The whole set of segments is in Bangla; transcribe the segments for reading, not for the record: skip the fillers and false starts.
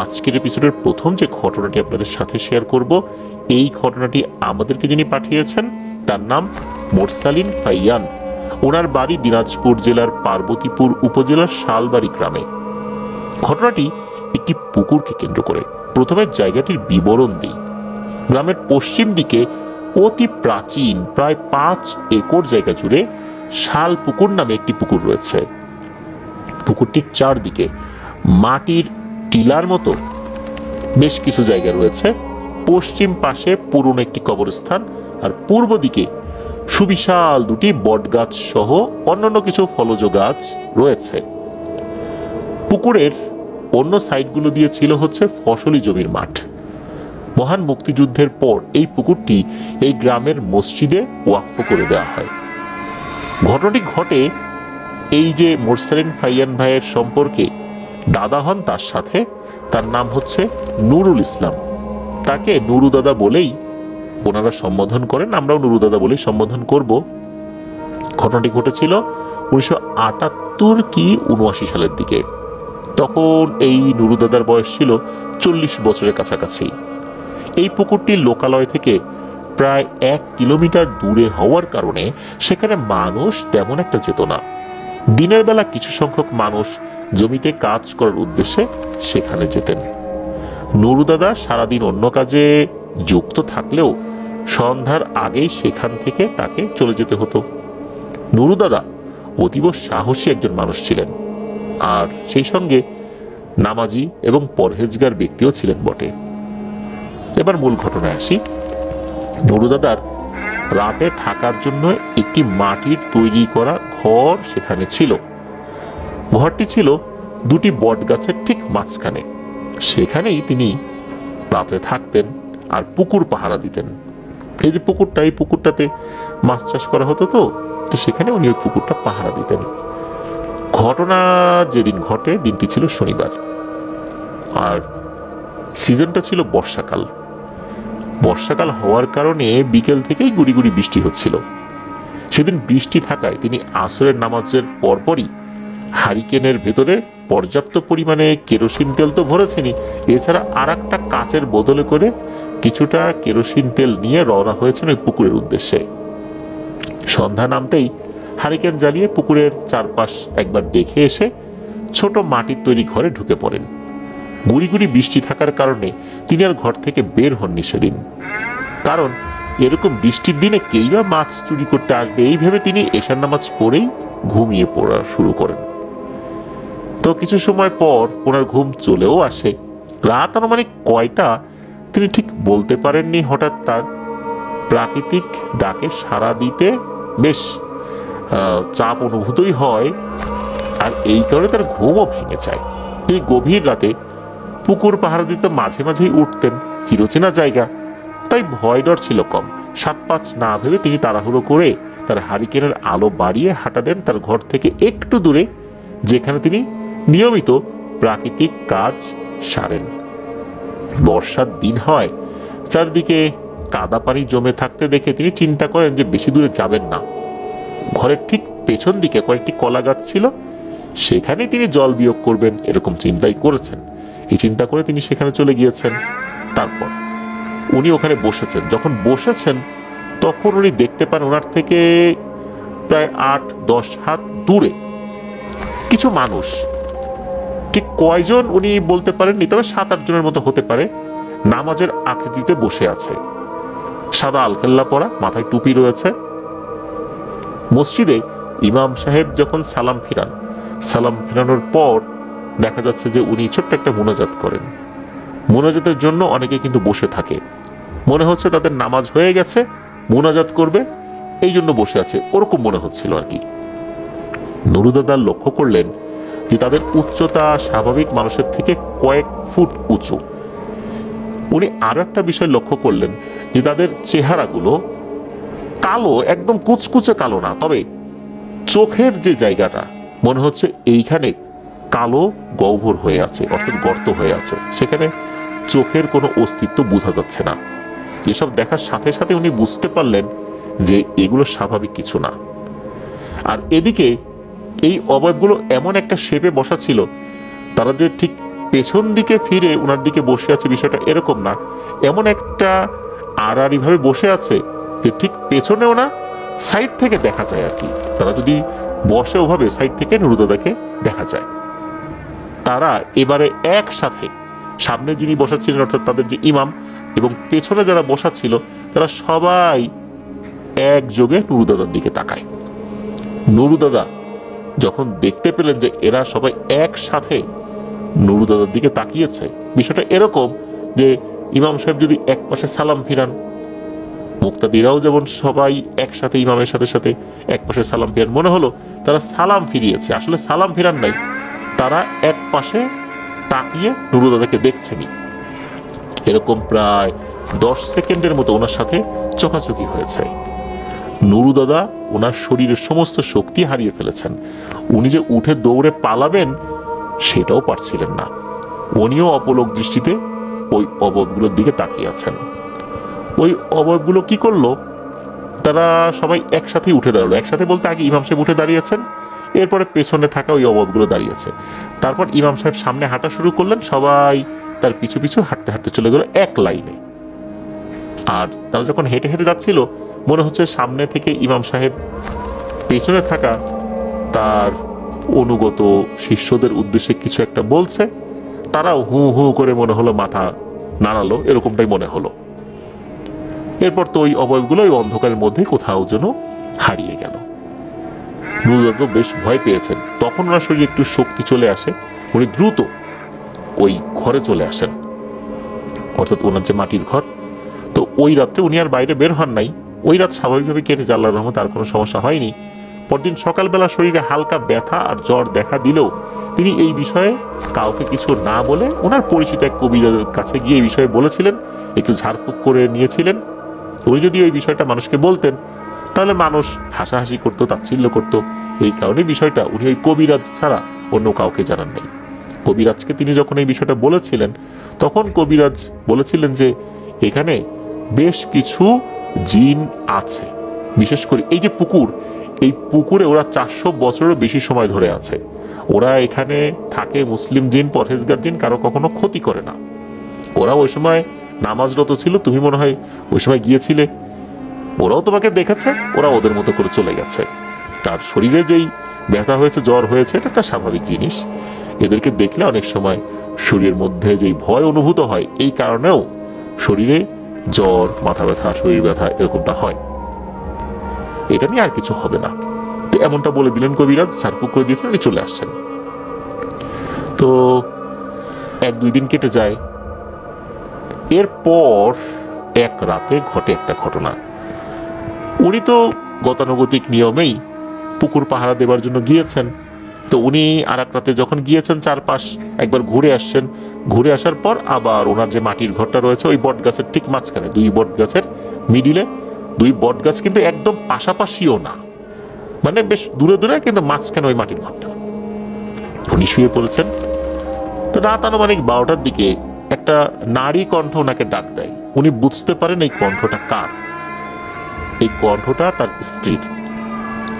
আজকের এপিসোডের প্রথম যে ঘটনাটি আপনাদের সাথে শেয়ার করব, এই ঘটনাটি আমাদেরকে যিনি পাঠিয়েছেন তার নাম মোরসালিন ফাইয়ান। ওনার বাড়ি দিনাজপুর জেলার পার্বতীপুর উপজেলার শালবাড়ি গ্রামে। ঘটনাটি একটি পুকুরকে কেন্দ্র করে। প্রথমে জায়গাটির বিবরণ দিই। গ্রামের পশ্চিম দিকে অতি প্রাচীন প্রায় 5 একর জায়গা জুড়ে শাল পুকুর নামে একটি পুকুর রয়েছে। পুকুরটির চারদিকে মাটির টিলার মতো বেশ কিছু জায়গা রয়েছে। পশ্চিম পাশে পুরনো একটি কবরস্থান, আর পূর্ব দিকে সুবিশাল দুটি বটগাছ সহ অন্যান্য কিছু ফলজ গাছ রয়েছে। পুকুরের অন্য সাইডগুলো দিয়ে ছিল হচ্ছে ফসলি জমির মাঠ। মহান মুক্তিযুদ্ধের পর এই পুকুরটি এই গ্রামের মসজিদে ওয়াকফ করে দেওয়া হয়। ঘটনাটি ঘটে এই যে মোরসালিন ফাইয়ান ভাইয়ের সম্পর্কে দাদা হন তার সাথে, তার নাম হচ্ছে নুরুল ইসলাম। তাকে নুরু দাদা বলেই ওনারা সম্বোধন করেন, আমরাও নুরু দাদা বলেই সম্বোধন করব। ঘটনাটি ঘটেছিল 1978 কি 79 সালের দিকে। তখন এই নুরু দাদার বয়স ছিল 40 বছরের কাছাকাছি। এই পুকুরটি লোকালয় থেকে প্রায় 1 কিলোমিটার দূরে হওয়ার কারণে সেখানে মানুষ তেমন একটা যেত না। দিনের বেলা কিছু সংখ্যক মানুষ জমিতে কাজ করার উদ্দেশ্যে সেখানে যেতেন। নুরু দাদা সারাদিন অন্য কাজে যুক্ত থাকলেও সন্ধ্যার আগেই সেখান থেকে তাকে চলে যেতে হতো। নুরু দাদা অতীব সাহসী একজন মানুষ ছিলেন, আর সেই সঙ্গে নামাজি এবং পরহেজগার ব্যক্তিও ছিলেন বটে। এবার মূল ঘটনায় আসি। নুরু দাদার রাতে থাকার জন্য একটি মাটির তৈরি করা ঘর সেখানে ছিল। ঘরটি ছিল দুটি বট গাছের ঠিক মাঝখানে। সেখানেই তিনি রাতে থাকতেন আর পুকুর পাহারা দিতেন। এই যে পুকুরটা, এই পুকুরটাতে মাছ চাষ করা হতো, তো সেখানে উনি ওই পুকুরটা পাহারা দিতেন। ঘটনা যেদিন ঘটে দিনটি ছিল শনিবার, আর সিজনটা ছিল বর্ষাকাল। বর্ষাকাল হওয়ার কারণে বিকেল থেকেই গুড়ি গুড়ি বৃষ্টি হচ্ছিল। সেদিন বৃষ্টি থাকায় তিনি আসরের নামাজের পরপরই হারিকেনের ভেতরে পর্যাপ্ত পরিমাণে কেরোসিন তেল তো ভরেছেনই, এছাড়া আর একটা কাচের বোতলে করে কিছুটা কেরোসিন তেল নিয়ে রওনা হয়েছেন ওই পুকুরের উদ্দেশ্যে। সন্ধ্যা নামতেই হারিকেন জ্বালিয়ে পুকুরের চারপাশ একবার দেখে এসে ছোট মাটির তৈরি ঘরে ঢুকে পড়েন। গুড়ি গুড়ি বৃষ্টি থাকার কারণে তিনি আর ঘর থেকে বের হননি সেদিন। কারণ এরকম বৃষ্টির দিনে কেই বা মাছ চুরি করতে আসবে, এই ভেবে তিনি এশার নামাজ পড়েই ঘুমিয়ে পড়া শুরু করেন। তো কিছু সময় পর ওনার ঘুম চলেও আসে। রাত আনুমানিক কয়টা তিনি ঠিক বলতে পারেননি। হঠাৎ তার প্রাকৃতিক ডাকে সাড়া দিতে বেশ চাপ অনুভূতই হয়, আর এই কারণে তার ঘুমও ভেঙে যায়। এই গভীর রাতে পুকুর পাহারা দিতে মাঝে মাঝেই উঠতেন, চিরচেনা জায়গা, তাই ভয় ডর ছিল কম। 7-5 না ভেবে তিনি তাড়াহুড়ো করে তার হারিকেনের আলো বাড়িয়ে হাঁটা দেন তার ঘর থেকে একটু দূরে, যেখানে তিনি নিয়মিত প্রাকৃতিক কাজ সারেন। বর্ষার দিন হয়, চারদিকে কাদা পানি জমে থাকতে দেখে তিনি চিন্তা করেন যে বেশি দূরে যাবেন না। ঘরের ঠিক পেছন দিকে কয়েকটি কলা গাছ ছিল, সেখানে তিনি জল বিয়োগ করবেন এরকম চিন্তাই করেছেন। এই চিন্তা করে তিনি সেখানে চলে গিয়েছেন। তারপর উনি ওখানে বসেছেন। যখন বসেছেন তখন উনি দেখতে পান ওনার থেকে প্রায় 8-10 হাত দূরে কিছু মানুষ, ঠিক কয়জন উনি বলতে পারেননি, তবে 7-8 জনের মতো হতে পারে, নামাজের আকৃতিতে বসে আছে। সাদা আলখাল্লা পরা, মাথায় টুপি রয়েছে। মসজিদে ইমাম সাহেব যখন সালাম ফিরানোর পর দেখা যাচ্ছে যে উনি ছোট্ট একটা মুনাজাত করেন। মুনাজাতের জন্য অনেকে কিন্তু বসে থাকে, মনে হচ্ছে তাদের নামাজ হয়ে গেছে, মুনাজাত করবে এই জন্য বসে আছে, ওরকম মনে হচ্ছিল আর কি। নুরু দাদা লক্ষ্য করলেন যে তাদের উচ্চতা স্বাভাবিক মানুষের থেকে কয়েক ফুট উঁচু। উনি আরো একটা বিষয় লক্ষ্য করলেন যে তাদের চেহারাগুলো কালো, একদম কুচকুচে কালো না, তবে চোখের যে জায়গাটা মনে হচ্ছে এইখানে কালো গহ্বর হয়ে আছে, অর্থাৎ গর্ত হয়ে আছে, সেখানে চোখের কোনো অস্তিত্ব বোঝা যাচ্ছে না। এসব দেখার সাথে সাথে উনি বুঝতে পারলেন যে এগুলো স্বাভাবিক কিছু না। আর এদিকে এই অবয়বগুলো এমন একটা শেপে বসা ছিল, তারা যে ঠিক পেছন দিকে ফিরে ওনার দিকে বসে আছে বিষয়টা এরকম না, এমন একটা আড়াআড়ি ভাবে বসে আছে যে ঠিক পেছনেও না, সাইড থেকে দেখা যায় আর কি। তারা যদি বসে ওভাবে সাইড থেকে নুরুদাদাকে দেখা যায়। তারা এবারে একসাথে, সামনে যিনি বসাচ্ছিলেন অর্থাৎ তাদের যে ইমাম এবং পেছনে যারা বসা ছিল, তারা সবাই একযোগে নুরুদাদার দিকে তাকায়। নুরুদাদা যখন দেখতে পেলেন যে এরা সবাই একসাথে নুরুদাদার দিকে তাকিয়েছে, বিষয়টা এরকম যে ইমাম সাহেব যদি এক পাশে সালাম ফিরান, মুক্তাদিরাও যেমন সবাই একসাথে ইমামের সাথে সাথে এক পাশে সালাম ফিরান, মনে হলো তারা সালাম ফিরিয়েছে, আসলে সালাম ফিরান নাই, তারা এক পাশে তাকিয়ে নুরুদাদাকে দেখছেনই। এরকম প্রায় 10 সেকেন্ডের মতো ওনার সাথে চোখাচোখি হয়েছে। নুরুদাদা ওনার শরীরের সমস্ত শক্তি হারিয়ে ফেলেছেন, উনি যে উঠে দৌড়ে পালাবেন সেটাও পারছিলেন না। উনিও অপলক দৃষ্টিতে ওই অবয়বগুলোর দিকে তাকিয়ে আছেন। ওই অবয়বগুলো কি করলো, তারা সবাই একসাথে উঠে দাঁড়ালো। একসাথে বলতে আগে ইমাম সাহেব উঠে দাঁড়িয়েছেন, এরপরে পেছনে থাকা ওই অবয়বগুলো দাঁড়িয়েছে। তারপর ইমাম সাহেব সামনে হাঁটা শুরু করলেন, সবাই তার পিছু পিছু হাঁটতে হাঁটতে চলে গেল এক লাইনে। আর তারা যখন হেঁটে হেঁটে যাচ্ছিল, মনে হচ্ছে সামনে থেকে ইমাম সাহেব পেছনে থাকা তার অনুগত শিষ্যদের উদ্দেশ্যে কিছু একটা বলছে, তারাও হু হু করে মনে হলো মাথা নাড়ালো, এরকমটাই মনে হলো। এরপর তো ওই অবয়বগুলো ওই অন্ধকারের মধ্যে কোথাও যেন হারিয়ে গেল। নুরুদাদা বেশ ভয় পেয়েছেন। তখন ওনার শরীরে একটু শক্তি চলে আসে, উনি দ্রুত ওই ঘরে চলে আসেন, অর্থাৎ ওনার যে মাটির ঘর। তো ওই রাত্রে উনি আর বাইরে বের হন নাই, ওই রাত স্বাভাবিকভাবে কেটেছে, আল্লাহর রহমতে আর কোনো সমস্যা হয়নি। পরদিন সকালবেলা শরীরে হালকা ব্যথা আর জ্বর দেখা দিলেও তিনি এই বিষয়ে কাউকে কিছু না বলে ওনার পরিচিত এক কবিরাজের কাছে গিয়ে এই বিষয়ে বলেছিলেন, একটু ঝাড়ফুঁক করে নিয়েছিলেন। উনি যদি ওই বিষয়টা মানুষকে বলতেন তাহলে মানুষ হাসাহাসি করতো, তাচ্ছিল্য করতো। এই কারণে বিষয়টা উনি ওই কবিরাজ ছাড়া অন্য কাউকে জানান নাই। কবিরাজকে তিনি যখন এই বিষয়টা বলেছিলেন, তখন কবিরাজ বলেছিলেন যে এখানে বেশ কিছু জিন আছে, বিশেষ করে এই যে পুকুর, এই পুকুরে ওরা 400 বছরেরও বেশি সময় ধরে আছে। ওরা এখানে থাকে, মুসলিম জিন, পরহেজগার জিন, কারো কখনো ক্ষতি করে না। ওরা ওই সময় নামাজরত ছিল, তুমি মনে হয় ওই সময় গিয়েছিলে, ওরাও তোমাকে দেখেছে, ওরা ওদের মতো করে চলে গেছে। তার শরীরে যেই ব্যথা হয়েছে, জ্বর হয়েছে, এটা একটা স্বাভাবিক জিনিস। এদেরকে দেখলে অনেক সময় শরীরের মধ্যে যেই ভয় অনুভূত হয়, এই কারণেও শরীরে জ্বর, মাথা ব্যথা, শরীর ব্যথা এরকমটা হয়। এটা নিয়ে আর কিছু হবে না। তো এমনটা বলে দিলেন কবিরাজ, সারফুক করে দিয়েছিলেন, উনি চলে আসছেন। তো 1-2 দিন কেটে যায়। এরপর এক রাতে ঘটে একটা ঘটনা। উনি তো গতানুগতিক নিয়মেই পুকুর পাহারা দেবার জন্য গিয়েছেন। তো উনি আর এক রাতে যখন গিয়েছেন, চারপাশ একবার ঘুরে আসছেন। ঘুরে আসার পর আবার ওনার যে মাটির ঘরটা রয়েছে ওই বট গাছের ঠিক মাঝখানে, 2 বট গাছের মিডিলে, 2 বট গাছ কিন্তু একদম পাশাপাশিও না, মানে বেশ দূরে দূরে, কিন্তু মাঝখানে ওই মাটির ঘরটা। উনি শুয়ে পড়েছেন। তো রাত আনুমানিক 12টার দিকে একটা নারী কণ্ঠ ওনাকে ডাক দেয়। উনি বুঝতে পারেন এই কণ্ঠটা কার। এই কণ্ঠটা তার স্ত্রীর।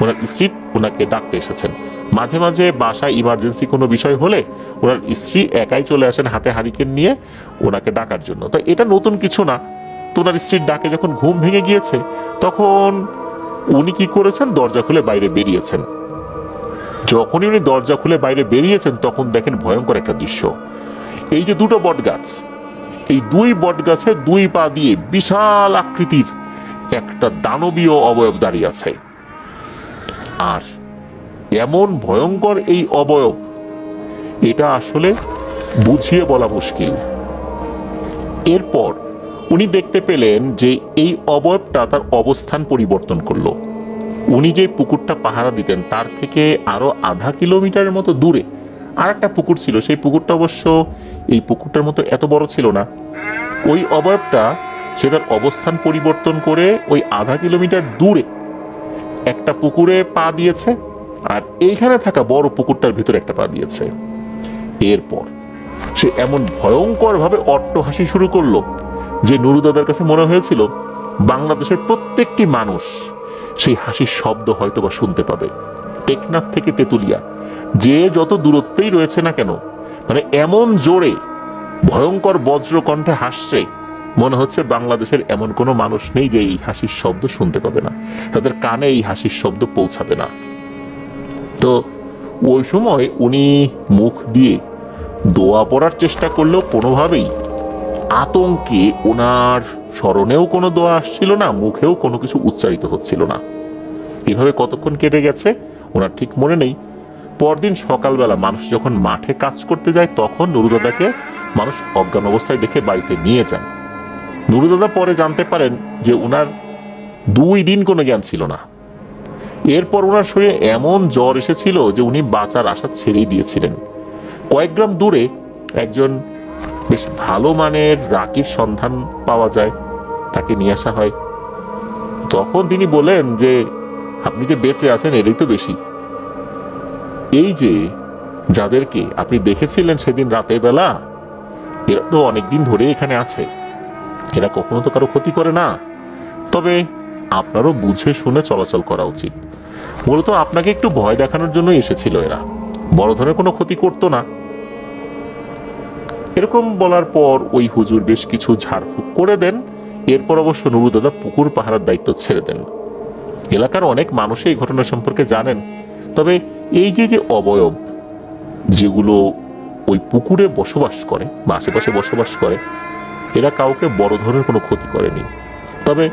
ওনার স্ত্রী ওনাকে ডাকতে এসেছেন। মাঝে মাঝে বাসায় ইমার্জেন্সি কোনো বিষয় হলে ওনার স্ত্রী একাই চলে আসেন হাতে হারিকেন নিয়ে ওনাকে ডাকার জন্য। তো এটা নতুন কিছু না। তো ওনার স্ত্রীর ডাকে যখন ঘুম ভেঙে গিয়েছে, তখন উনি কি করেছেন, দরজা খুলে বাইরে বেরিয়েছেন। যখনই উনি দরজা খুলে বাইরে বেরিয়েছেন, তখন দেখেন ভয়ঙ্কর একটা দৃশ্য। এই যে 2টো বট গাছ, এই 2 বট গাছে 2 পা দিয়ে বিশাল আকৃতির একটা দানবীয় অবয়ব দাঁড়িয়ে আছে। আর এমন ভয়ঙ্কর এই অবয়ব, এটা আসলে বুঝিয়ে বলা মুশকিল। এরপর উনি দেখতে পেলেন যে এই অবয়বটা তার অবস্থান পরিবর্তন করলো। উনি যে পুকুরটা পাহারা দিতেন তার থেকে আরো আধা কিলোমিটারের মতো দূরে আর একটা পুকুর ছিল। সেই পুকুরটা অবশ্য এই পুকুরটার মতো এত বড় ছিল না। ওই অবয়বটা সে তার অবস্থান পরিবর্তন করে ওই আধা কিলোমিটার দূরে একটা পুকুরে পা দিয়েছে, আর এইখানে থাকা বড় পুকুরটার ভিতরে একটা পা দিয়েছে। এরপর সে এমন ভয়ঙ্কর ভাবে অট্টহাসি শুরু করলো যে নুরুদাদার কাছে মনে হয়েছিল বাংলাদেশের প্রত্যেকটি মানুষ সেই হাসির শব্দ হয়তো বা শুনতে পাবে। টেকনাফ থেকে তেতুলিয়া যে যত দূরত্বেই রয়েছে না কেন, মানে এমন জোরে ভয়ঙ্কর বজ্র কণ্ঠে হাসছে, মনে হচ্ছে বাংলাদেশের এমন কোনো মানুষ নেই যে এই হাসির শব্দ শুনতে পাবে না, তাদের কানে এই হাসির শব্দ পৌঁছাবে না। তো ওই সময় উনি মুখ দিয়ে দোয়া পড়ার চেষ্টা করলেও কোনোভাবেই আতঙ্কে ওনার স্মরণেও কোনো দোয়া আসছিল না, মুখেও কোনো কিছু উচ্চারিত হচ্ছিল না। এভাবে কতক্ষণ কেটে গেছে ওনার ঠিক মনে নেই। পরদিন সকালবেলা মানুষ যখন মাঠে কাজ করতে যায় তখন নুরুদাদাকে মানুষ অজ্ঞান অবস্থায় দেখে বাড়িতে নিয়ে যান। নুরুদাদা পরে জানতে পারেন যে ওনার 2 দিন কোনো জ্ঞান ছিল না। এরপর ওনার শরীরে এমন জ্বর এসেছিল যে উনি বাঁচার আশা ছেড়েই দিয়েছিলেন। কয়েক গ্রাম দূরে একজন বেশ ভালো মানের রাকির সন্ধান পাওয়া যায়, তাকে নিয়ে আসা হয়। তখন তিনি বলেন যে আপনি যে বেঁচে আছেন এটাই তো বেশি। এই যে যাদেরকে আপনি দেখেছিলেন সেদিন রাতের বেলা, এরা তো অনেকদিন ধরে এখানে আছে, এরা কখনো তো কারো ক্ষতি করে না, তবে আপনারও বুঝে শুনে চলাচল করা উচিত। মূলত আপনাকে একটু ভয় দেখানোর জন্য এসেছিল, এরা বড় ধরনের কোনো ক্ষতি করতো না। এরকম বলার পর ওই হুজুর বেশ কিছু ঝাড়ফুঁক করে দেন। এরপর অবশ্য নুরুদাদা পুকুর পাহারার দায়িত্ব ছেড়ে দেন। এলাকার অনেক মানুষই এই ঘটনা সম্পর্কে জানেন, তবে এই যে অবয়ব যেগুলো ওই পুকুরে বসবাস করে বা আশেপাশে বসবাস করে, এরা কাউকে বড় ধরনের কোনো ক্ষতি করেনি। তবে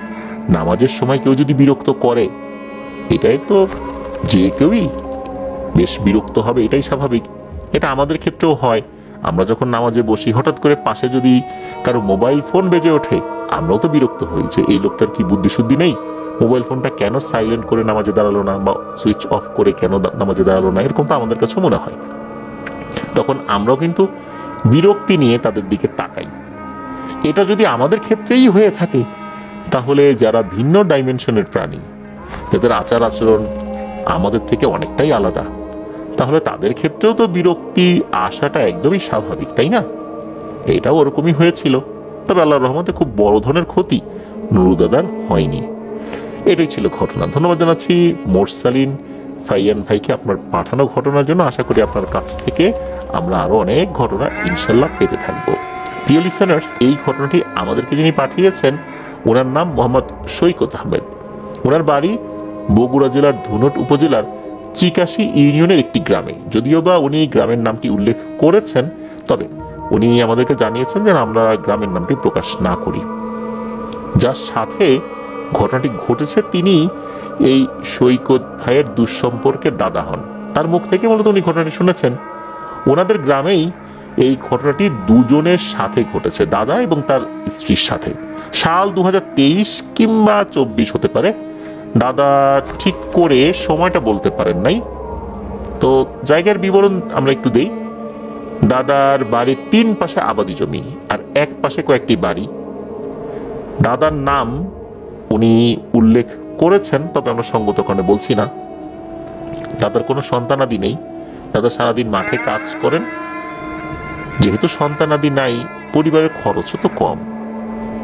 নামাজের সময় কেউ যদি বিরক্ত করে, এটাই তো যে কেউই বেশ বিরক্ত হবে, এটাই স্বাভাবিক। এটা আমাদের ক্ষেত্রেও হয়। আমরা যখন নামাজে বসি হঠাৎ করে পাশে যদি কারো মোবাইল ফোন বেজে ওঠে, আমরাও তো বিরক্ত হই যে এই লোকটার কি বুদ্ধি শুদ্ধি নেই, মোবাইল ফোনটা কেন সাইলেন্ট করে নামাজে দাঁড়ালো না বা সুইচ অফ করে কেন নামাজে দাঁড়ালো না, এরকম তো আমাদের কাছে মনে হয়। তখন আমরাও কিন্তু বিরক্তি নিয়ে তাদের দিকে তাকাই। এটা যদি আমাদের ক্ষেত্রেই হয়ে থাকে, তাহলে যারা ভিন্ন ডাইমেনশনের প্রাণী, যাদের আচার আচরণ আমাদের থেকে অনেকটাই আলাদা, তাহলে তাদের ক্ষেত্রেও তো বিরক্তি আসাটা একদমই স্বাভাবিক, তাই না? এটাও ওরকমই হয়েছিল। তবে আল্লাহর রহমতে খুব বড় ধরনের ক্ষতি নুরুদাদার হয়নি। এটাই ছিল ঘটনা। ধন্যবাদ জানাচ্ছি মোরসালিন ফাইয়ান ভাইকে আপনার পাঠানো ঘটনার জন্য। আশা করি আপনার কাছ থেকে আমরা আরো অনেক ঘটনা ইনশাল্লাহ পেতে থাকবো। প্রিয় লিসেনার্স, এই ঘটনাটি আমাদেরকে যিনি পাঠিয়েছেন ওনার নাম মোহাম্মদ সৈকত আহমেদ। ওনার বাড়ি বগুড়া জেলার ধুনট উপজেলার চিকাশি ইউনিয়নের একটি গ্রামে। যদিও বা উনি গ্রামের নামটি উল্লেখ করেছেন, তবে উনি আমাদেরকে জানিয়েছেন যে আমরা গ্রামের নামটি প্রকাশ না করি। যার সাথে ঘটনাটি ঘটেছে তিনি এই সৈকত ভাইয়ের দুঃসম্পর্কের দাদা হন। তার মুখ থেকে মূলত উনি ঘটনাটি শুনেছেন। ওনাদের গ্রামেই এই ঘটনাটি দুজনের সাথে ঘটেছে, দাদা এবং তার স্ত্রীর সাথে। সাল 2023 কিংবা 24 হতে পারে, দাদা ঠিক করে সময়টা বলতে পারেন নাই। তো জায়গার বিবরণ আমরা একটু দেই। দাদার বাড়ির 3 পাশে আবাদি জমি আর এক পাশে কয়েকটি বাড়ি। দাদার নাম উনি উল্লেখ করেছেন, তবে আমরা সঙ্গত কারণে বলছি না। দাদার কোনো সন্তানাদি নেই। দাদা সারাদিন মাঠে কাজ করেন। যেহেতু সন্তানাদি নাই, পরিবারের খরচও তো কম,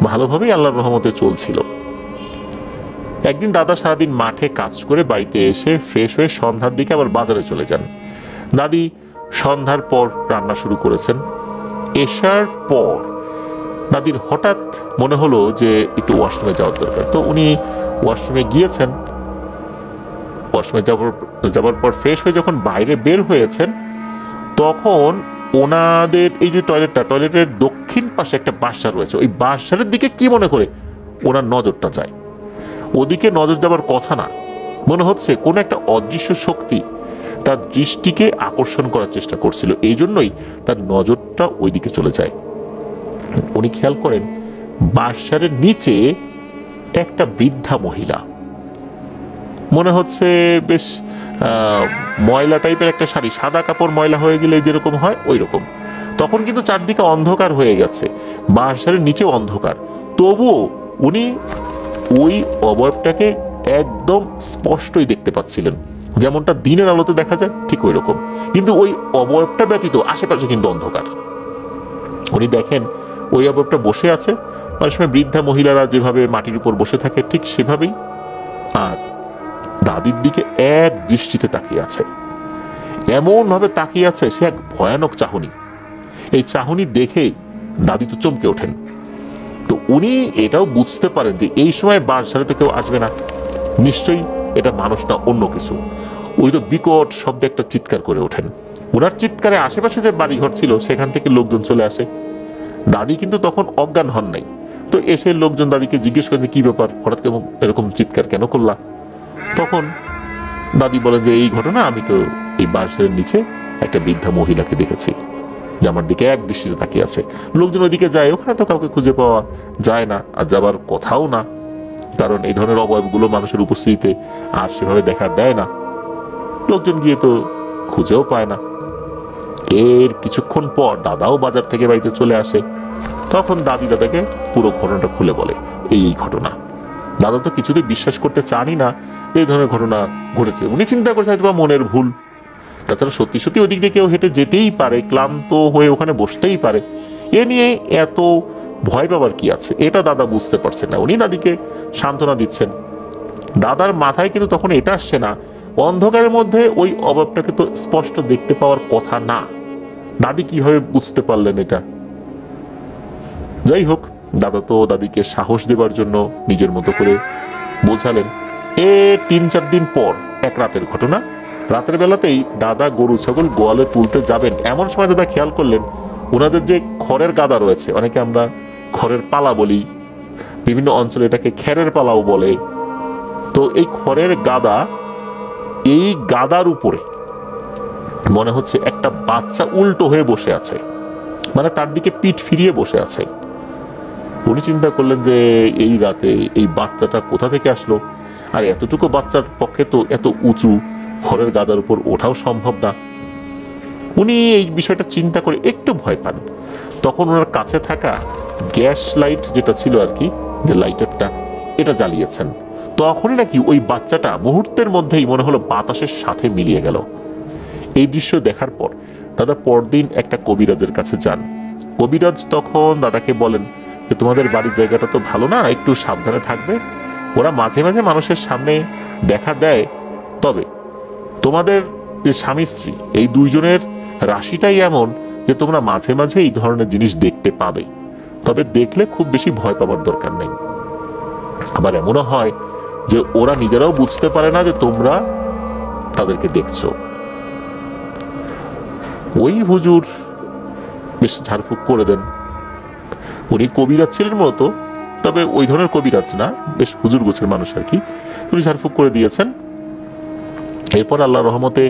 ভালোভাবেই আল্লাহর রহমতে চলছিল। একদিন দাদা সারাদিন মাঠে কাজ করে বাড়িতে এসে ফ্রেশ হয়ে সন্ধ্যার দিকে আবার বাজারে চলে যান। দাদি সন্ধ্যার পর রান্না শুরু করেছেন। এসার পর দাদির হঠাৎ মনে হলো যে একটু ওয়াশরুমে যাওয়ার দরকার। তো উনি ওয়াশরুমে গিয়েছেন। ওয়াশরুমে যাবার পর ফ্রেশ হয়ে যখন বাইরে বের হয়েছেন, তখন ওনাদের এই যে টয়লেটের দক্ষিণ পাশে একটা বাসার রয়েছে, ওই বাসারের দিকে কি মনে করে ওনার নজরটা যায়। ওদিকে নজর যাবার কথা না, মনে হচ্ছে কোনো একটা অদৃশ্য শক্তি তার দৃষ্টিকে আকর্ষণ করার চেষ্টা করছিল, এই জন্যই তার নজরটা ওইদিকে চলে যায়। উনি খেয়াল করেন বাসারের নিচে একটা বৃদ্ধা মহিলা, মনে হচ্ছে বেশ ময়লা টাইপের একটা শাড়ি, সাদা কাপড় ময়লা হয়ে গেলে যেরকম হয় ওই রকম। তখন কিন্তু চারদিকে অন্ধকার হয়ে গেছে, বাসারের নিচেও অন্ধকার, তবুও উনি ওই অবয়বটাকে একদম স্পষ্টই দেখতে পাচ্ছিলেন। যেমনটা দিনের আলোতে দেখা যায় ঠিক ওই রকম, কিন্তু ওই অবয়বটা ব্যতীত আশেপাশে কিন্তু অন্ধকার। উনি দেখেন ওই অবয়বটা বসে আছে, অনেক সময় বৃদ্ধা মহিলারা যেভাবে মাটির উপর বসে থাকে ঠিক সেভাবেই, আর দাদির দিকে এক দৃষ্টিতে তাকিয়ে আছে। এমন ভাবে তাকিয়ে আছে, সে এক ভয়ানক চাহনি। এই চাহনি দেখে দাদি তো চমকে ওঠেন। তো উনি এটাও বুঝতে পারেন যে এই সময় বাঁশ ঝাড়ে তো কেউ আসবে না, নিশ্চয়ই এটা মানুষ না অন্য কিছু। ওই তো বিকট শব্দে একটা চিৎকার করে ওঠেন। ওনার চিৎকারে আশেপাশে যে বাড়িঘর ছিল সেখান থেকে লোকজন চলে আসে। দাদি কিন্তু তখন অজ্ঞান হন নাই। তো এসে লোকজন দাদিকে জিজ্ঞেস করেন কি ব্যাপার, হঠাৎ কেমন এরকম চিৎকার কেন করলা? তখন দাদি বলেন যে এই ঘটনা, আমি তো এই বাঁশের নিচে একটা বৃদ্ধা মহিলাকে দেখেছি যে আমার দিকে এক দৃষ্টিতে তাকিয়ে আছে। লোকজন ওইদিকে যায়, ওখানে তো কাউকে খুঁজে পাওয়া যায় না, আর যাবার কথাও না, কারণ এই ধরনের অবয়বগুলো মানুষের উপস্থিতিতে আর সেভাবে দেখা দেয় না। লোকজন গিয়ে তো খুঁজেও পায় না। এর কিছুক্ষণ পর দাদাও বাজার থেকে বাড়িতে চলে আসে। তখন দাদি দাদাকে পুরো ঘটনাটা খুলে বলে, এই ঘটনা। দাদা তো কিছুতেই বিশ্বাস করতে চানই না এই ধরনের ঘটনা ঘটেছে। উনি চিন্তা করছে হয়তো মনের ভুল, তাছাড়া সত্যি সত্যি ওদিক দিয়ে কেউ হেঁটে যেতেই পারে, ক্লান্ত হয়ে ওখানে বসতেই পারে, এ নিয়ে এত ভয় পাবার কি আছে, এটা দাদা বুঝতে পারছেন না। উনি দাদিকে সান্ত্বনা দিচ্ছেন। দাদার মাথায় কিন্তু তখন এটা আসছে না, অন্ধকারের মধ্যে ওই অভাবটাকে তো স্পষ্ট দেখতে পাওয়ার কথা না। দাদি কিভাবে বুঝতে পারলেন এটা? যাই হোক, দাদা তো দাদিকে সাহস দেবার জন্য নিজের মতো করে বোঝালেন। 3-4 দিন পর এক রাতের ঘটনা। রাতের বেলাতেই দাদা গরু ছাগল গোয়ালে তুলতে যাবেন, এমন সময় দাদা খেয়াল করলেন ওনাদের যে খড়ের গাদা রয়েছে, অনেকে আমরা খড়ের পালা বলি, বিভিন্ন অঞ্চলে এটাকে খেরের পালাও বলে। তো এই খড়ের গাদা, এই গাদার উপরে মনে হচ্ছে একটা বাচ্চা উল্টো হয়ে বসে আছে, মানে তার দিকে পিঠ ফিরিয়ে বসে আছে। উনি চিন্তা করলেন যে এই রাতে এই বাচ্চাটা কোথা থেকে আসলো, আর এতটুকু বাচ্চার পক্ষে তো এত উঁচু খড়ের গাদার উপর ওঠাও সম্ভব না। উনি এই বিষয়টা চিন্তা করে একটু ভয় পান। তখন ওনার কাছে থাকা গ্যাস লাইট যেটা ছিল আর কি, যে লাইটারটা, এটা জ্বালিয়েছেন। তখনই নাকি ওই বাচ্চাটা মুহূর্তের মধ্যেই মনে হলো বাতাসের সাথে মিলিয়ে গেল। এই দৃশ্য দেখার পর দাদা পরদিন একটা কবিরাজের কাছে যান। কবিরাজ তখন দাদাকে বলেন যে তোমাদের বাড়ির জায়গাটা তো ভালো না, একটু সাবধানে থাকবে, ওরা মাঝে মাঝে মানুষের সামনে দেখা দেয়, তবে তোমাদের যে স্বামী স্ত্রী এই দুইজনের রাশিটাই এমন যে তোমরা মাঝে মাঝে এই ধরনের জিনিস দেখতে পাবে, তবে দেখলে খুব বেশি ভয় পাবার দরকার নেই। আবার এমনও হয় যে ওরা নিজেরাও বুঝতে পারে না যে তোমরা তাদেরকে দেখছো। ওই হুজুর বেশ ঝাড়ফুঁক করে দেন। উনি কবিরাজ ছিলেন মতো, তবে ওই ধরনের কবিরাজ না, বেশ হুজুর গোছের মানুষ আর কি। উনি ঝাড়ফুঁক করে দিয়েছেন। এরপর আল্লাহর রহমতে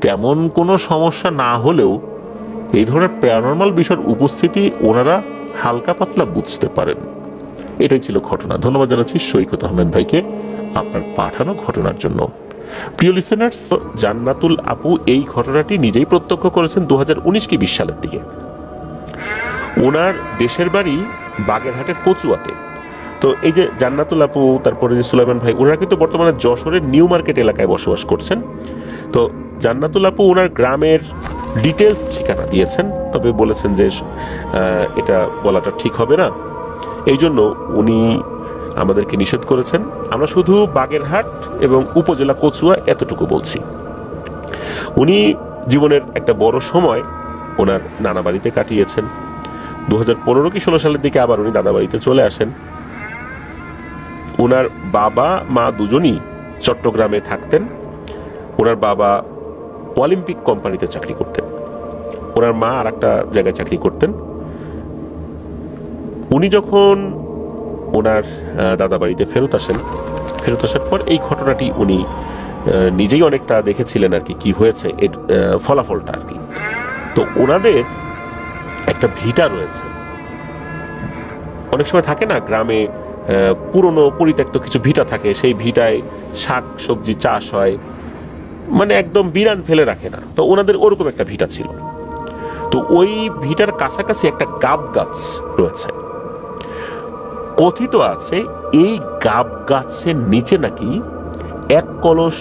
তেমন কোনো সমস্যা না হলেও এই ধরনের প্যারানরমাল বিষয়ের উপস্থিতি ওনারা হালকা পাতলা বুঝতে পারেন। এটাই ছিল ঘটনা। ধন্যবাদ জানাচ্ছি সৈকত আহমেদ ভাইকে আপনার পাঠানো ঘটনার জন্য। প্রিয় লিসেনার্স, জান্নাতুল আপু এই ঘটনাটি নিজেই প্রত্যক্ষ করেছেন 2019-20 সালের দিকে। ওনার দেশের বাড়ি বাগেরহাটের কচুয়াতে। তো এই যে জান্নাতুল আপু, তারপরে যে সুলাইমান ভাই, ওনারা কিন্তু বর্তমানে যশোরের নিউ মার্কেট এলাকায় বসবাস করছেন। তো জান্নাতুল আপু ওনার গ্রামের ডিটেলস ঠিকানা দিয়েছেন, তবে বলেছেন যে এটা বলাটা ঠিক হবে না, এই জন্য উনি আমাদেরকে নিষেধ করেছেন। আমরা শুধু বাগেরহাট এবং উপজেলা কচুয়া এতটুকু বলছি। উনি জীবনের একটা বড় সময় ওনার নানা বাড়িতে কাটিয়েছেন। 2015 কি 16 সালের দিকে আবার উনি দাদা বাড়িতে চলে আসেন। ওনার বাবা মা দুজনই চট্টগ্রামে থাকতেন। ওনার বাবা অলিম্পিক কোম্পানিতে চাকরি করতেন, ওনার মা আর একটা জায়গায় চাকরি করতেন। উনি যখন ওনার দাদা বাড়িতে ফেরত আসার পর এই ঘটনাটি উনি নিজেই অনেকটা দেখেছিলেন আর কি হয়েছে, এর ফলাফলটা আর কি। তো ওনাদের একটা ভিটা রয়েছে। অনেক সময় থাকে না গ্রামে পুরনো পরিত্যক্ত কিছু ভিটা থাকে, সেই ভিটায় শাক সবজি চাষ হয়, মানে একদম বিরান ফেলে রাখে না। তো ওনাদের ওরকম একটা ভিটা ছিল। তো ওই ভিটার কাছাকাছি একটা গাব গাছ রয়েছে। কথিত আছে এই গাব গাছের নিচে নাকি 1 কলস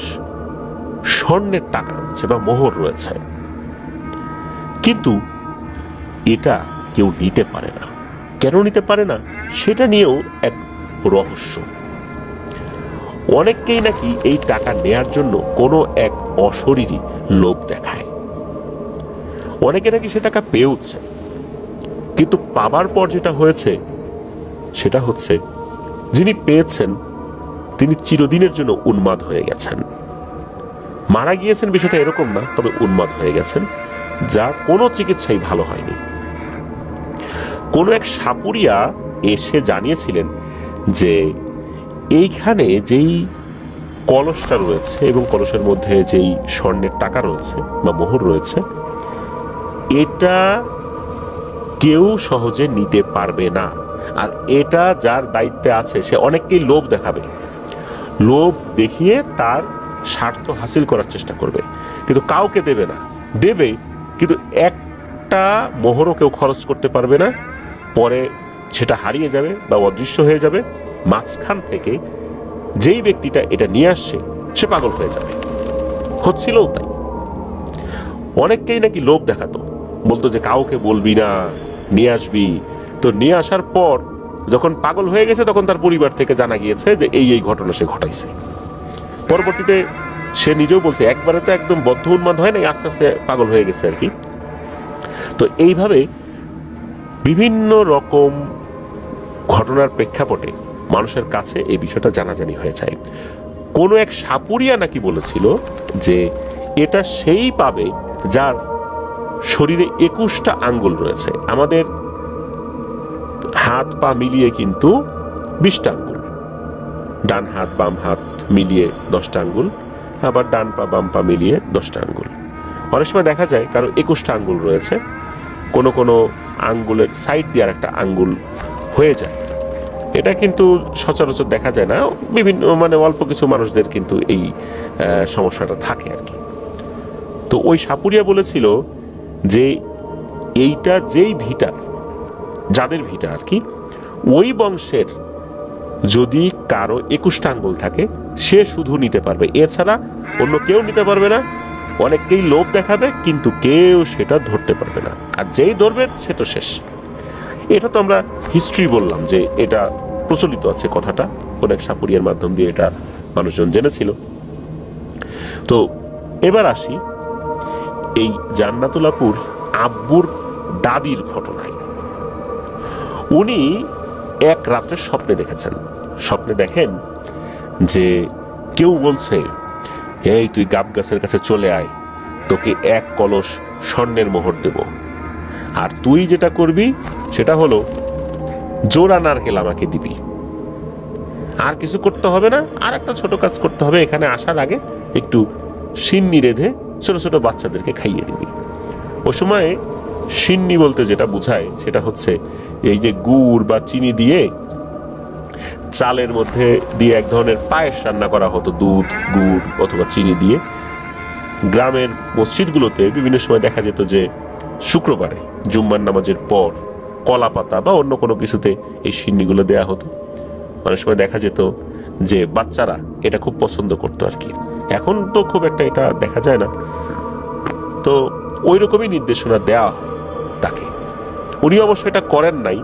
স্বর্ণের টাকা রয়েছে বা মোহর রয়েছে, কিন্তু এটা কেউ নিতে পারে না। কেন নিতে পারে না সেটা নিয়েও এক রহস্য। অনেককেই নাকি এই টাকা নেয়ার জন্য কোনো এক অশরীরী লোভ দেখায়। অনেকে নাকি সে টাকা পেয়েছে, কিন্তু পাবার পর যেটা হয়েছে সেটা হচ্ছে যিনি পেয়েছেন তিনি চিরদিনের জন্য উন্মাদ হয়ে গেছেন। মারা গিয়েছেন বিষয়টা এরকম না, তবে উন্মাদ হয়ে গেছেন, যা কোনো চিকিৎসাই ভালো হয়নি। কোনো এক সাপুরিয়া এসে জানিয়েছিলেন যে এইখানে যেই কলসটা রয়েছে এবং কলসের মধ্যে যেই স্বর্ণের টাকা রয়েছে বা মোহর রয়েছে, এটা কেউ সহজে নিতে পারবে না। আর এটা যার দায়িত্বে আছে সে অনেককেই লোভ দেখাবে, লোভ দেখিয়ে তার স্বার্থ হাসিল করার চেষ্টা করবে, কিন্তু কাউকে দেবে না। দেবে কিন্তু একটা মোহরও কেউ খরচ করতে পারবে না, পরে সেটা হারিয়ে যাবে বা অদৃশ্য হয়ে যাবে। মাঝখান থেকে যেই ব্যক্তিটা এটা নিয়ে আসছে সে পাগল হয়ে যাবে। হচ্ছিলও তাই। অনেককেই নাকি লোভ দেখাতো, বলতো যে কাউকে বলবি না, নিয়ে আসবি। তো নিয়ে আসার পর যখন পাগল হয়ে গেছে তখন তার পরিবার থেকে জানা গিয়েছে যে এই ঘটনা সে ঘটাইছে। পরবর্তীতে সে নিজেও বলছে একবারে তো একদম বদ্ধ উন্মাদ হয় না, আস্তে আস্তে পাগল হয়ে গেছে আর কি। তো এইভাবে বিভিন্ন রকম ঘটনার প্রেক্ষাপটে মানুষের কাছে এই বিষয়টা জানাজানি হয়ে যায়। কোনো এক সাপুরিয়া নাকি বলেছিল যে এটা সেই পাবে যার শরীরে 21টা আঙ্গুল রয়েছে। আমাদের হাত পা মিলিয়ে কিন্তু 20টা আঙ্গুল, ডান হাত বাম হাত মিলিয়ে 10টা আঙ্গুল, আবার ডান পা বাম পা মিলিয়ে 10টা আঙ্গুল। অনেক সময় দেখা যায় কারো 21টা আঙ্গুল রয়েছে, কোনো কোনো আঙ্গুলের সাইড দিয়ে আর একটা আঙ্গুল হয়ে যায়। এটা কিন্তু সচরাচর দেখা যায় না, বিভিন্ন অল্প কিছু মানুষদের কিন্তু এই সমস্যাটা থাকে আর কি। তো ওই সাপুরিয়া বলেছিল যে এইটা যেই ভিটার, যাদের ভিটা আর কি, ওই বংশের যদি কারো 21টা আঙ্গুল থাকে সে শুধু নিতে পারবে, এছাড়া অন্য কেউ নিতে পারবে না। অনেককেই লোভ দেখাবে কিন্তু কেউ সেটা ধরতে পারবে না, আর যেই ধরবে সে তো শেষ। এটা তো আমরা হিস্ট্রি বললাম যে এটা প্রচলিত আছে কথাটা, কোন এক সাপুরিয়ার মাধ্যম দিয়ে এটা মানুষজন জেনেছিল। তো এবার আসি এই জান্নাতুল আপুর আব্বুর দাদির ঘটনায়। উনি এক রাতের স্বপ্নে দেখেছেন। স্বপ্নে দেখেন যে কেউ বলছে এই তুই গাব গাছের কাছে চলে আয়, তোকে 1 কলস স্বর্ণের মোহর দেব, আর তুই যেটা করবি সেটা হলো জোড়া নারকেল আমাকে দিবি, আর কিছু করতে হবে না। আর একটা ছোট কাজ করতে হবে, এখানে আসার আগে একটু সিন্নি রেঁধে ছোট ছোট বাচ্চাদেরকে খাইয়ে দিবি। ও সময় সিন্নি বলতে যেটা বোঝায় সেটা হচ্ছে এই যে গুড় বা চিনি দিয়ে চালের মধ্যে দিয়ে এক ধরনের পায়েস রান্না করা হতো, দুধ গুড় অথবা চিনি দিয়ে। গ্রামের মসজিদগুলোতে বিভিন্ন সময় দেখা যেত যে শুক্রবারে জুম্মার নামাজের পর কলা পাতা বা অন্য কোনো কিছুতে এই সিন্নিগুলো দেয়া হতো। অনেক সময় দেখা যেত যে বাচ্চারা এটা খুব পছন্দ করতো আর কি। এখন তো খুব একটা এটা দেখা যায় না। তো ওই রকমই নির্দেশনা দেওয়া হয় তাকে। উনি অবশ্য এটা করেন নাই,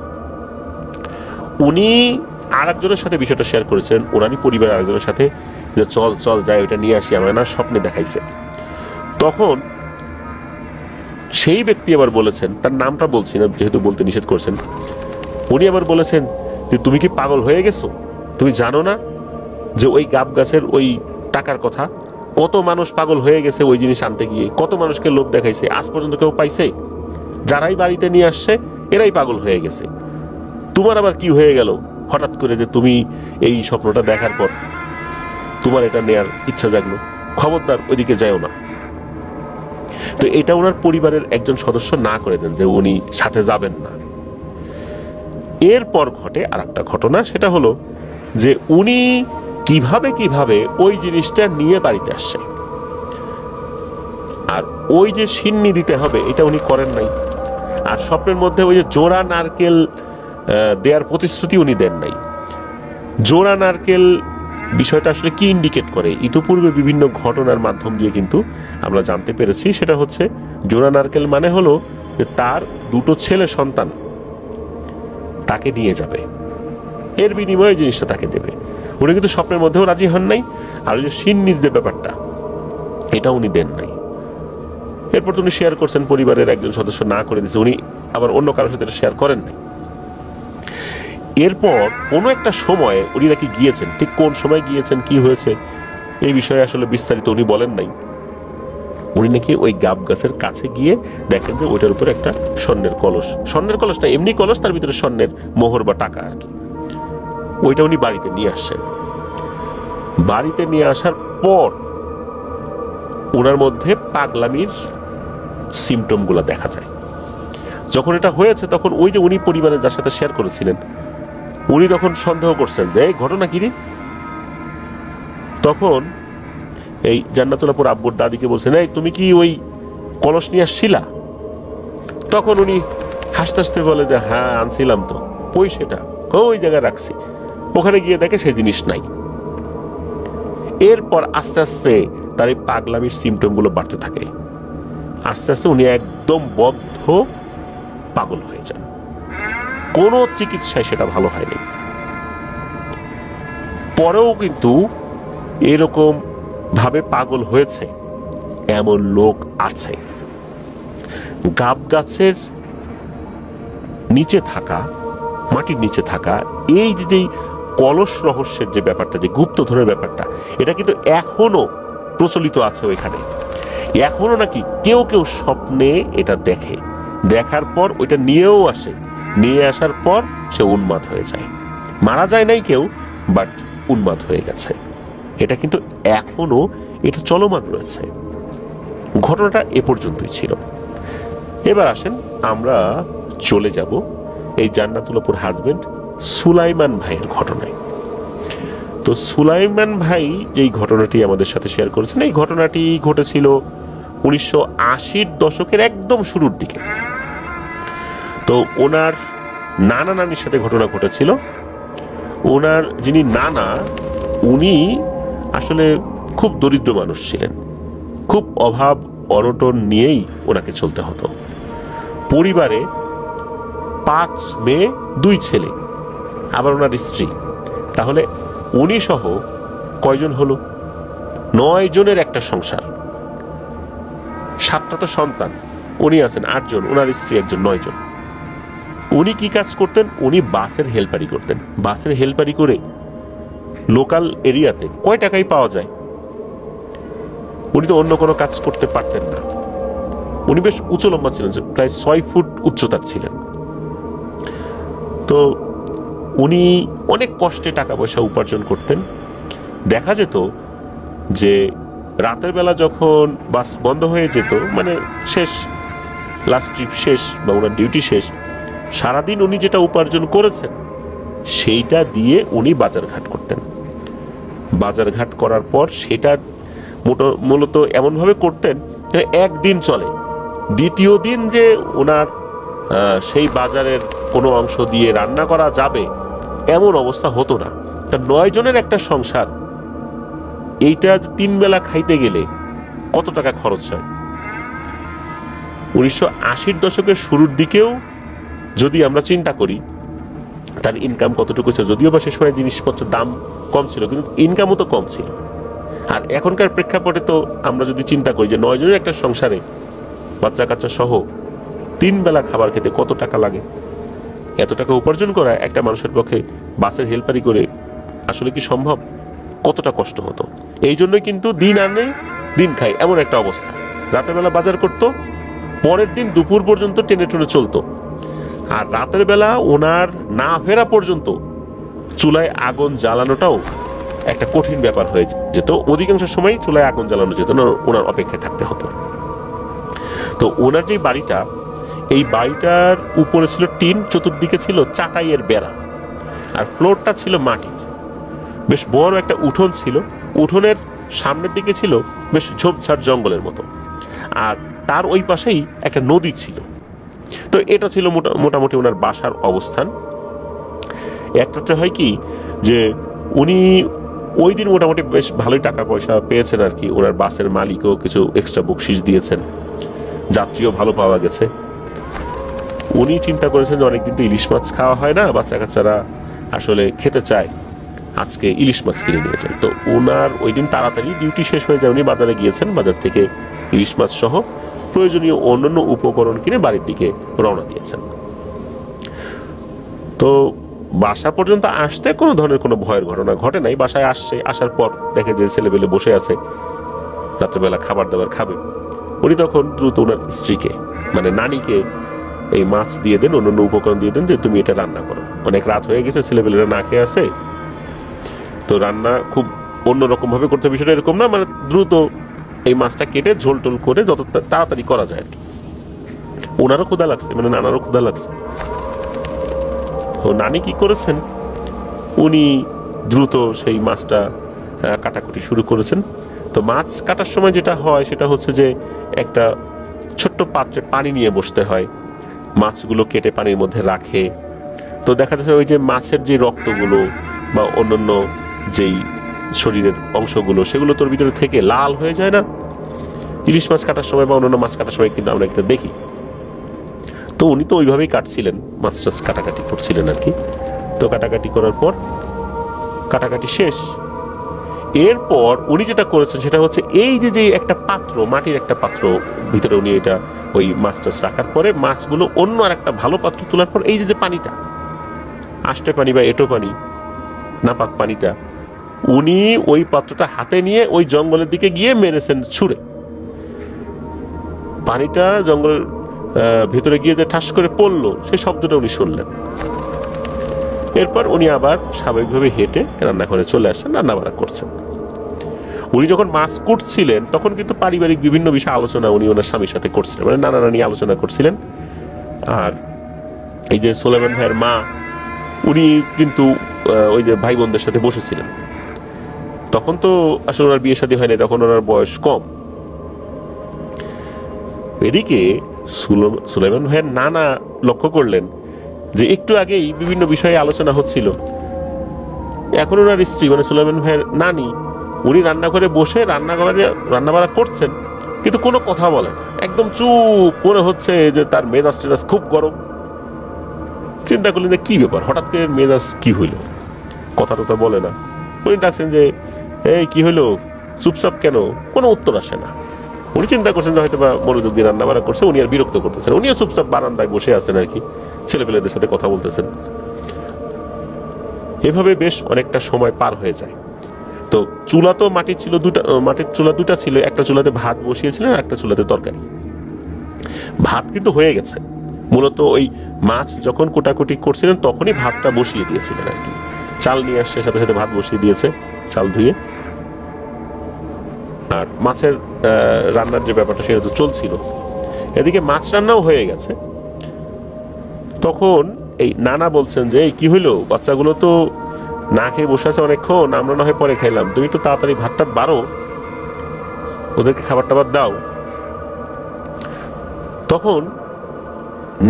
উনি আর একজনের সাথে বিষয়টা শেয়ার করেছেন, ওনারই পরিবারের আরেকজনের সাথে, যে চল চল যাই ওইটা নিয়ে আসি, আমার না স্বপ্নে দেখাইছে। তখন সেই ব্যক্তি আবার বলেছেন, তার নামটা বলছি না যেহেতু বলতে নিষেধ করছেন, উনি আবার বলেছেন যে তুমি কি পাগল হয়ে গেছো? তুমি জানো না যে ওই গাব গাছের ওই টাকার কথা? কত মানুষ পাগল হয়ে গেছে ওই জিনিস আনতে গিয়ে, কত মানুষকে লোভ দেখাইছে, আজ পর্যন্ত কেউ পাইছে? যারাই বাড়িতে নিয়ে আসছে এরাই পাগল হয়ে গেছে। তোমার আবার কি হয়ে গেল হঠাৎ করে যে তুমি এই স্বপ্নটা দেখার পর তোমার এটা নেয়ার ইচ্ছা জাগলো? খবরদার ওইদিকে যাও না। তো এটা ওনার পরিবারের একজন সদস্য না করে দেন যে উনি সাথে যাবেন না। এরপর ঘটে আর একটা ঘটনা, সেটা হলো যে উনি কিভাবে ওই জিনিসটা নিয়ে বাড়িতে আসছে, আর ওই যে সিন্নি দিতে হবে এটা উনি করেন নাই। আর স্বপ্নের মধ্যে ওই যে জোড়া নারকেল দেওয়ার প্রতিশ্রুতি উনি দেন নাই। জোড়া নারকেল বিষয়টা আসলে কি ইন্ডিকেট করে, ইতিপূর্বে বিভিন্ন ঘটনার মাধ্যম দিয়ে কিন্তু আমরা জানতে পেরেছি। সেটা হচ্ছে জোড়া নারকেল মানে হলো যে তার 2টো ছেলে সন্তান তাকে নিয়ে যাবে, এর বিনিময়ে জিনিসটা তাকে দেবে। উনি কিন্তু স্বপ্নের মধ্যেও রাজি হন নাই, আর ওই যে সিন্নির যে ব্যাপারটা এটা উনি দেন নাই। এরপর উনি শেয়ার করছেন, পরিবারের একজন সদস্য না করে দিয়েছে, উনি আবার অন্য কারোর সাথে শেয়ার করেন নাই। এরপর কোনো একটা সময়ে উনি নাকি গিয়েছেন, ঠিক কোন সময় গিয়েছেন, কি হয়েছে এই বিষয়ে আসলে বিস্তারিত উনি বলেন নাই। উনি নাকি ওই গাব গাছের কাছে গিয়ে দেখেন যে ওইটার উপর একটা স্বর্ণের কলস না, এমনি কলস, তার ভিতরে স্বর্ণের মোহর বা টাকা আর কি। ওইটা উনি বাড়িতে নিয়ে আসছেন। বাড়িতে নিয়ে আসার পর ওনার মধ্যে পাগলামির সিমটম গুলা দেখা যায়। যখন এটা হয়েছে তখন ওই যে উনি পরিবারের যার সাথে শেয়ার করেছিলেন, উনি তখন সন্দেহ করছেন যে এই ঘটনা কি রে। তখন এই জান্নাতুল আব্বুর দাদিকে বলছেন, এই তুমি কি ওই কলস নিয়ে আসছিলা? তখন উনি হাসতে হাসতে বলে যে হ্যাঁ আনছিলাম তো, ওই সেটা ওই জায়গায় রাখছি। ওখানে গিয়ে দেখে সেই জিনিস নাই। এরপর আস্তে আস্তে তার এই পাগলামির সিমটম গুলো বাড়তে থাকে। আস্তে আস্তে উনি একদম বদ্ধ পাগল হয়ে যান। কোনো চিকিৎসায় সেটা ভালো হয়নি। পরেও কিন্তু এরকম ভাবে পাগল হয়েছে এমন লোক আছে। গাব গাছের নিচে থাকা, মাটির নিচে থাকা এই যে কলস রহস্যের যে ব্যাপারটা, যে গুপ্তধনের ব্যাপারটা, এটা কিন্তু এখনো প্রচলিত আছে ওইখানে। এখনো নাকি কেউ কেউ স্বপ্নে এটা দেখে, দেখার পর ওইটা নিয়েও আসে, নিয়ে আসার পর সে উন্মাদ হয়ে যায়। মারা যায় নাই কেউ, বাট উন্মাদ হয়ে গেছে। এটা কিন্তু এখনো এটা চলমান রয়েছে। ঘটনাটা এ পর্যন্তই ছিল। এবার আসেন আমরা চলে যাব এই জান্নাতুল আপুর হাজবেন্ড সুলাইমান ভাইয়ের ঘটনায়। তো সুলাইমান ভাই যেই ঘটনাটি আমাদের সাথে শেয়ার করেছেন, এই ঘটনাটি ঘটেছিল 1980-র দশকের একদম শুরুর দিকে। তো ওনার নানা নানির সাথে ঘটনা ঘটেছিল। ওনার যিনি নানা, উনি আসলে খুব দরিদ্র মানুষ ছিলেন, খুব অভাব অনটন নিয়েই ওনাকে চলতে হতো। পরিবারে 5 মেয়ে 2 ছেলে, আবার ওনার স্ত্রী। তাহলে উনি সহ কয়জন হলো? 9 জনের একটা সংসার। 7টা তো সন্তান, উনি আছেন 8 জন, ওনার স্ত্রী একজন, 9 জন। উনি কি কাজ করতেন? উনি বাসের হেল্পারি করতেন। বাসের হেল্পারি করে লোকাল এরিয়াতে কয় টাকাই পাওয়া যায়। উনি তো অন্য কোনো কাজ করতে পারতেন না। উনি বেশ উঁচু লম্বা ছিলেন, প্রায় 6 ফুট উচ্চতার ছিলেন। তো উনি অনেক কষ্টে টাকা পয়সা উপার্জন করতেন। দেখা যেত যে রাতের বেলা যখন বাস বন্ধ হয়ে যেত, মানে শেষ, লাস্ট ট্রিপ শেষ বা ওনার ডিউটি শেষ, সারাদিন উনি যেটা উপার্জন করেছেন সেইটা দিয়ে উনি বাজারঘাট করতেন। বাজারঘাট করার পর সেটা মূলত এমনভাবে করতেন একদিন চলে, দ্বিতীয় দিন যে ওনার সেই বাজারের কোনো অংশ দিয়ে রান্না করা যাবে এমন অবস্থা হতো না। 9 জনের একটা সংসার, এইটা 3 বেলা খাইতে গেলে কত টাকা খরচ হয়? 1980-র দশকের শুরুর দিকেও যদি আমরা চিন্তা করি তার ইনকাম কতটুকু ছিল, যদিও বা সে সময় জিনিসপত্রের দাম কম ছিল, কিন্তু ইনকামও তো কম ছিল। আর এখনকার প্রেক্ষাপটে তো আমরা যদি চিন্তা করি যে 9 জনের একটা সংসারে বাচ্চা কাচ্চা সহ 3 বেলা খাবার খেতে কত টাকা লাগে, এত টাকা উপার্জন করা একটা মানুষের পক্ষে বাসের হেল্পারি করে আসলে কি সম্ভব? কতটা কষ্ট হতো। এই জন্যই কিন্তু দিন আনে দিন খায় এমন একটা অবস্থা। রাতের বেলা বাজার করতো, পরের দিন দুপুর পর্যন্ত টেনে টুনে চলতো। আর রাতের বেলা ওনার না ফেরা পর্যন্ত চুলায় আগুন জ্বালানোটাও একটা কঠিন ব্যাপার হয়ে যেত। অধিকাংশ সময় চুলায় আগুন জ্বালানো যেত না, ওনার অপেক্ষায় থাকতে হতো। তো ওনার যে বাড়িটা, এই বাড়িটার উপরে ছিল টিন, চতুর্দিকে ছিল চাটাইয়ের বেড়া, আর ফ্লোরটা ছিল মাটির। বেশ বড় একটা উঠোন ছিল, উঠোনের সামনের দিকে ছিল বেশ ঝোপঝাড় জঙ্গলের মতো, আর তার ওই পাশেই একটা নদী ছিল। তো এটা ছিল মোটামুটি ওনার বাসার অবস্থান। একটাতে হয় কি যে উনি ওই দিন মোটামুটি বেশ ভালোই টাকা পয়সা পেয়েছেন আর কি। ওনার বাসের মালিকও কিছু এক্সট্রা বকশিস দিয়েছেন, যাত্রীও ভালো পাওয়া গেছে। উনি চিন্তা করেছেন যে অনেকদিন তো ইলিশ মাছ খাওয়া হয় না, বাচ্চা কাচ্চারা আসলে খেতে চায়, আজকে ইলিশ মাছ কিনে নিয়ে যায়। তো ওনার ওই দিন তাড়াতাড়ি ডিউটি শেষ হয়ে যায়, উনি বাজারে গিয়েছেন, বাজার থেকে ইলিশ মাছ সহ প্রয়োজনীয় অন্যান্য উপকরণ কিনে বাড়ির দিকে রওনা দিয়েছেন। তো বাসা পর্যন্ত আসতে কোনো ধরনের কোনো ভয়ের ঘটনা ঘটে নাই। বাসায় আসছে, আসার পর দেখে যে ছেলেবেলে বসে আছে, রাত্রেবেলা খাবার দাবার খাবে। উনি তখন দ্রুত ওনার স্ত্রীকে মানে নানিকে এই মাছ দিয়ে দেন, অন্যান্য উপকরণ দিয়ে দেন যে তুমি এটা রান্না করো, অনেক রাত হয়ে গেছে, ছেলেবেলেরা না খেয়ে আছে, তো রান্না খুব অন্যরকম ভাবে করতে, বিষয়টা এরকম না, মানে দ্রুত এই মাছটা কেটে ঝোল টোল করে যত তাড়াতাড়ি করা যায় আর কি। ওনারও ক্ষুধা লাগছে, মানে নানারও ক্ষুধা লাগছে। তো নানি কি করেছেন, উনি দ্রুত সেই মাছটা কাটাকুটি শুরু করেছেন। তো মাছ কাটার সময় যেটা হয় সেটা হচ্ছে যে একটা ছোট্ট পাত্রে পানি নিয়ে বসতে হয়, মাছগুলো কেটে পানির মধ্যে রাখে। তো দেখা যাচ্ছে ওই যে মাছের যে রক্তগুলো বা অন্যান্য যেই শরীরের অংশগুলো সেগুলো তোর ভিতরে থেকে লাল হয়ে যায় না, ইলিশ মাছ কাটার সময় বা অন্যান্য মাছ কাটার সময় কিন্তু আমরা এটা দেখি। তো উনি তো ওইভাবেই কাটছিলেন, মাছ টাছ কাটাকাটি করছিলেন আর কি। তো কাটাকাটি করার পর কাটাকাটি শেষ, এরপর উনি যেটা করেছেন সেটা হচ্ছে এই যে যে একটা পাত্র, মাটির একটা পাত্র ভিতরে উনি এটা ওই মাছ টাছ রাখার পরে মাছগুলো অন্য আর একটা ভালো পাত্র তোলার পর এই যে যে পানিটা, আষ্টে পানি বা এঁটো পানি, নাপাক পানিটা, উনি ওই পাত্রটা হাতে নিয়ে ওই জঙ্গলের দিকে গিয়ে মেরেছেন ছুঁড়ে। পানিটা জঙ্গলের ভিতরে গিয়ে যে ঠাস করে পড়লো সেই শব্দটা উনি শুনলেন। এরপর উনি আবার স্বাভাবিকভাবে হেঁটে রান্নাঘরে চলে আসেন, রান্নাবাড়া করছেন। উনি যখন মাছ কুটছিলেন তখন কিন্তু পারিবারিক বিভিন্ন বিষয় আলোচনা উনি ওনার স্বামীর সাথে করছিলেন, মানে নানা নানি আলোচনা করছিলেন। আর এই যে সুলাইমান ভাইয়ের মা, উনি কিন্তু ওই যে ভাই বোনদের সাথে বসেছিলেন। তখন তো আসলে ওনার বিয়ে শাদী হয়নি, তখন ওনার বয়স কম। এদিকে সুলাইমান ভাইয়ের নানা লক্ষ্য করলেন যে একটু আগেই বিভিন্ন বিষয়ে আলোচনা হচ্ছিল, এখন ওনার স্ত্রী মানে সুলাইমান ভাইয়ের নানি, উনি রান্নাঘরে বসে রান্নাবাড়া করছেন কিন্তু কোনো কথা বলে না, একদম চুপ, মনে হচ্ছে যে তার মেজাজ টেজাজ খুব গরম। চিন্তা করলেন যে কি ব্যাপার, হঠাৎ করে মেজাজ কি হইল, কথা টথা বলে না। উনি ডাকছেন যে এই কি হইলো, চুপচাপ কেন, কোনো উত্তর আসে না। উনি চিন্তা করছেন যে হয়তো বা মনোযোগ দিয়ে রান্নাবাড়া করছে, উনি আর বিরক্ত করতেছেন, উনিও চুপচাপ বারান্দায় বসে আছেন আর কি, ছেলেপেলেদের সাথে কথা বলতেছেন। এভাবে বেশ অনেকটা সময় পার হয়ে যায়। তো চুলা তো মাটির ছিল দুটা, মাটির চুলা দুটা ছিল, একটা চুলাতে ভাত বসিয়েছিলেন আর একটা চুলাতে তরকারি। ভাত কিন্তু হয়ে গেছে, মূলত ওই মাছ যখন কোটাকুটি করছিলেন তখনই ভাতটা বসিয়ে দিয়েছিলেন আর কি। চাল নিয়ে আসছে, সাথে সাথে ভাত বসিয়ে দিয়েছে, চাল ধুয়ে। আর মাছের রান্নার যে ব্যাপারটা সেটা তো চলছিল, এদিকে মাছ রান্নাও হয়ে গেছে। তখন এই নানা বলছেন যে এই কি হইলো, বাচ্চাগুলো তো না খেয়ে বসে আছে অনেকক্ষণ, আমরা না হয় পরে খাইলাম, তুমি একটু তাড়াতাড়ি ভাতটা বাড়ো, ওদেরকে খাবার টাবার দাও। তখন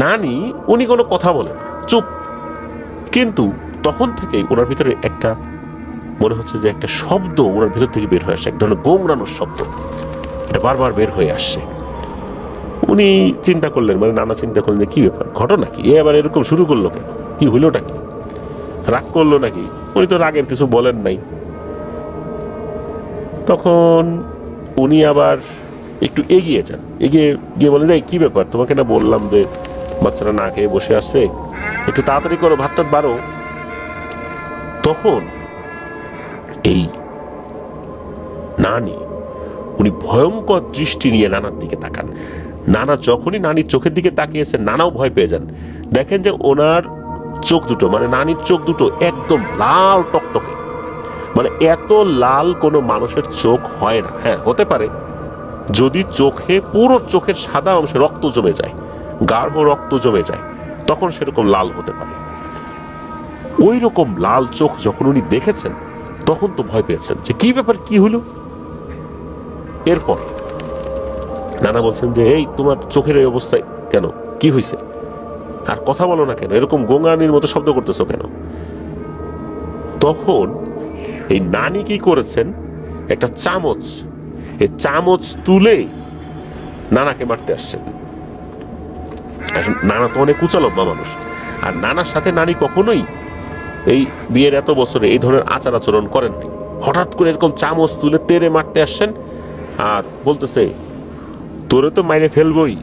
নানি উনি কোনো কথা বলেন, চুপ। কিন্তু তখন থেকে ওনার ভিতরে একটা মনে হচ্ছে যে একটা শব্দ ওনার ভিতর থেকে বের হয়ে আসছে, এক ধরনের গোংরানোর শব্দ, এটা বারবার বের হয়ে আসছে। উনি চিন্তা করলেন, মানে নানা চিন্তা করলেন যে কি ব্যাপার, ঘটনা কি, এ আবার এরকম শুরু করলো কেন, কি হইলোটা কি, রাগ করলো নাকি? উনি তো রাগের কিছু বলেন নাই। তখন উনি আবার একটু এগিয়ে যান, এগিয়ে গিয়ে বলে যে কি ব্যাপার, তোমাকে না বললাম যে বাচ্চারা না খেয়ে বসে আসছে, একটু তাড়াতাড়ি করো, ভাতটা বাড়ো। তখন এই নানি উনি ভয়ঙ্কর দৃষ্টি নিয়ে নানার দিকে তাকান। নানা যখনই নানির চোখের দিকে তাকিয়েছেন, নানাও ভয় পেয়ে যান। দেখেন যে ওনার চোখ দুটো, মানে নানির চোখ দুটো একদম লাল টকটকে, মানে এত লাল কোনো মানুষের চোখ হয় না। হ্যাঁ, হতে পারে যদি চোখে, পুরো চোখের সাদা অংশে রক্ত জমে যায়, গাঢ় রক্ত জমে যায়, তখন সেরকম লাল হতে পারে। ওই রকম লাল চোখ যখন উনি দেখেছেন তখন তো ভয় পেয়েছেন যে কি ব্যাপার, কি হলো। এরপর নানা বলছেন যে এই তোমার চোখের এই অবস্থায় কেন, কি হয়েছে, আর কথা বলো না কেন, এরকম গোঙানির মতো শব্দ করতেছো কেন? তখন এই নানি কি করেছেন, একটা চামচ, এই চামচ তুলে নানাকে মারতে আসছেন। নানা তো অনেক উঁচা লম্বা মানুষ, আর নানার সাথে নানি কখনোই এই বিয়ের এত বছরে এই ধরনের আচার আচরণ করেননি। হঠাৎ করে এরকম চামচ তুলে তেড়ে মারতে আসছেন আর বলতেছে তোরে তো মাইরে ফেলবই,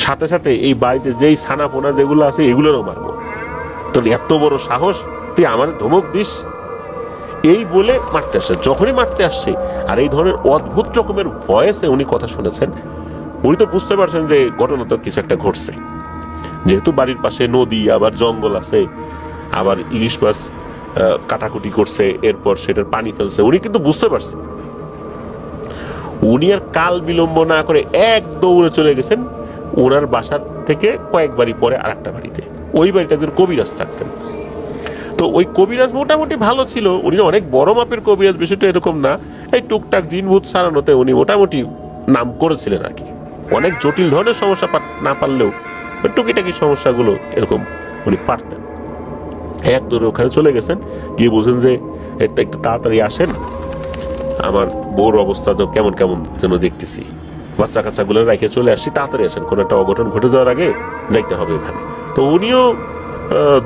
সাথে সাথে এই বাড়িতে যেই ছানা পোনা যেগুলো আছে এগুলোরও মারবো। তোর এত বড় সাহস, তুই আমার ধমক দিস? এই বলে মারতে আসছে। যখনই মারতে আসছে আর এই ধরনের অদ্ভুত রকমের ভয়েসে উনি কথা শুনেছেন, উনি তো বুঝতে পারছেন যে ঘটনা তো কিছু একটা ঘটছে। যেহেতু বাড়ির পাশে নদী, আবার জঙ্গল আছে, আবার ইলিশ মাছ কাটাকুটি করছে, এরপর সেটার পানি ফেলছে, উনি কিন্তু বুঝতে পারছেন। উনি আর কাল বিলম্ব না করে এক দৌড়ে চলে গেছেন ওনার বাসার থেকে কয়েক বাড়ি পরে আর একটা বাড়িতে। ওই বাড়িতে একজন কবিরাজ থাকতেন। তো ওই কবিরাজ মোটামুটি ভালো ছিল, উনি অনেক বড় মাপের কবিরাজ, বিষয়টা এরকম না, এই টুকটাক জিনভূত সারানোতে উনি মোটামুটি নাম করেছিলেন আর কি। অনেক জটিল ধরনের সমস্যা না পারলেও টুকিটাকি সমস্যাগুলো এরকম উনি পারতেন। এক দৌড়ে ওখানে চলে গেছেন, গিয়ে বলছেন যে একটু তাড়াতাড়ি আসেন, আমার বউর অবস্থা তো কেমন কেমন যেন দেখতেছি, বাচ্চা কাচ্চাগুলো রেখে চলে আসছি, তাড়াতাড়ি আসেন, কোনো একটা অঘটন ঘটে যাওয়ার আগে যাইতে হবে ওখানে। তো উনিও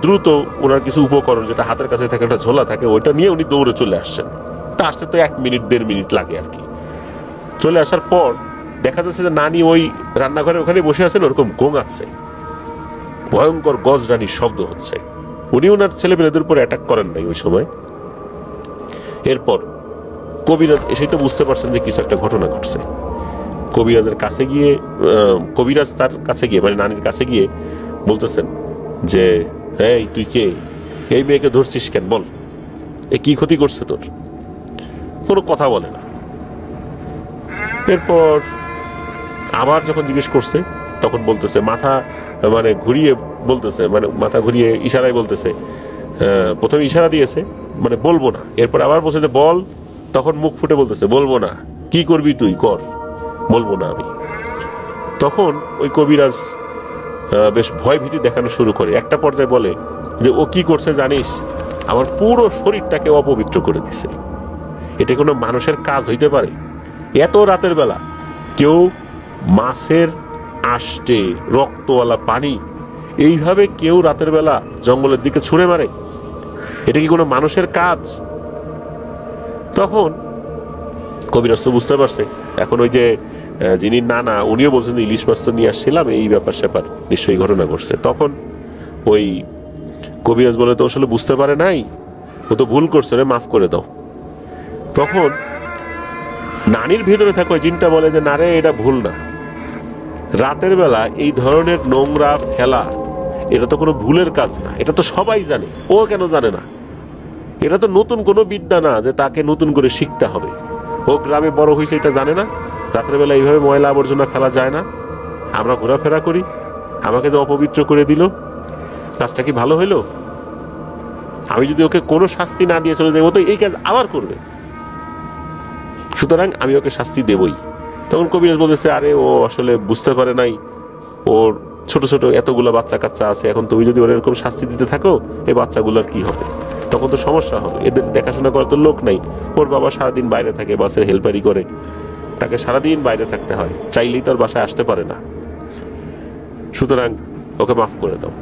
দ্রুত ওনার কিছু উপকরণ, যেটা হাতের কাছে থাকে একটা ঝোলা থাকে, ওইটা নিয়ে উনি দৌড়ে চলে আসছেন। তা আসতে তো 1 মিনিট 1.5 মিনিট লাগে আর কি। চলে আসার পর দেখা যাচ্ছে যে নানি ওই রান্নাঘরে ওখানে বসে আছেন, ওরকম গোঙাচ্ছে, ভয়ঙ্কর গজরানির শব্দ হচ্ছে। উনি ওনার ছেলেমেয়েদের উপর অ্যাটাক করেন নাই ওই সময়। এরপর কবিরাজ এসে তো বুঝতে পারছেন যে কিছু একটা ঘটনা ঘটছে। কবিরাজের কাছে গিয়ে, কবিরাজ তার কাছে গিয়ে মানে নানির কাছে গিয়ে বলতেছেন যে, এই তুই কে, এই মেয়েকে ধরছিস কেন, বল, এ কি ক্ষতি করছে তোর? কোনো কথা বলে না। এরপর আবার যখন জিজ্ঞেস করছে তখন বলতেছে, মাথা মানে ঘুরিয়ে বলতেছে, মানে মাথা ঘুরিয়ে ইশারায় বলতেছে, প্রথমে ইশারা দিয়েছে মানে বলবো না, এরপর আবার বলছে যে বল, তখন মুখ ফুটে বলতেছে বলবো না। কি করবি তুই, কর, বলবো না আমি। তখন ওই কবিরাজ বেশ ভয় ভীতি দেখানো শুরু করে। একটা পর্যায়ে বলে যে, ও কি করছে জানিস, আমার পুরো শরীরটাকে অপবিত্র করে দিছে। এটা কোনো মানুষের কাজ হইতে পারে? এত রাতের বেলা কেউ মাছের আষ্টে রক্তওয়ালা পানি এইভাবে কেউ রাতের বেলা জঙ্গলের দিকে ছুঁড়ে মারে? এটা কি কোনো মানুষের কাজ? তখন কবিরাজ তো বুঝতে পারছে, এখন ওই যে যিনি নানা উনিও বলছেন যে ইলিশ মাছ তো নিয়ে আসছিলাম, এই ব্যাপার স্যাপার নিশ্চয়ই ঘটনা ঘটছে। তখন ওই কবিরাজ বলে, তো আসলে বুঝতে পারে নাই, ও তো ভুল করছে রে, মাফ করে দাও। তখন নানির ভিতরে থাকা ওই জিনটা বলে যে, না রে, এটা ভুল না, রাতের বেলা এই ধরনের নোংরা ফেলা এটা তো কোনো ভুলের কাজ না, এটা তো সবাই জানে, ও কেন জানে না? এটা তো নতুন কোনো বিদ্যা না যে তাকে নতুন করে শিখতে হবে। ও গ্রামে বড় হয়েছে, এটা জানে না রাতের বেলা এইভাবে ময়লা আবর্জনা ফেলা যায় না? আমরা ঘোরাফেরা করি, আমাকে যে অপবিত্র করে দিল, কাজটা কি ভালো হইলো? আমি যদি ওকে কোনো শাস্তি না দিয়ে চলে যাই, ও তো এই কাজ আবার করবে, সুতরাং আমি ওকে শাস্তি দেবই। তখন কবিরাজ বলেছে, আরে ও আসলে বুঝতে পারে নাই, ওর ছোট ছোট এতগুলো বাচ্চা কাচ্চা আছে, এখন তুমি যদি ওর এরকম শাস্তি দিতে থাকো, এই বাচ্চাগুলোর কি হবে? তখন তো সমস্যা হবে, এদের দেখাশোনা করার তো লোক নাই। ওর বাবা সারাদিন বাইরে থাকে, বাসের হেল্পারি করে, তাকে সারাদিন বাইরে থাকতে হয়, চাইলেই তার বাসায় আসতে পারে না, সুতরাং ওকে মাফ করে দাও।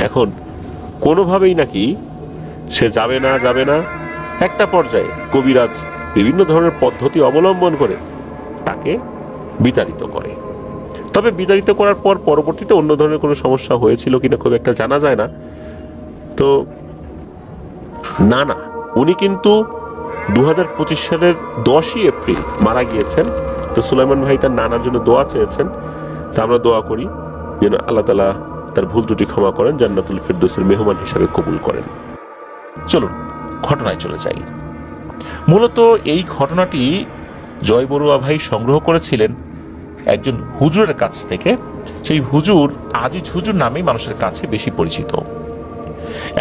এখন কোনোভাবেই নাকি সে যাবে না। একটা পর্যায়ে কবিরাজ বিভিন্ন ধরনের পদ্ধতি অবলম্বন করে তাকে বিতাড়িত করে। তবে বিতাড়িত করার পর পরবর্তীতে অন্য ধরনের কোনো সমস্যা হয়েছিল কিনা খুব একটা জানা যায় না। তো না, উনি কিন্তু 2025 সালের 10ই এপ্রিল মারা গিয়েছেন। তো সুলাইমান ভাই তার নানার জন্য দোয়া চেয়েছেন, তা আমরা দোয়া করি যেন আল্লাহ তাআলা তার ভুল ত্রুটি ক্ষমা করেন, জান্নাতুল ফিরদৌসের মেহমান হিসাবে কবুল করেন। চলুন ঘটনায় চলে যাই। মূলত এই ঘটনাটি জয় বড়ুয়া ভাই সংগ্রহ করেছিলেন একজন হুজুরের কাছ থেকে। সেই হুজুর আজিজ হুজুর নামেই মানুষের কাছে বেশি পরিচিত।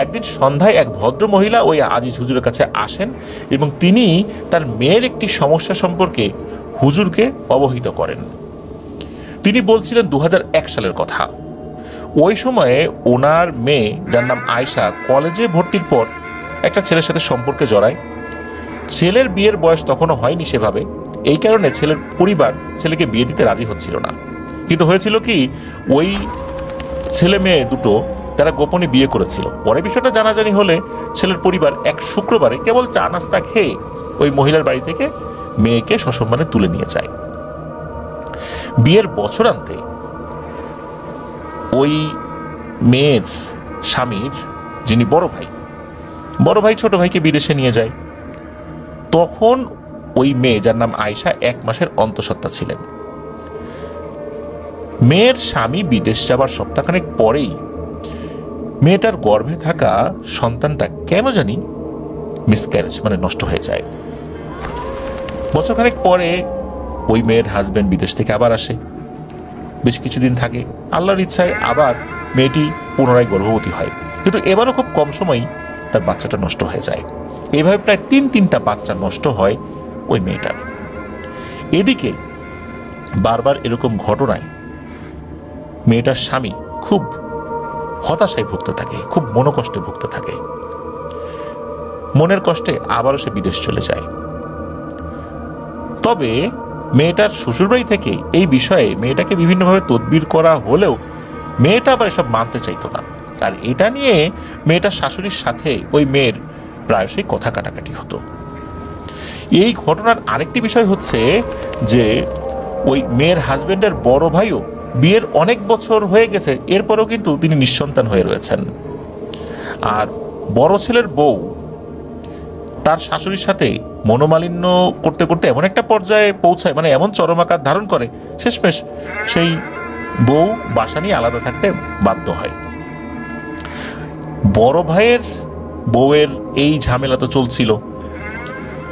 একদিন সন্ধ্যায় এক ভদ্র মহিলা ওই আজিজ হুজুরের কাছে আসেন এবং তিনি তার মেয়ের একটি সমস্যা সম্পর্কে হুজুরকে অবহিত করেন। তিনি বলছিলেন 2001 সালের কথা। ওই সময়ে ওনার মেয়ে, যার নাম আয়শা, কলেজে ভর্তির পর একটা ছেলের সাথে সম্পর্কে জড়ায়। ছেলের বিয়ের বয়স তখনও হয়নি সেভাবে, এই কারণে ছেলের পরিবার ছেলেকে বিয়ে দিতে রাজি হচ্ছিল না। কিন্তু হয়েছিল কি, ওই ছেলে মেয়ে দুটো তারা গোপনে বিয়ে করেছিল। পরে বিষয়টা জানাজানি হলে ছেলের পরিবার এক শুক্রবারে কেবল চা নাস্তা খেয়ে ওই মহিলার বাড়ি থেকে মেয়েকে সসম্মানে তুলে নিয়ে যায়। বিয়ের বছরান্তে ওই মেয়ের স্বামীর যিনি বড় ভাই ছোট ভাইকে বিদেশে নিয়ে যায়। তখন ওই মেয়ে, যার নাম আয়েশা, 1 মাসের অন্তঃসত্ত্বা ছিলেন। মেয়ের স্বামী বিদেশ যাবার সপ্তাহখানেক পরেই মেয়েটার গর্ভে থাকা সন্তানটা কেন জানি মিসক্যারেজ, মানে নষ্ট হয়ে যায়। বছরখানেক পরে ওই মেয়ের হাজবেন্ড বিদেশ থেকে আবার আসে, বেশ কিছুদিন থাকে। আল্লাহর ইচ্ছায় আবার মেয়েটি পুনরায় গর্ভবতী হয়, কিন্তু এবারও খুব কম সময় তার বাচ্চাটা নষ্ট হয়ে যায়। এভাবে প্রায় 3টা বাচ্চা নষ্ট হয় ওই মেয়েটার। এদিকে বারবার এরকম ঘটনায় মেয়েটার স্বামী খুব হতাশায় ভুগতে থাকে, খুব মনোকষ্টে ভুগতে থাকে। মনের কষ্টে আবারও সে বিদেশ চলে যায়। তবে মেয়েটার শ্বশুরবাড়ি থেকে এই বিষয়ে মেয়েটাকে বিভিন্নভাবে তদবির করা হলেও মেয়েটা আবার এসব মানতে চাইতো না। আর এটা নিয়ে মেয়েটার শাশুড়ির সাথে ওই মেয়ের প্রায়শই কথা কাটাকাটি হতো। এই ঘটনার আরেকটি বিষয় হচ্ছে যে ওই মেয়ের হাজবেন্ডের বড় ভাইও বিয়ের অনেক বছর হয়ে গেছে, এরপরও কিন্তু তিনি নিঃসন্তান হয়ে রয়েছেন। আর বড় ছেলের বউ তার শাশুড়ির সাথে মনোমালিন্য করতে করতে এমন একটা পর্যায়ে পৌঁছায়, মানে এমন চরম আকার ধারণ করে, শেষমেশ সেই বউ বাসা নিয়ে আলাদা থাকতে বাধ্য হয়। বড় ভাইয়ের বউয়ের এই ঝামেলা তো চলছিল,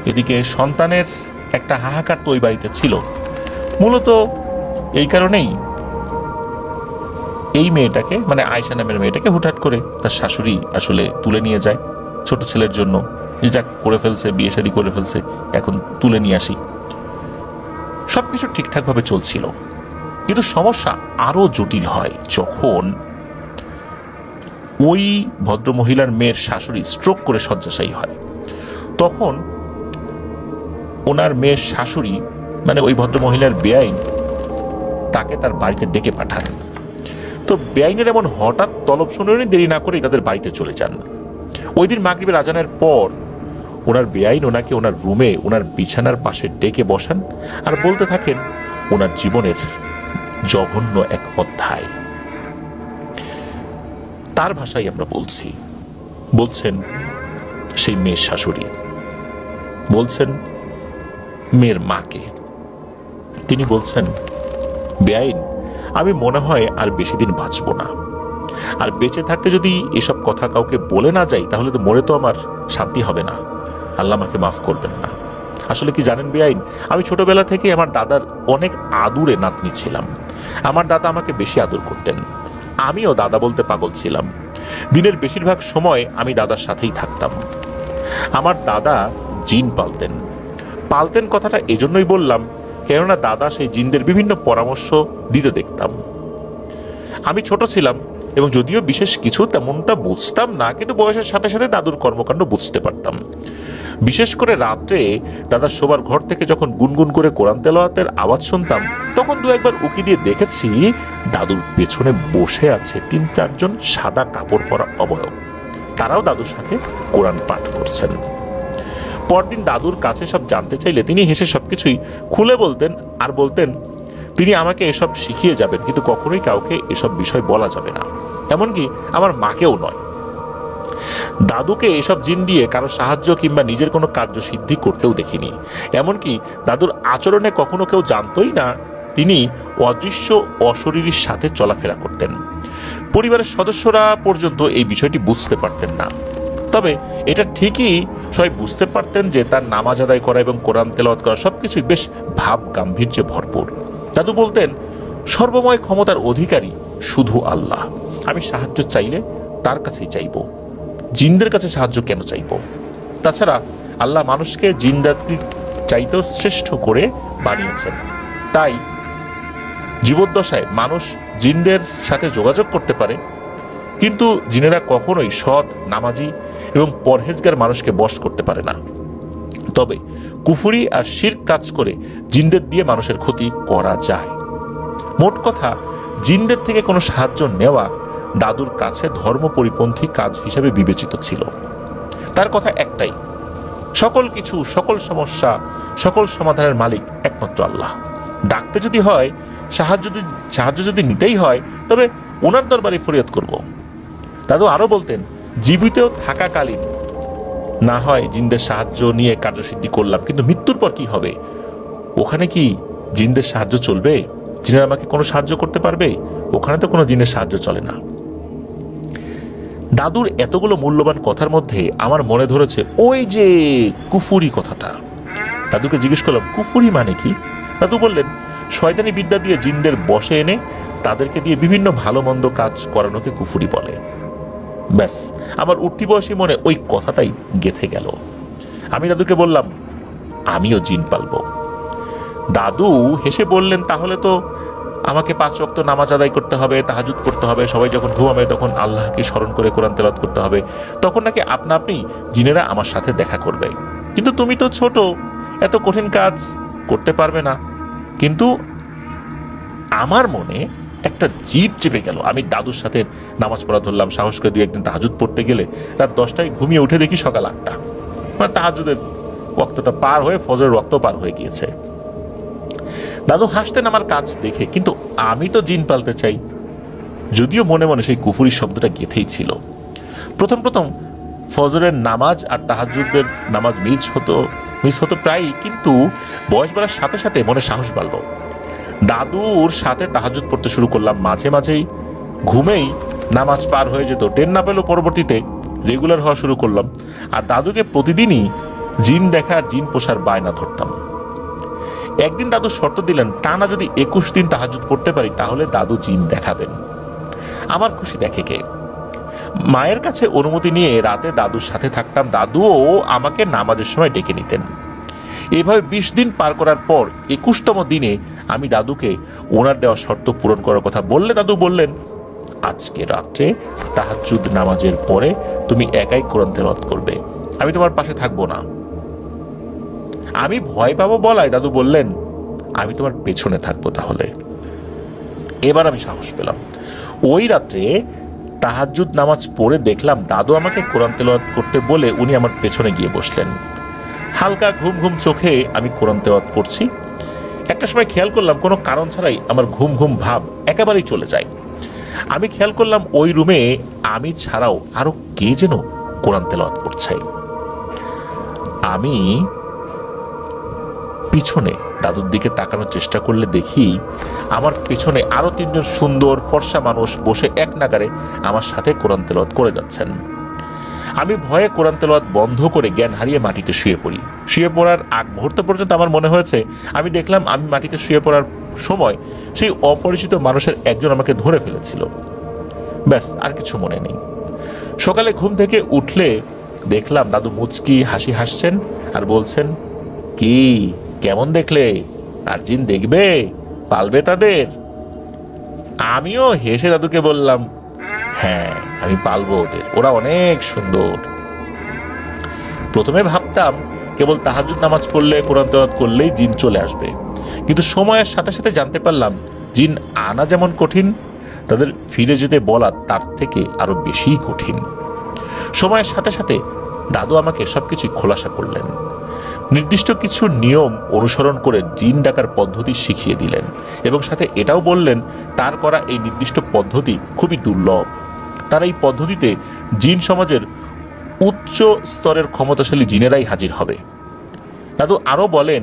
এদিকে সন্তানের একটা হাহাকার তো ওই বাড়িতে ছিল। মূলত এই কারণেই এই মেয়েটাকে, মানে আয়েশা নামের মেয়েটাকে হুটহাট করে তার শাশুড়ি আসলে তুলে নিয়ে যায় ছোট ছেলের জন্য, যে যা করে ফেলছে, বিয়ে শাদী করে ফেলছে, এখন তুলে নিয়ে আসি। সবকিছু ঠিকঠাকভাবে চলছিল, কিন্তু সমস্যা আরো জটিল হয় যখন ওই ভদ্রমহিলার মেয়ের শাশুড়ি স্ট্রোক করে শয্যাশায়ী হয়। তখন ওনার মেয়ের শাশুড়ি, মানে ওই ভদ্রমহিলার বেআইন, তাকে তার বাড়িতে ডেকে পাঠান। তো বেআইনের এমন হঠাৎ তলব শুনে দেরি না করে তাদের বাড়িতে চলে যান। ওই দিন মাগরিবের আজানের পর ওনার বেআইন ওনাকে ওনার রুমে ওনার বিছানার পাশে ডেকে বসান আর বলতে থাকেন ওনার জীবনের জঘন্য এক অধ্যায়। তার ভাষায় আমরা বলছেন সেই মেয়ের শাশুড়ি, বলছেন মেয়ের মাকে। তিনি বলছেন, বেআইন, আমি মনে হয় আর বেশি দিন বাঁচব না, আর বেঁচে থাকতে যদি এসব কথা কাউকে বলে না যাই তাহলে তো মরে তো আমার শান্তি হবে না, আল্লাহ আমাকে মাফ করবেন না। আসলে কি জানেন বেআইন, আমি ছোটবেলা থেকে আমার দাদার অনেক আদুরে নাতনি ছিলাম। আমার দাদা আমাকে বেশি আদর করতেন, আমিও দাদা বলতে পাগল ছিলাম। দিনের বেশিরভাগ সময় আমি দাদার সাথেই থাকতাম। আমার দাদা জিন পালতেন কথাটা এজন্যই বললাম কেননা দাদা সেই জিনদের বিভিন্ন পরামর্শ দিতে দেখতাম। আমি ছোট ছিলাম এবং যদিও বিশেষ কিছু তেমনটা বুঝতাম না, কিন্তু বয়সের সাথে সাথে দাদুর কর্মকাণ্ড বুঝতে পারতাম। বিশেষ করে রাত্রে দাদার শোবার ঘর থেকে যখন গুনগুন করে কোরআন তেলাওয়াতের আওয়াজ শুনতাম, তখন 2-1বার উকি দিয়ে দেখেছি দাদুর পেছনে বসে আছে 3-4 জন সাদা কাপড় পরা অবয়ব। তারাও দাদুর সাথে কোরআন পাঠ করছেন। পরদিন দাদুর কাছে সব জানতে চাইলে তিনি হেসে সবকিছুই খুলে বলতেন আর বলতেন তিনি আমাকে এসব শিখিয়ে যাবেন, কিন্তু কখনোই কাউকে এসব বিষয় বলা যাবে না, এমনকি আমার মাকেও নয়। দাদুকে এসব জিন দিয়ে কারো সাহায্য কিংবা নিজের কোনো কার্য সিদ্ধি করতেও দেখিনি। এমনকি দাদুর আচরণে কখনো কেউ জানতই না তিনি অদৃশ্য অশরীরীর সাথে চলাফেরা করতেন। পরিবারের সদস্যরা পর্যন্ত এই বিষয়টি বুঝতে পারতেন না। তবে এটা ঠিকই সবাই বুঝতে পারতেন যে তার নামাজ আদায় করা এবং কোরআন তেলাওয়াত করা সবকিছুই বেশ ভাব গাম্ভীর্যে ভরপুর। দাদু বলতেন, সর্বময় ক্ষমতার অধিকারী শুধু আল্লাহ, আমি সাহায্য চাইলে তার কাছেই চাইব, জিনদের কাছে সাহায্য কেন চাইব? তাছাড়া আল্লাহ মানুষকে জিনদাত্রীর চাইতেও শ্রেষ্ঠ করে বানিয়েছেন, তাই জীবদ্দশায় মানুষ জিনদের সাথে যোগাযোগ করতে পারে, কিন্তু জিনেরা কখনোই সৎ, নামাজি এবং পরহেজগার মানুষকে বশ করতে পারে না। তবে কুফরি আর শিরক কাজ করে জিনদের দিয়ে মানুষের ক্ষতি করা যায়। মোট কথা, জিনদের থেকে কোনো সাহায্য নেওয়া দাদুর কাছে ধর্ম পরিপন্থী কাজ হিসেবে বিবেচিত ছিল। তার কথা একটাই, সকল কিছু, সকল সমস্যা, সকল সমাধানের মালিক একমাত্র আল্লাহ। ডাকতে যদি হয় সাহায্য যদি নিতেই হয় তবে ওনার দরবারে ফরিয়াদ করব। দাদু আরো বলতেন, জীবিত থাকাকালীন না হয় জিনদের সাহায্য নিয়ে কার্যসিদ্ধি করলাম, কিন্তু মৃত্যুর পর কি হবে? ওখানে কি জিনদের সাহায্য চলবে? জিনেরা আমাকে কোনো সাহায্য করতে পারবে? ওখানে তো কোনো জিনের সাহায্য চলে না। দাদুর এতগুলো মূল্যবান কথার মধ্যে আমার মনে ধরেছে ওই যে কুফুরি কথাটা। দাদুকে জিজ্ঞেস করলাম, কুফুরি মানে কি? দাদু বললেন, শয়তানি বিদ্যা দিয়ে জিনদের বশে এনে তাদেরকে দিয়ে বিভিন্ন ভালো মন্দ কাজ করানোকে কুফুরি বলে। ব্যাস, আমার উঠতি বয়সী মনে ওই কথাটাই গেঁথে গেল। আমি দাদুকে বললাম, আমিও জিন পালবো। দাদু হেসে বললেন, তাহলে তো আমাকে 5 ওয়াক্ত নামাজ আদায় করতে হবে, তাহাজ্জুদ করতে হবে, সবাই যখন ঘুমাবে তখন আল্লাহকে স্মরণ করে কোরআন তেলাওয়াত করতে হবে, তখন নাকি আপনা আপনি জিনেরা আমার সাথে দেখা করবে। কিন্তু তুমি তো ছোট, এত কঠিন কাজ করতে পারবে না। কিন্তু আমার মনে একটা জিদ চেপে গেল। আমি দাদুর সাথে নামাজ পড়া ধরলাম, সাহস করে 2-1 দিন তাহাজ্জুদ পড়তে গেলে রাত 10টায় ঘুমিয়ে উঠে দেখি সকাল 8টা। মানে তাহাজ্জুদের ওয়াক্তটা পার হয়ে ফজরের ওয়াক্ত পার হয়ে গিয়েছে। দাদু হাসতেন আমার কাজ দেখে, কিন্তু আমি তো জিন পালতে চাই। যদিও মনে মনে সেই কুফুরি শব্দটা গেঁথেই ছিল। প্রথম ফজরের নামাজ আর তাহাজ্জুদের নামাজ মিস হতো প্রায়ই, কিন্তু বয়স বাড়ার সাথে সাথে মনে সাহস বাড়ল। দাদুর সাথে তাহাজ্জুদ পড়তে শুরু করলাম। মাঝে মাঝেই ঘুমেই নামাজ পার হয়ে যেত, টের না পেলেও পরবর্তীতে রেগুলার হওয়া শুরু করলাম। আর দাদুকে প্রতিদিনই জিন দেখা আর জিন পোষার বায়না ধরতাম। একদিন দাদু শর্ত দিলেন, টানা যদি 21 দিন তাহাজ্জুদ পড়তে পারি তাহলে দাদু জিন দেখাবেন। আমার খুশি দেখে কে। মায়ের কাছে অনুমতি নিয়ে রাতে দাদুর সাথে থাকতাম। দাদুও আমাকে নামাজের সময় ডেকে নিতেন। এভাবে 20 দিন পার করার পর 21তম দিনে আমি দাদুকে ওনার দেওয়া শর্ত পূরণ করার কথা বললে দাদু বললেন, আজকে রাত্রে তাহাজ্জুদ নামাজের পরে তুমি একাই কোরআন তেলাওয়াত করবে, আমি তোমার পাশে থাকবো না। আমি ভয় পাবো বলায় দাদু বললেন, আমি তোমার পেছনে থাকবো তাহলে। এবার আমি সাহস পেলাম। ওই রাত্রে তাহাজ্জুদ নামাজ পড়ে দেখলাম দাদু আমাকে কোরআন তেলাওয়াত করতে বলে উনি আমার পেছনে গিয়ে বসলেন। হালকা ঘুম ঘুম চোখে আমি কোরআন তেলাওয়াত করছি। একটা সময় খেয়াল করলাম কোনো কারণ ছাড়াই আমার ঘুম ঘুম ভাব একেবারেই চলে যায়। আমি খেয়াল করলাম ওই রুমে আমি ছাড়াও আরো কে যেন কোরআন তেলাওয়াত করছে। আমি পিছনে দাদুর দিকে তাকানোর চেষ্টা করলে দেখি আমার পেছনে আরো 3 জন সুন্দর ফর্সা মানুষ বসে এক নাগারে আমার সাথে কোরআন তেলাওয়াত করে যাচ্ছেন। আমি ভয়ে কোরআন তেলাওয়াত বন্ধ করে জ্ঞান হারিয়ে মাটিতে শুয়ে পড়ি। শুয়ে পড়ার আগ মুহূর্ত পর্যন্ত আমার মনে হয়েছে আমি দেখলাম আমি মাটিতে শুয়ে পড়ার সময় সেই অপরিচিত মানুষের একজন আমাকে ধরে ফেলেছিল। ব্যাস, আর কিছু মনে নেই। সকালে ঘুম থেকে উঠলে দেখলাম দাদু মুচকি হাসি হাসছেন আর বলছেন, কি কেমন দেখলে? আর জিন দেখবে, পালবে তাদের? আমিও হেসে দাদুকে বললাম, হ্যাঁ আমি পালবো ওদের, ওরা অনেক সুন্দর। প্রথমে ভাবতাম কেবল তাহাজ্জুদ নামাজ পড়লে কোরআন তেলাওয়াত করলেই জিন চলে আসবে, কিন্তু সময়ের সাথে সাথে জানতে পারলাম জিন আনা যেমন কঠিন, তাদের ফিরে যেতে বলা তার থেকে আরো বেশি কঠিন। সময়ের সাথে সাথে দাদু আমাকে সবকিছু খোলাসা করলেন। নির্দিষ্ট কিছু নিয়ম অনুসরণ করে জিন ডাকার পদ্ধতি শিখিয়ে দিলেন এবং সাথে এটাও বললেন তার করা এই নির্দিষ্ট পদ্ধতি খুবই দুর্লভ। তার এই পদ্ধতিতে জিন সমাজের উচ্চ স্তরের ক্ষমতাশালী জিনেরাই হাজির হবে। দাদু আরো বলেন,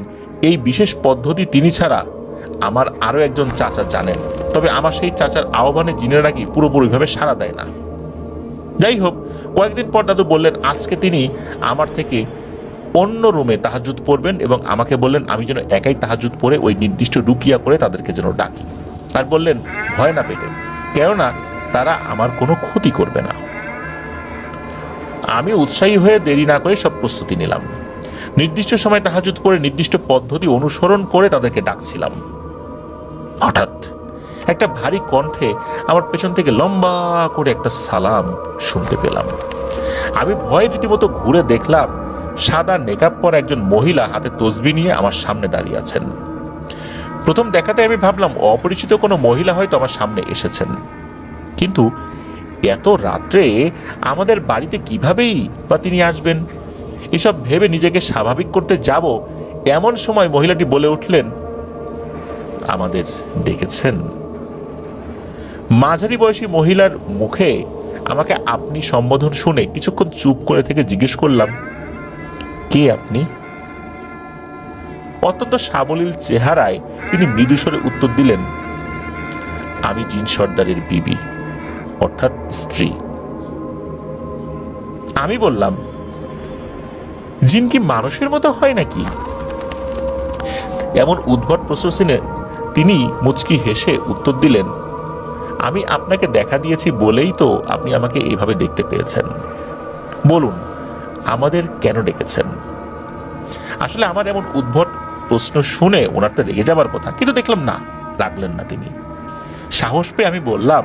এই বিশেষ পদ্ধতি তিনি ছাড়া আমার আরো একজন চাচা জানেন, তবে আমার সেই চাচার আহ্বানে জিনেরা নাকি পুরোপুরিভাবে সাড়া দেয় না। যাই হোক, কয়েকদিন পর দাদু বললেন আজকে তিনি আমার থেকে অন্য রুমে তাহাজ্জুদ পড়বেন এবং আমাকে বললেন আমি যেন একাই তাহাজ্জুদ পড়ে ওই নির্দিষ্ট রুকিয়া করে তাদেরকে যেন ডাকি। আর বললেন ভয় না পেতে, কেননা তারা আমার কোনো ক্ষতি করবে না। আমি উৎসাহী হয়ে দেরি না করে সব প্রস্তুতি নিলাম। নির্দিষ্ট সময় তাহাজ্জুদ পড়ে নির্দিষ্ট পদ্ধতি অনুসরণ করে তাদেরকে ডাকছিলাম। হঠাৎ একটা ভারী কণ্ঠে আমার পেছন থেকে লম্বা করে একটা সালাম শুনতে পেলাম। আমি ভয়ে রীতিমতো ঘুরে দেখলাম সাদা নেকাব পরা একজন মহিলা হাতে তসবিহ নিয়ে আমার সামনে দাঁড়িয়ে আছেন। প্রথম দেখাতে আমি ভাবলাম অপরিচিত কোনো মহিলা হয়তো আমার সামনে এসেছেন, কিন্তু এত রাত্রে আমাদের বাড়িতে কিভাবেই বা তিনি আসবেন এসব ভেবে নিজেকে স্বাভাবিক করতে যাব এমন সময় মহিলাটি বলে উঠলেন, আমাদের ডেকেছেন? মাঝারি বয়সী মহিলার মুখে আমাকে আপনি সম্বোধন শুনে কিছুক্ষণ চুপ করে থেকে জিজ্ঞেস করলাম, কে আপনি? অত্যন্ত সাবলীল চেহারায় তিনি মৃদুস্বরে উত্তর দিলেন, আমি জিন সর্দারের বিবি, অর্থাৎ স্ত্রী। আমি বললাম, জিন কি মানুষের মতো হয় নাকি? এমন উদ্ভট প্রশ্ন শুনে তিনি মুচকি হেসে উত্তর দিলেন, আমি আপনাকে দেখা দিয়েছি বলেই তো আপনি আমাকে এইভাবে দেখতে পেয়েছেন। বলুন, আমাদের কেন ডেকেছেন? আসলে আমার এমন উদ্ভট প্রশ্ন শুনে ওনার তো রেগে যাবার কথা, কিন্তু দেখলাম না, রাগলেন না তিনি। সাহস পেয়ে আমি বললাম,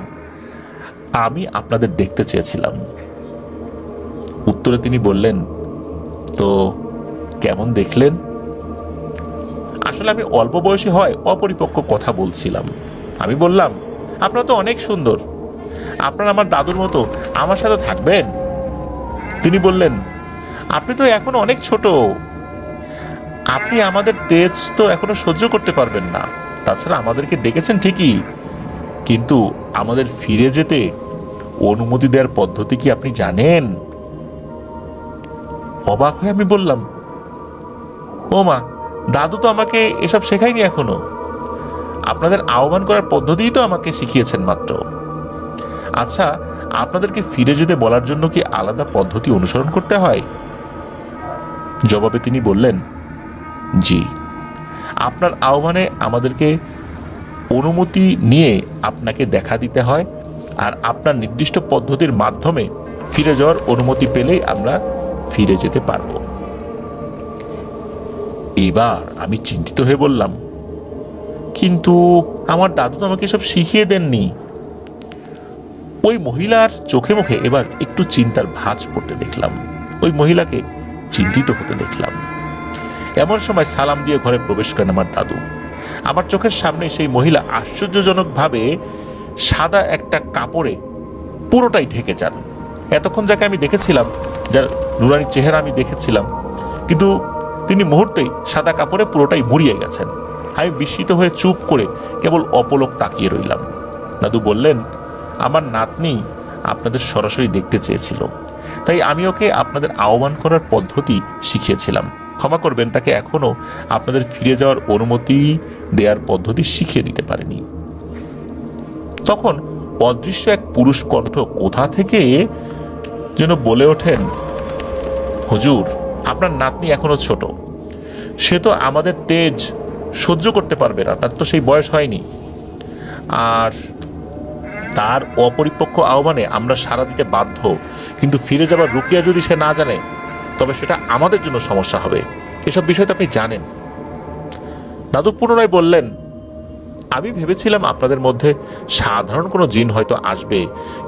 আমি আপনাদের দেখতে চেয়েছিলাম। উত্তরে তিনি বললেন, তো কেমন দেখলেন? আসলে আমি অল্প বয়সী হয় অপরিপক্ক কথা বলছিলাম। আমি বললাম, আপনারা তো অনেক সুন্দর, আপনারা আমার দাদুর মতো আমার সাথে থাকবেন? তিনি বললেন, আপনি তো এখনো অনেক ছোট, আপনি আমাদের তেজ তো এখনো সহ্য করতে পারবেন না। তাছাড়া আমাদেরকে ডেকেছেন ঠিকই, কিন্তু আমাদের ফিরে যেতে অনুমতি দেওয়ার পদ্ধতি কি আপনি জানেন? অবাক হয়ে আমি বললাম, ও মা, দাদু তো আমাকে এসব শেখায়নি এখনো। আপনাদের আহ্বান করার পদ্ধতিই তো আমাকে শিখিয়েছেন মাত্র। আচ্ছা, আপনাদেরকে ফিরে যেতে বলার জন্য কি আলাদা পদ্ধতি অনুসরণ করতে হয়? জবাবে তিনি বললেন, জি, আপনার আহ্বানে আমাদেরকে অনুমতি নিয়ে আপনাকে দেখা দিতে হয়, আর আপনার নির্দিষ্ট পদ্ধতির মাধ্যমে ফিরে যাওয়ার অনুমতি পেলেই আমরা ফিরে যেতে পারব। এবার আমি চিন্তিত হয়ে বললাম, কিন্তু আমার দাদু তো আমাকে সব শিখিয়ে দেননি। ওই মহিলার চোখে মুখে এবার একটু চিন্তার ভাঁজ পড়তে দেখলাম, ওই মহিলাকে চিন্তিত হতে দেখলাম। এমন সময় সালাম দিয়ে ঘরে প্রবেশ করেন আমার দাদু। আমার চোখের সামনে সেই মহিলা আশ্চর্যজনকভাবে সাদা একটা কাপড়ে পুরোটাই ঢেকে যান। এতক্ষণ যাকে আমি দেখেছিলাম, যার নুরানি চেহারা আমি দেখেছিলাম, কিন্তু তিনি মুহূর্তেই সাদা কাপড়ে পুরোটাই মুড়িয়ে গেছেন। আমি বিস্মিত হয়ে চুপ করে কেবল অপলক তাকিয়ে রইলাম। দাদু বললেন, আমার নাতনি আপনাদের সরাসরি দেখতে চেয়েছিল, তাই আমি ওকে আপনাদের আহ্বান করার পদ্ধতি শিখিয়েছিলাম। ক্ষমা করবেন, তাকে এখনো আপনাদের ফিরে যাওয়ার অনুমতি দেওয়ার পদ্ধতি শিখিয়ে দিতে পারেনি। তখন অদৃশ্য এক পুরুষ কণ্ঠ কোথা থেকে যেন বলে ওঠেন, হুজুর, আপনার নাতনি এখনো ছোট, সে তো আমাদের তেজ সহ্য করতে পারবে না, তার তো সেই বয়স হয়নি। আর তার অপরিপক্ক আহ্বানে আমরা সাড়া দিতে বাধ্য, কিন্তু ফিরে যাবার রুকিয়া যদি সে না জানে, তবে সেটা আমাদের জন্য সমস্যা হবে। এসব বিষয় তো আপনি জানেন। দাদু পুনরায় বললেন, আমি ভেবেছিলাম আপনাদের মধ্যে সাধারণ কোনো জিন হয়তো আসবে,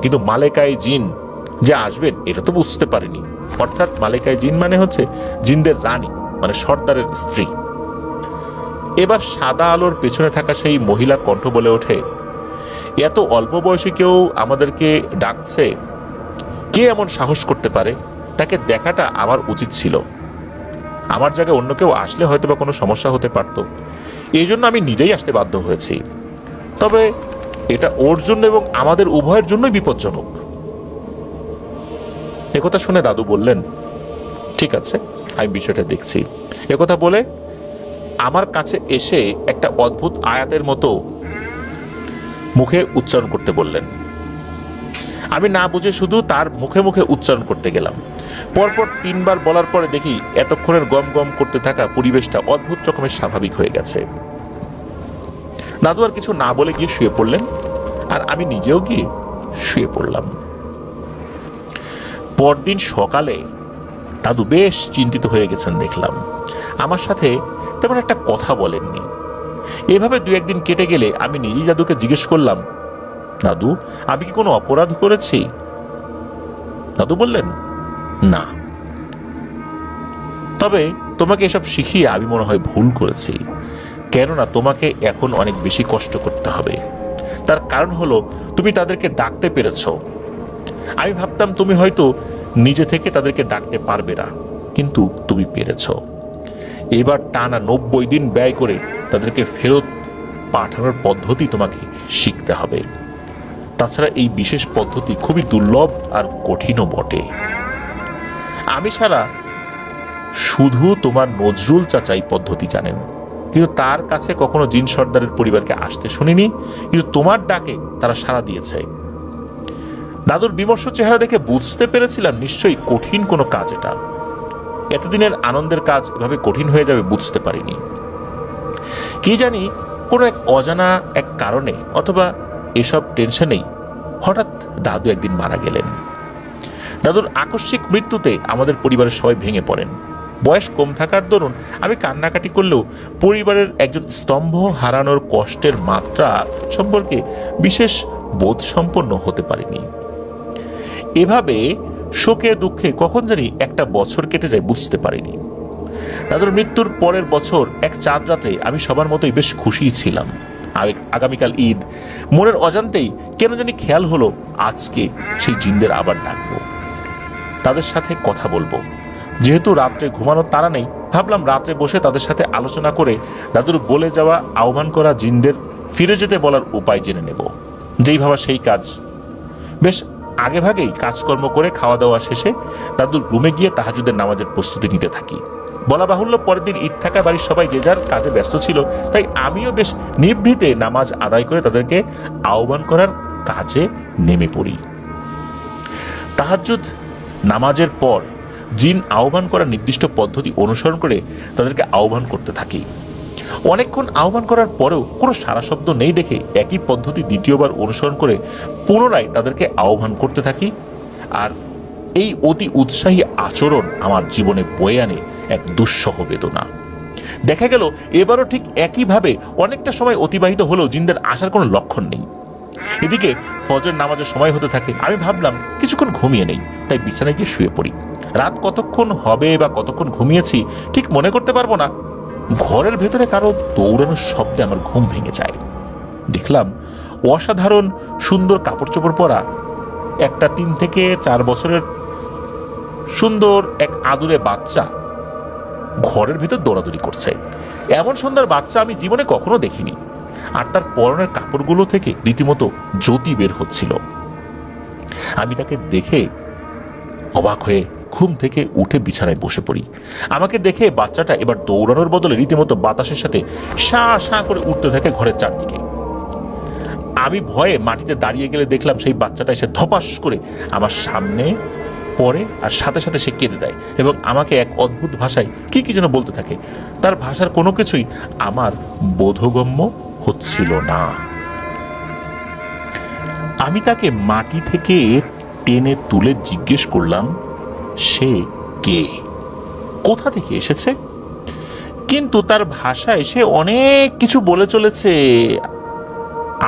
কিন্তু মালেকাই জিন যে আসবেন এটা তো বুঝতে পারিনি। অর্থাৎ মালেকাই জিন মানে হচ্ছে জিনদের রানী, মানে সর্দারের স্ত্রী। এবার সাদা আলোর পেছনে থাকা সেই মহিলা কণ্ঠ বলে ওঠে, এত অল্প বয়সী কেউ আমাদেরকে ডাকছে, কে এমন সাহস করতে পারে? তাকে দেখাটা আমার উচিত ছিল। আমার জায়গায় অন্য কেউ আসলে হয়তো বা কোনো সমস্যা হতে পারত, এই জন্য আমি নিজেই আসতে বাধ্য হয়েছি। তবে এটা ওর জন্য এবং আমাদের উভয়ের জন্যই বিপজ্জনক। একথা শুনে দাদু বললেন, ঠিক আছে, আমি বিষয়টা দেখছি। একথা বলে আমার কাছে এসে একটা অদ্ভুত আয়াতের মতো মুখে উচ্চারণ করতে বললেন। আমি না বুঝে শুধু তার মুখে মুখে উচ্চারণ করতে গেলাম। পরপর 3 বার বলার পরে দেখি এতক্ষণের গম গম করতে থাকা পরিবেশটা অদ্ভুত রকমের স্বাভাবিক হয়ে গেছে। দাদু আর কিছু না বলে গিয়ে শুয়ে পড়লেন, আর আমি নিজেও গিয়ে শুয়ে পড়লাম। পরদিন সকালে দাদু বেশ চিন্তিত হয়ে গেছেন দেখলাম। আমার সাথে তেমন একটা কথা বলেননি। এভাবে 2-1 দিন কেটে গেলে আমি নিজেই দাদুকে জিজ্ঞেস করলাম, দাদু, আমি কি কোনো অপরাধ করেছি? দাদু বললেন, না, তবে তোমাকে এসব শিখিয়ে আমি মনে হয় ভুল করেছি। কেননা তোমাকে এখন অনেক বেশি কষ্ট করতে হবে। তার কারণ হলো তুমি তাদেরকে ডাকতে পেরেছ। আমি ভাবতাম তুমি হয়তো নিজে থেকে তাদেরকে ডাকতে পারবে না, কিন্তু তুমি পেরেছ। এবার টানা 90 দিন ব্যয় করে তাদেরকে ফেরত পাঠানোর পদ্ধতি তোমাকে শিখতে হবে। তাছাড়া এই বিশেষ পদ্ধতি খুবই দুর্লভ আর কঠিনও বটে। আমি ছাড়া শুধু তোমার নজরুল চাচা এই পদ্ধতি জানেন, কিন্তু তার কাছে কখনো জিন সর্দারের পরিবারকে আসতে শুনিনি, কিন্তু তোমার ডাকে তারা সাড়া দিয়েছে। দাদুর বিমর্ষ চেহারা দেখে বুঝতে পেরেছিলাম নিশ্চয়ই কঠিন কোনো কাজ এটা। এতদিনের আনন্দের কাজ এভাবে কঠিন হয়ে যাবে বুঝতে পারিনি। কি জানি কোনো এক অজানা এক কারণে অথবা এসব টেনশনেই হঠাৎ দাদু একদিন মারা গেলেন। দাদুর আকস্মিক মৃত্যুতে আমাদের পরিবারের সবাই ভেঙে পড়েন। বয়স কম থাকার দরুন আমি কান্নাকাটি করলেও পরিবারের একজন স্তম্ভ হারানোর কষ্টের মাত্রা সম্পর্কে বিশেষ বোধ সম্পন্ন হতে পারিনি। এভাবে শোকে দুঃখে কখন জানি একটা বছর কেটে যায় বুঝতে পারিনি। দাদুর মৃত্যুর পরের বছর এক চাঁদ রাতে আমি সবার মতোই বেশ খুশি ছিলাম। আগামীকাল ঈদ। মনের অজান্তেই কেন জানি খেয়াল হলো আজকে সেই জিনদের আবার ডাকবো, তাদের সাথে কথা বলবো। যেহেতু রাত্রে ঘুমানোর তাড়া নেই, ভাবলাম রাত্রে বসে তাদের সাথে আলোচনা করে দাদুর বলে যাওয়া আহ্বান করা জিনদের ফিরে যেতে বলার উপায় জেনে নেব। যেই ভাবা সেই কাজ। বেশ আগে ভাগেই কাজকর্ম করে খাওয়া দাওয়া শেষে দাদুর রুমে গিয়ে তাহাজ্জুদের নামাজের প্রস্তুতি নিতে থাকি। বলা বাহুল্য পরের দিন ঈদ থাকা বাড়ির সবাই যে যার কাজে ব্যস্ত ছিল, তাই আমিও বেশ নিভৃতে নামাজ আদায় করে তাদেরকে আহ্বান করার কাজে নেমে পড়ি। তাহাজ্জুদ নামাজের পর জিন আহ্বান করার নির্দিষ্ট পদ্ধতি অনুসরণ করে তাদেরকে আহ্বান করতে থাকি। অনেকক্ষণ আহ্বান করার পরেও কোনো সারা শব্দ নেই দেখে একই পদ্ধতি দ্বিতীয়বার অনুসরণ করে পুনরায় তাদেরকে আহ্বান করতে থাকি। আর এই অতি উৎসাহী আচরণ আমার জীবনে বয়ে আনে এক দুঃসহ বেদনা। দেখা গেল এবারও ঠিক একইভাবে অনেকটা সময় অতিবাহিত হলেও জিনদের আসার কোনো লক্ষণ নেই। এদিকে ফজর নামাজের সময় হতে থাকে। আমি ভাবলাম কিছুক্ষণ ঘুমিয়ে নেই, তাই বিছানায় গিয়ে শুয়ে পড়ি। রাত কতক্ষণ হবে বা কতক্ষণ ঘুমিয়েছি ঠিক মনে করতে পারবো না। ঘরের ভেতরে কারো দৌড়ানোর শব্দে আমার ঘুম ভেঙে যায়। দেখলাম অসাধারণ সুন্দর কাপড় চোপড় পরা একটা 3 থেকে 4 বছরের সুন্দর এক আদুরে বাচ্চা ঘরের ভিতর দৌড়াদৌড়ি করছে। এমন সুন্দর বাচ্চা আমি জীবনে কখনো দেখিনি। আর তার পরনের কাপড়গুলো থেকে রীতিমতো জ্যোতি বের হচ্ছিল। আমি তাকে দেখে অবাক হয়ে ঘুম থেকে উঠে বিছানায় বসে পড়ি। আমাকে দেখে বাচ্চাটা এবার দৌড়ানোর বদলে রীতিমতো বাতাসের সাথে শা শা করে উঠতে থাকে ঘরের চারদিকে। আমি ভয়ে মাটিতে দাঁড়িয়ে গেলে দেখলাম সেই বাচ্চাটা এসে ধপাস করে আমার সামনে পড়ে আর সাথে সাথে সে কেঁদে দেয় এবং আমাকে এক অদ্ভুত ভাষায় কি কি যেন বলতে থাকে। তার ভাষার কোনো কিছুই আমার বোধগম্য হচ্ছিল না। আমি তাকে মাটি থেকে টেনে তুলে জিজ্ঞেস করলাম সে কে, কোথা থেকে এসেছে। কিন্তু তার ভাষায় সে অনেক কিছু বলে চলেছে।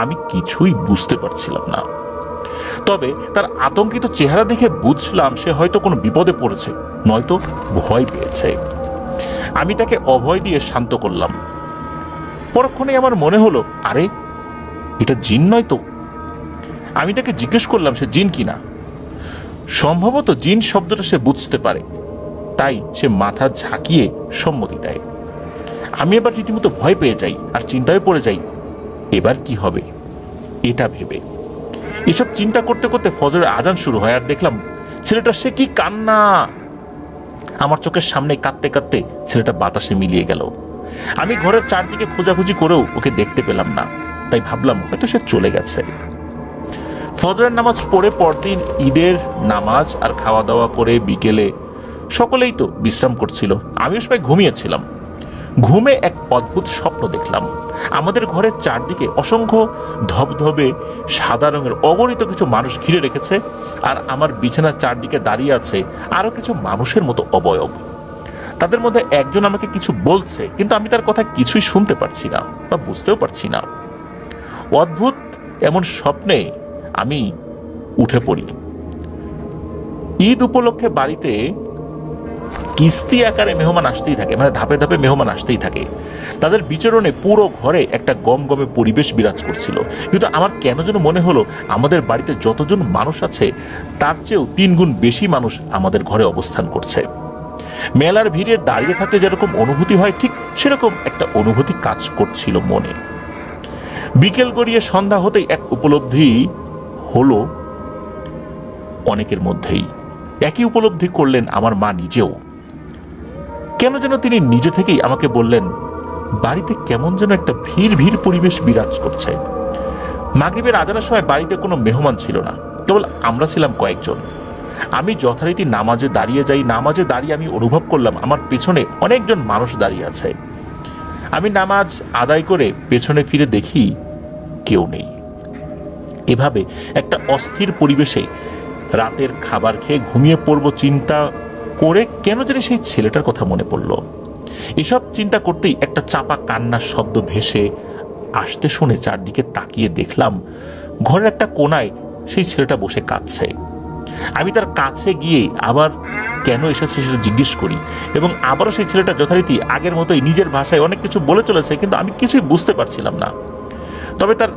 আমি কিছুই বুঝতে পারছিলাম না। তবে তার আতঙ্কিত চেহারা দেখে বুঝলাম সে হয়তো কোনো বিপদে পড়েছে, নয়তো ভয় পেয়েছে। আমি তাকে অভয় দিয়ে শান্ত করলাম। পরক্ষণে আমার মনে হলো আরে এটা জিন নয় তো। আমি তাকে জিজ্ঞেস করলাম সে জিন কিনা। সম্ভবত জিন শব্দটা সে বুঝতে পারে, তাই সে মাথা ঝাঁকিয়ে সম্মতি দেয়। আমি এবার রীতিমতো ভয় পেয়ে যাই আর চিন্তায় পড়ে যাই এবার কি হবে এটা ভেবে। এসব চিন্তা করতে করতে ফজরের আজান শুরু হয় আর দেখলাম ছেলেটা সে কি কান্না। আমার চোখের সামনে কাঁদতে কাঁদতে ছেলেটা বাতাসে মিলিয়ে গেল। আমি ঘরের চারদিকে খোঁজাখুঁজি করেও ওকে দেখতে পেলাম না, তাই ভাবলাম হয়তো সে চলে গেছে। ফজরের নামাজ পড়ে পরদিন ঈদের নামাজ আর খাওয়া দাওয়া করে বিকেলে সকলেই তো বিশ্রাম করছিল, আমিও সবাই ঘুমিয়েছিলাম। ঘুমে এক অদ্ভুত স্বপ্ন দেখলাম। আমাদের ঘরের চারদিকে অসংখ্য ধবধবে সাদা রঙের অগণিত কিছু মানুষ ঘিরে রেখেছে, আর আমার বিছানার চারদিকে দাঁড়িয়ে আছে আরো কিছু মানুষের মতো অবয়ব। তাদের মধ্যে একজন আমাকে কিছু বলছে, কিন্তু আমি তার কথা কিছুই শুনতে পারছি না বা বুঝতেও পারছি না। অদ্ভুত এমন স্বপ্নে আমি উঠে পড়ি। ঈদ উপলক্ষে বাড়িতে কিস্তি আকারে মেহমান আসতেই থাকে, মানে ধাপে ধাপে মেহমান আসতেই থাকে। তাদের বিচরণে পুরো ঘরে একটা গমগমে পরিবেশ বিরাজ করছিল। কিন্তু আমার কেন যেন মনে হলো আমাদের বাড়িতে যতজন মানুষ আছে তার চেয়েও 3 গুণ বেশি মানুষ আমাদের ঘরে অবস্থান করছে। মেলার ভিড়ে দাঁড়িয়ে থাকলে যেরকম অনুভূতি হয় ঠিক সেরকম একটা অনুভূতি কাজ করছিল মনে। বিকেল গড়িয়ে সন্ধ্যা হতেই এক উপলব্ধি হলো অনেকের মধ্যেই। একই উপলব্ধি করলেন আমার মা নিজেও। কেন যেন তিনি নিজে থেকেই আমাকে বললেন, বাড়িতে কেমন যেন একটা ভিড় ভিড় পরিবেশ বিরাজ করছে। মাগরিবের আজানের সময় বাড়িতে কোনো মেহমান ছিল না, কেবল আমরা ছিলাম কয়েকজন। আমি যথারীতি নামাজে দাঁড়িয়ে যাই। নামাজে দাঁড়িয়ে আমি অনুভব করলাম আমার পেছনে অনেকজন মানুষ দাঁড়িয়ে আছে। আমি নামাজ আদায় করে পেছনে ফিরে দেখি কেউ নেই। এভাবে একটা অস্থির পরিবেশে রাতের খাবার খেয়ে ঘুমিয়ে পড়ব চিন্তা করে কেন জানি সেই ছেলেটার কথা মনে পড়ল। এসব চিন্তা করতেই একটা চাপা কান্নার শব্দ ভেসে আসতে শুনে চারদিকে তাকিয়ে দেখলাম ঘরের একটা কোনায় সেই ছেলেটা বসে কাঁদছে। আমি তার কাছে গিয়ে আবার কেন এসেছে সেটা জিজ্ঞেস করি এবং আবারও সেই ছেলেটা যথারীতি আগের মতোই নিজের ভাষায় অনেক কিছু বলে চলেছে, কিন্তু আমি কিছুই বুঝতে পারছিলাম না। তবে তার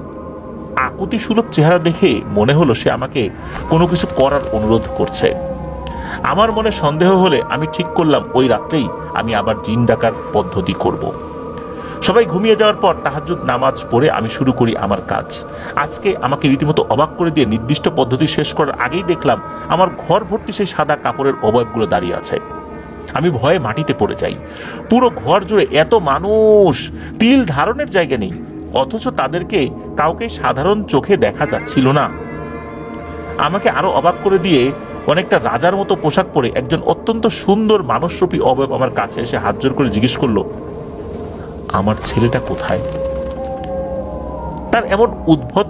আকুতি সুলভ চেহারা দেখে মনে হলো সে আমাকে কোনো কিছু করার অনুরোধ করছে। আমার মনে সন্দেহ হলে আমি ঠিক করলাম ওই রাত্রেই আমি আবার জিন ডাকার পদ্ধতি করব। সবাই ঘুমিয়ে যাওয়ার পর তাহাজ্জুদ নামাজ পড়ে আমি শুরু করি আমার কাজ। আজকে আমাকে রীতিমতো অবাক করে দিয়ে নির্দিষ্ট পদ্ধতি শেষ করার আগেই দেখলাম আমার ঘর ভর্তি সেই সাদা কাপড়ের অবয়বগুলো দাঁড়িয়ে আছে। আমি ভয়ে মাটিতে পড়ে যাই। পুরো ঘর জুড়ে এত মানুষ, তিল ধারণের জায়গা নেই, অথচ তাদেরকে কাউকে সাধারণ চোখে দেখা যাচ্ছিল না। আমাকে আরো অবাক করে দিয়ে অনেকটা রাজার মতো পোশাক পরে একজন অত্যন্ত সুন্দর মানুষরূপী অবয়ব আমার কাছে এসে হাত জোর করে জিজ্ঞেস করলো, আমার ছেলেটা কোথায়? তার এমন উদ্ভট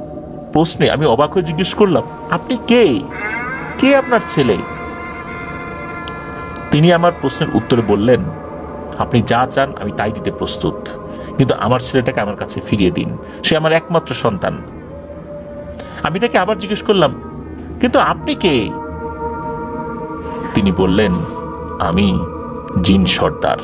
প্রশ্নে আমি অবাক হয়ে জিজ্ঞেস করলাম, আপনি কে? কে আপনার ছেলে? তিনি আমার প্রশ্নের উত্তরে বললেন, আপনি যা চান আমি তাই দিতে প্রস্তুত, কিন্তু আমার ছেলেটাকে আমার কাছে ফিরিয়ে দিন, সে আমার একমাত্র সন্তান। আমি তাকে আবার জিজ্ঞেস করলাম, কিন্তু আপনি কে? তিনি বললেন, আমি জিন সর্দার।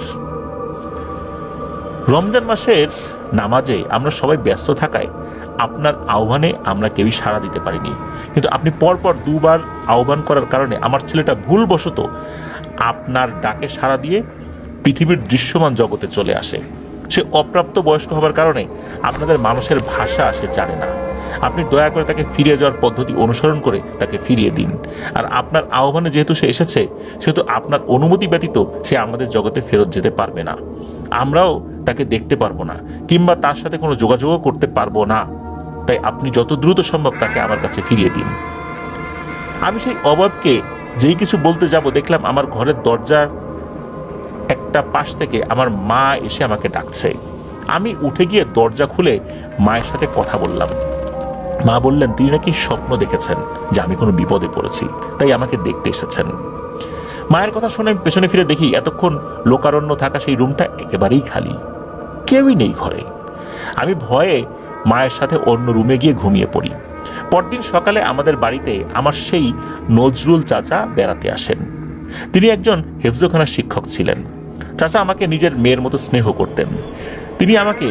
রমজান মাসের নামাজে আমরা সবাই ব্যস্ত থাকায় আপনার আহ্বানে আমরা কেউই সাড়া দিতে পারিনি, কিন্তু আপনি পরপর দুবার আহ্বান করার কারণে আমার ছেলেটা ভুলবশত আপনার ডাকে সাড়া দিয়ে পৃথিবীর দৃশ্যমান জগতে চলে আসে। সে অপ্রাপ্ত বয়স্ক হবার কারণে আপনাদের মানুষের ভাষা সে জানে না। আপনি দয়া করে তাকে ফিরিয়ে যাওয়ার পদ্ধতি অনুসরণ করে তাকে ফিরিয়ে দিন। আর আপনার আহ্বানে যেহেতু সে এসেছে, সেহেতু আপনার অনুমতি ব্যতীত সে আমাদের জগতে ফেরত যেতে পারবে না। আমরাও তাকে দেখতে পারবো না কিংবা তার সাথে কোনো যোগাযোগও করতে পারবো না। তাই আপনি যত দ্রুত সম্ভব তাকে আমার কাছে ফিরিয়ে দিন। আমি সেই অবয়বকে যেই কিছু বলতে যাব, দেখলাম আমার ঘরের দরজার একটা পাশ থেকে আমার মা এসে আমাকে ডাকছে। আমি উঠে গিয়ে দরজা খুলে মায়ের সাথে কথা বললাম। মা বললেন তিনি নাকি স্বপ্ন দেখেছেন যে আমি কোনো বিপদে পড়েছি, তাই আমাকে দেখতে এসেছেন। মায়ের কথা শুনে আমি পেছনে ফিরে দেখি এতক্ষণ লোকারণ্য থাকা সেই রুমটা একেবারেই খালি, কেউই নেই ঘরে। আমি ভয়ে মায়ের সাথে অন্য রুমে গিয়ে ঘুমিয়ে পড়ি। পরদিন সকালে আমাদের বাড়িতে আমার সেই নজরুল চাচা বেড়াতে আসেন। তিনি একজন হেফজখানার শিক্ষক ছিলেন। চাচা আমাকে নিজের মেয়ের মতো স্নেহ করতেন। তিনি আমাকে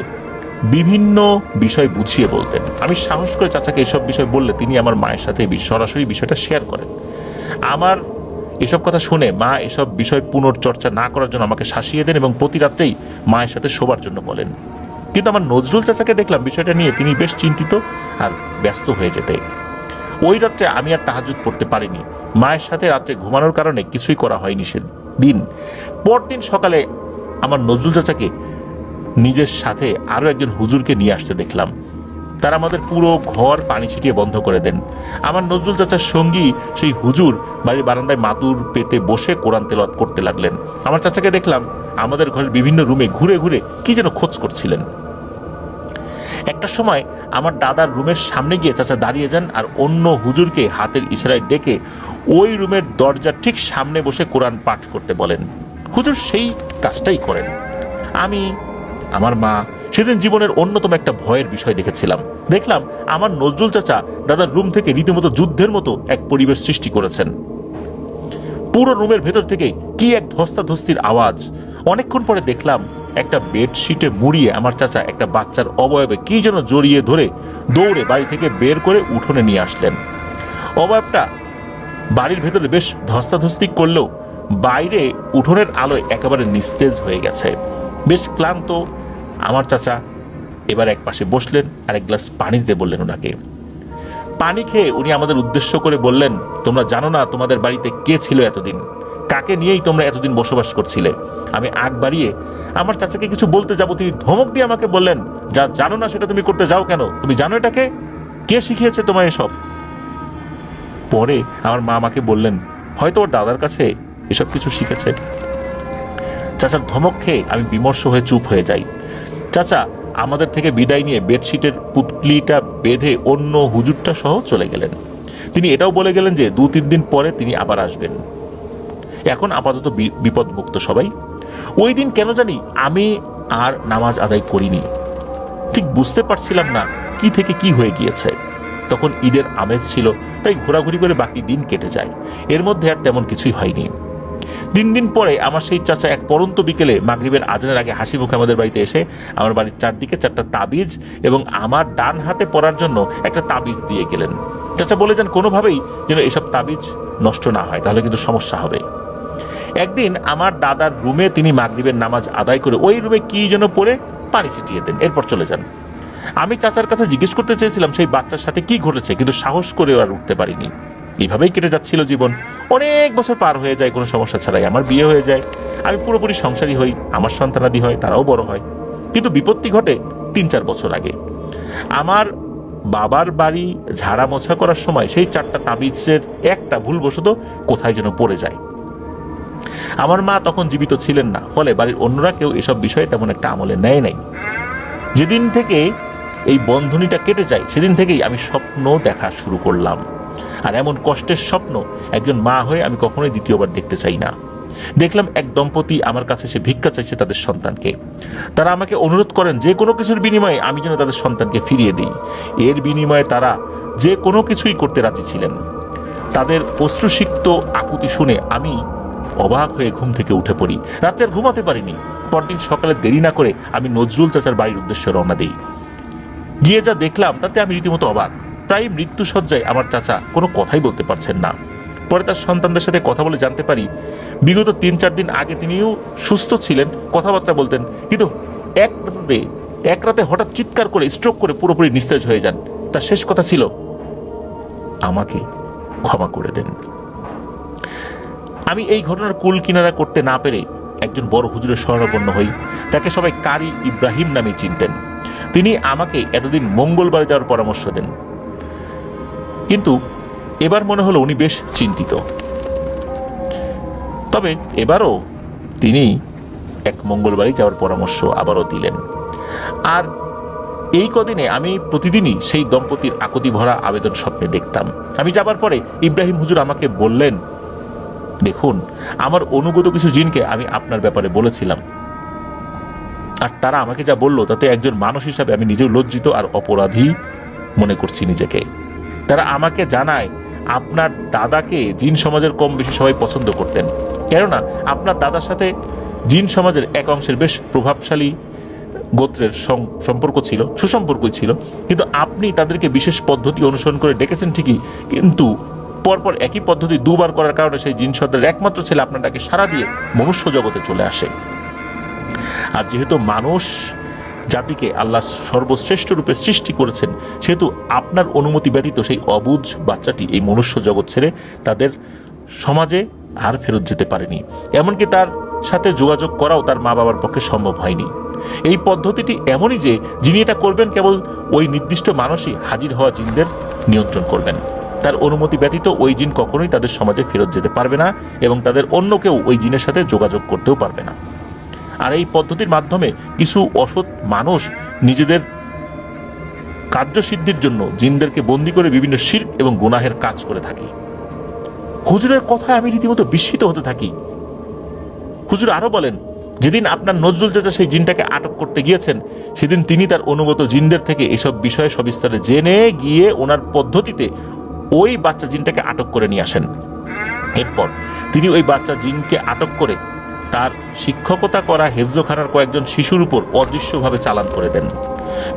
বিভিন্ন বিষয় বুঝিয়ে বলতেন। আমি সাহস করে চাচাকে এসব বিষয় বললে তিনি আমার মায়ের সাথে সরাসরি বিষয়টা শেয়ার করেন। আমার এসব কথা শুনে মা এসব বিষয় পুনর্চর্চা না করার জন্য আমাকে শাসিয়ে দেন এবং প্রতি রাত্রেই মায়ের সাথে শোবার জন্য বলেন। কিন্তু আমার নজরুল চাচাকে দেখলাম বিষয়টা নিয়ে তিনি বেশ চিন্তিত আর ব্যস্ত হয়ে যেতে। ওই রাত্রে আমি আর তাহাজ্জুদ পড়তে পারিনি। মায়ের সাথে রাত্রে ঘুমানোর কারণে কিছুই করা হয়নি সেদিন। পরদিন সকালে আমার নজরুল চাচাকে নিজের সাথে আরো একজন হুজুরকে নিয়ে আসতে দেখলাম। তারা আমাদের পুরো ঘর পানি ছিটিয়ে বন্ধ করে দেন। আমার নজরুল চাচার সঙ্গী সেই হুজুর বাড়ির বারান্দায় মাদুর পেতে বসে কোরআন তেলাওয়াত করতে লাগলেন। আমার চাচাকে দেখলাম আমাদের ঘরের বিভিন্ন রুমে ঘুরে ঘুরে কি যেন খোঁজ করছিলেন। একটা সময় আমার দাদার রুমের সামনে গিয়ে চাচা দাঁড়িয়ে যান আর অন্য হুজুরকে হাতের ইশারায় ডেকে ওই রুমের দরজার ঠিক সামনে বসে কোরআন পাঠ করতে বলেন। হুজুর সেই কাজটাই করেন। আমি, আমার মা সেদিন জীবনের অন্যতম একটা ভয়ের বিষয় দেখেছিলাম। দেখলাম আমার নজরুল চাচা দাদার রুম থেকে রীতিমতো যুদ্ধের মতো এক পরিবেশ সৃষ্টি করেছেন। পুরো রুমের ভেতর থেকে কি এক ধস্তাধস্তির আওয়াজ। অনেকক্ষণ পরে দেখলাম একটা বেডশিটে মুড়িয়ে আমার চাচা একটা বাচ্চার অবয়বে কি যেন জড়িয়ে ধরে দৌড়ে বাড়ি থেকে বের করে উঠোনে নিয়ে আসলেন। অবয়বটা বাড়ির ভেতরে বেশ ধস্তাধস্তি করলেও বাইরে উঠোনের আলোয় একেবারে নিস্তেজ হয়ে গেছে। বেশ ক্লান্ত আমার চাচা এবার এক পাশে বসলেন আর এক গ্লাস পানি দিতে বললেন ওনাকে। পানি খেয়ে উনি আমাদের উদ্দেশ্য করে বললেন, তোমরা জানো না তোমাদের বাড়িতে কে ছিল এতদিন, কাকে নিয়েই তোমরা এতদিন বসবাস করছিলে। আমি আগ বাড়িয়ে আমার চাচাকে কিছু বলতে যাব, তিনি ধমক দিয়ে আমাকে বললেন, যা জানো না সেটা তুমি করতে যাও কেন, তুমি জানো এটাকে, কে শিখিয়েছে তোমায় এসব। পরে আমার মা আমাকে বললেন, হয়তো ওর দাদার কাছে এসব কিছু শিখেছে। চাচার ধমক খেয়ে আমি বিমর্ষ হয়ে চুপ হয়ে যাই। চাচা আমাদের থেকে বিদায় নিয়ে বেডশিটের পুতলিটা বেঁধে অন্য হুজুরটা সহ চলে গেলেন। তিনি এটাও বলে গেলেন যে 2-3 দিন পরে তিনি আবার আসবেন। এখন আপাতত বিপদমুক্ত সবাই। ওই দিন কেন জানি আমি আর নামাজ আদায় করিনি, ঠিক বুঝতে পারছিলাম না কি থেকে কি হয়ে গিয়েছে। তখন ঈদের আমেজ ছিল, তাই ঘোরাঘুরি করে বাকি দিন কেটে যায়। এর মধ্যে আর তেমন কিছুই হয়নি। দিন পরে আমার সেই চাচা এক পরন্ত বিকেলে মাগরিবের আজানের আগে হাসি মুখে আমাদের বাড়িতে এসে আমার বাড়ির চারদিকে 4টা তাবিজ এবং আমার ডান হাতে পরার জন্য একটা তাবিজ দিয়ে গেলেন। চাচা বলে যান কোনোভাবেই যেন এসব তাবিজ নষ্ট না হয়, তাহলে কিন্তু সমস্যা হবে। একদিন আমার দাদার রুমে তিনি মাগরিবের নামাজ আদায় করে ওই রুমে কি যেন পরে পানি ছিটিয়ে দেন, এরপর চলে যান। আমি চাচার কাছে জিজ্ঞেস করতে চেয়েছিলাম সেই বাচ্চার সাথে কি ঘটেছে, কিন্তু সাহস করে আর উঠতে পারিনি। এইভাবেই কেটে যাচ্ছিল জীবন। অনেক বছর পার হয়ে যায় কোনো সমস্যা ছাড়াই। আমার বিয়ে হয়ে যায়, আমি পুরোপুরি সংসারী হই, আমার সন্তানাদি হয়, তারাও বড় হয়। কিন্তু বিপত্তি ঘটে 3-4 বছর আগে। আমার বাবার বাড়ি ঝাড়া মোছা করার সময় সেই 4টা তাবিজের একটা ভুলবশত কোথায় যেন পড়ে যায়। আমার মা তখন জীবিত ছিলেন না, ফলে বাড়ির অন্যরা কেউ এসব বিষয়ে তেমন একটা আমলে নেয় নাই। যেদিন থেকে এই বন্ধনীটা কেটে যায় সেদিন থেকেই আমি স্বপ্ন দেখা শুরু করলাম। আর এমন কষ্টের স্বপ্ন একজন মা হয়ে আমি কখনোই দ্বিতীয়বার দেখতে চাই না। দেখলাম এক দম্পতি আমার কাছে এসে ভিক্ষা চাইছে তাদের সন্তানকে। তারা আমাকে অনুরোধ করেন যে কোনো কিছুর বিনিময়ে আমি যেন তাদের সন্তানকে ফিরিয়ে দিই। এর বিনিময়ে তারা যে কোনো কিছুই করতে রাজি ছিলেন। তাদের অশ্রুসিক্ত আকুতি শুনে আমি অবাক হয়ে ঘুম থেকে উঠে পড়ি। রাতে আর ঘুমাতে পারিনি। পরদিন সকালে দেরি না করে আমি নজরুল চাচার বাড়ির উদ্দেশ্যে রওনা দিই। গিয়ে যা দেখলাম তাতে আমি রীতিমতো অবাক। প্রায় মৃত্যুসজ্জায় আমার চাচা কোনো কথাই বলতে পারছেন না। পরে তার সন্তানদের সাথে কথা বলে জানতে পারি বিগত 3-4 দিন আগে তিনিও সুস্থ ছিলেন, কথাবার্তা বলতেন, কিন্তু এক রাতে হঠাৎ চিৎকার করে স্ট্রোক করে পুরোপুরি নিস্তেজ হয়ে যান। তার শেষ কথা ছিল, আমাকে ক্ষমা করে দেন। আমি এই ঘটনার কুল কিনারা করতে না পেরে একজন বড় হুজুরের শরণাপন্ন হই। তাকে সবাই কারি ইব্রাহিম নামে চিনতেন। তিনি আমাকে এতদিন মঙ্গলবারে যাওয়ার পরামর্শ দেন, কিন্তু এবার মনে হলো উনি বেশ চিন্তিত। তবে এবারও তিনি এক মঙ্গলবারে যাওয়ার পরামর্শ আবারও দিলেন। আর এই কদিনে আমি প্রতিদিনই সেই দম্পতির আকুতি ভরা আবেদন স্বপ্নে দেখতাম। আমি যাবার পরে ইব্রাহিম হুজুর আমাকে বললেন, দেখুন, আমার অনুগত কিছু জিনকে আমি আপনার ব্যাপারে বলেছিলাম, আর তারা আমাকে যা বলল তাতে একজন মানুষ হিসাবে আমি নিজেও লজ্জিত আর অপরাধী মনে করছি নিজেকে। তারা আমাকে জানায় আপনার দাদাকে জিন সমাজের কম বেশি সবাই পছন্দ করতেন, কেননা আপনার দাদার সাথে জিন সমাজের এক অংশের বেশ প্রভাবশালী গোত্রের সম্পর্ক ছিল, সুসম্পর্কই ছিল। কিন্তু আপনি তাদেরকে বিশেষ পদ্ধতি অনুসরণ করে ডেকেছেন ঠিকই, কিন্তু পরপর একই পদ্ধতি 2বার করার কারণে সেই জিন সর্দারের একমাত্র ছেলে আপনার ডাকে সাড়া দিয়ে মনুষ্য জগতে চলে আসে। আর যেহেতু মানুষ জাতিকে আল্লাহ সর্বশ্রেষ্ঠ রূপে সৃষ্টি করেছেন, সেহেতু আপনার অনুমতি ব্যতীত সেই অবুঝ বাচ্চাটি এই মনুষ্য জগৎ ছেড়ে তাদের সমাজে আর ফেরত যেতে পারেনি। এমনকি তার সাথে যোগাযোগ করাও তার মা বাবার পক্ষে সম্ভব হয়নি। এই পদ্ধতিটি এমনই যে যিনি এটা করবেন কেবল ওই নির্দিষ্ট মানুষই হাজির হওয়া জিনদের নিয়ন্ত্রণ করবেন। তার অনুমতি ব্যতীত ওই জিন কখনোই তাদের সমাজে ফেরত যেতে পারবে না এবং তাদের অন্য কেউ ওই জিনের সাথে যোগাযোগ করতেও পারবে না। আর এই পদ্ধতির মাধ্যমে কিছু অসৎ মানুষ নিজেদের কার্যসিদ্ধির জন্য জিনদেরকে বন্দী করে বিভিন্ন শিরক এবং গুনাহের কাজ করে থাকে। হুজুরের কথায় আমি রীতিমতো বিস্মিত হতে থাকি। হুজুর আরো বলেন, যেদিন আপনার নজরুল চাচা সেই জিনটাকে আটক করতে গিয়েছেন, সেদিন তিনি তার অনুগত জিনদের থেকে এসব বিষয়ে সবিস্তারে জেনে গিয়ে ওনার পদ্ধতিতে ওই বাচ্চা জিনটাকে আটক করে নিয়ে আসেন। এরপর তিনি ওই বাচ্চা জিনকে আটক করে তার শিক্ষকতা করা হেফজোখানার কয়েকজন শিশুর উপর অদৃশ্যভাবে চালান করে দেন।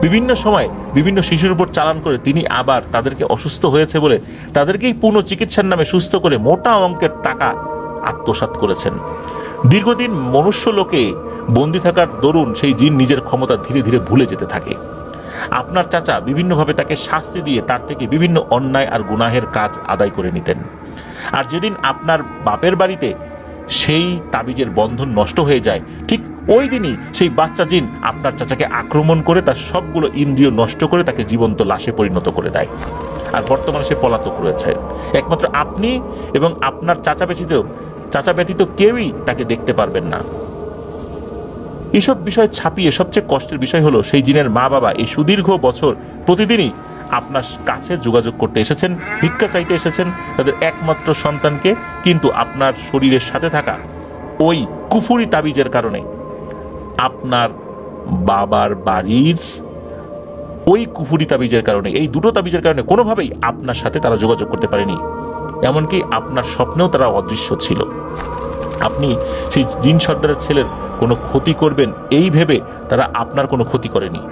বিভিন্ন সময় বিভিন্ন শিশুর উপর চালান করে তিনি আবার তাদেরকে অসুস্থ হয়েছে বলে তাদেরকেই পূর্ণ চিকিৎসার নামে সুস্থ করে মোটা অঙ্কের টাকা আত্মসাৎ করেছেন। দীর্ঘদিন মনুষ্য লোকে বন্দী থাকার দরুন সেই জিন নিজের ক্ষমতা ধীরে ধীরে ভুলে যেতে থাকে। আপনার চাচা বিভিন্নভাবে তাকে শাস্তি দিয়ে তার থেকে বিভিন্ন অন্যায় আর গুনাহের কাজ আদায় করে নিতেন। আর যেদিন আপনার বাপের বাড়িতে সেই তাবিজের বন্ধন নষ্ট হয়ে যায়, ঠিক ওই দিনই সেই বাচ্চা জিন আপনার চাচাকে আক্রমণ করে তার সবগুলো ইন্দ্রিয় নষ্ট করে তাকে জীবন্ত লাশে পরিণত করে দেয়। আর বর্তমানে সে পলাতক রয়েছে। একমাত্র আপনি এবং আপনার চাচা ব্যতীত কেউই তাকে দেখতে পারবেন না। এসব বিষয় ছাপিয়ে সবচেয়ে কষ্টের বিষয় হলো সেই জিনের মা বাবা এই সুদীর্ঘ বছর প্রতিদিনই আপনার কাছে যোগাযোগ করতে এসেছেন, ভিক্ষা চাইতে এসেছেন তাদের একমাত্র সন্তানকে, কিন্তু আপনার শরীরের সাথে থাকা ওই কুফুরি তাবিজের কারণে আপনার বাবার বাড়ির ওই কুফুরি তাবিজের কারণে, এই দুটো তাবিজের কারণে কোনোভাবেই আপনার সাথে তারা যোগাযোগ করতে পারেনি। এমনকি আপনার স্বপ্নেও তারা অদৃশ্য ছিল। আপনি সেই জিন সর্দারের ছেলের কোনো ক্ষতি করবেন এই ভেবে তারা আপনার কোনো ক্ষতি করেনি।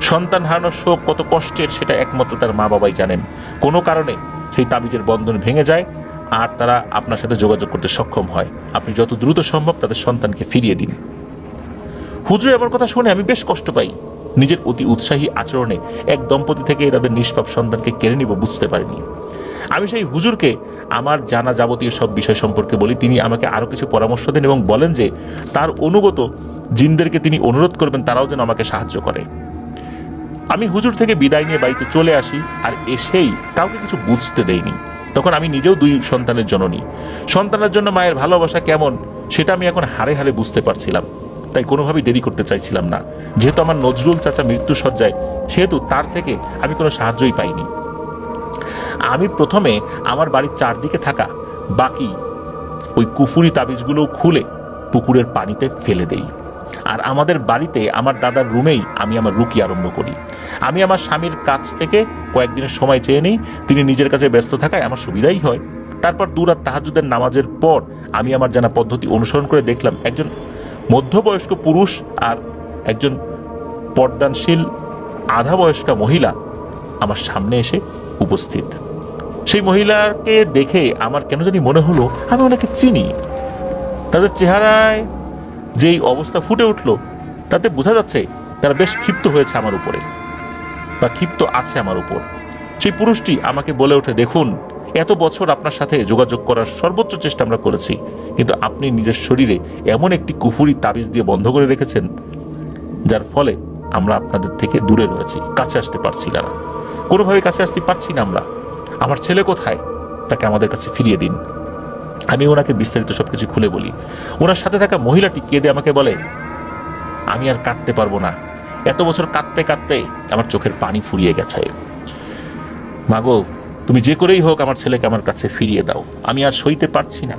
সন্তান হারানোর শোক কত কষ্টের সেটা একমাত্র তার মা বাবাই জানেন। কোনো কারণে সেই তাবিজের বন্ধন ভেঙে যায় আর তারা আপনার সাথে যোগাযোগ করতে সক্ষম হয়। আপনি যত দ্রুত সম্ভব তাদের সন্তানকে ফিরিয়ে দিন। হুজুর আমার কথা শুনে আমি বেশ কষ্ট পাই। নিজের অতি উৎসাহী আচরণে এক দম্পতি থেকে তাদের নিষ্পাপ সন্তানকে কেড়ে নিব বুঝতে পারিনি। আমি সেই হুজুরকে আমার জানা যাবতীয় সব বিষয় সম্পর্কে বলি। তিনি আমাকে আরো কিছু পরামর্শ দেন এবং বলেন যে তার অনুগত জিনদেরকে তিনি অনুরোধ করবেন তারাও যেন আমাকে সাহায্য করে। আমি হুজুর থেকে বিদায় নিয়ে বাড়িতে চলে আসি, আর এসেই কাউকে কিছু বুঝতে দেইনি। তখন আমি নিজেও 2 সন্তানের জননী। সন্তানের জন্য মায়ের ভালোবাসা কেমন সেটা আমি এখন হারে হারে বুঝতে পারছিলাম। তাই কোনোভাবেই দেরি করতে চাইছিলাম না। যেহেতু আমার নজরুল চাচা মৃত্যুসজ্জায়, সেহেতু তার থেকে আমি কোনো সাহায্যই পাইনি। আমি প্রথমে আমার বাড়ির চারদিকে থাকা বাকি ওই কুফুরি তাবিজগুলো খুলে পুকুরের পানিতে ফেলে দেই। আর আমাদের বাড়িতে আমার দাদার রুমেই আমি আমার রুকি আরম্ভ করি। আমি আমার স্বামীর কাছ থেকে কয়েকদিনের সময় চেয়ে নিই। তিনি নিজের কাছে ব্যস্ত থাকায় আমার সুবিধাই হয়। তারপর 2 রাত তাহাজ্জুদের নামাজের পর আমি আমার জানা পদ্ধতি অনুসরণ করে দেখলাম একজন মধ্যবয়স্ক পুরুষ আর একজন পর্দানশীল আধা বয়স্কা মহিলা আমার সামনে এসে উপস্থিত। সেই মহিলাকে দেখে আমার কেন জানি মনে হলো আমি ওনাকে চিনি। তাদের চেহারায় যেই অবস্থা ফুটে উঠল তাতে বোঝা যাচ্ছে তারা বেশ ক্ষিপ্ত হয়েছে আমার উপরে, বা ক্ষিপ্ত আছে আমার উপর। সেই পুরুষটি আমাকে বলে ওঠে, দেখুন, এত বছর আপনার সাথে যোগাযোগ করার সর্বোচ্চ চেষ্টা আমরা করেছি, কিন্তু আপনি নিজের শরীরে এমন একটি কুফুরি তাবিজ দিয়ে বন্ধ করে রেখেছেন যার ফলে আমরা আপনাদের থেকে দূরে রয়েছি, কাছে আসতে পারছি না। কোনোভাবে কাছে আসতে পারছি না আমরা। আমার ছেলে কোথায়? তাকে আমাদের কাছে ফিরিয়ে দিন। আমি ওনাকে বিস্তারিত সবকিছু খুলে বলি। ওনার সাথে থাকা মহিলাটি কেঁদে আমাকে বলে, আমি আর কাঁদতে পারবো না। এত বছর কাঁদতে কাঁদতে আমার চোখের পানি ফুরিয়ে গেছে। মাগো, তুমি যে করেই হোক আমার ছেলেকে আমার কাছে ফিরিয়ে দাও, আমি আর সইতে পারছি না।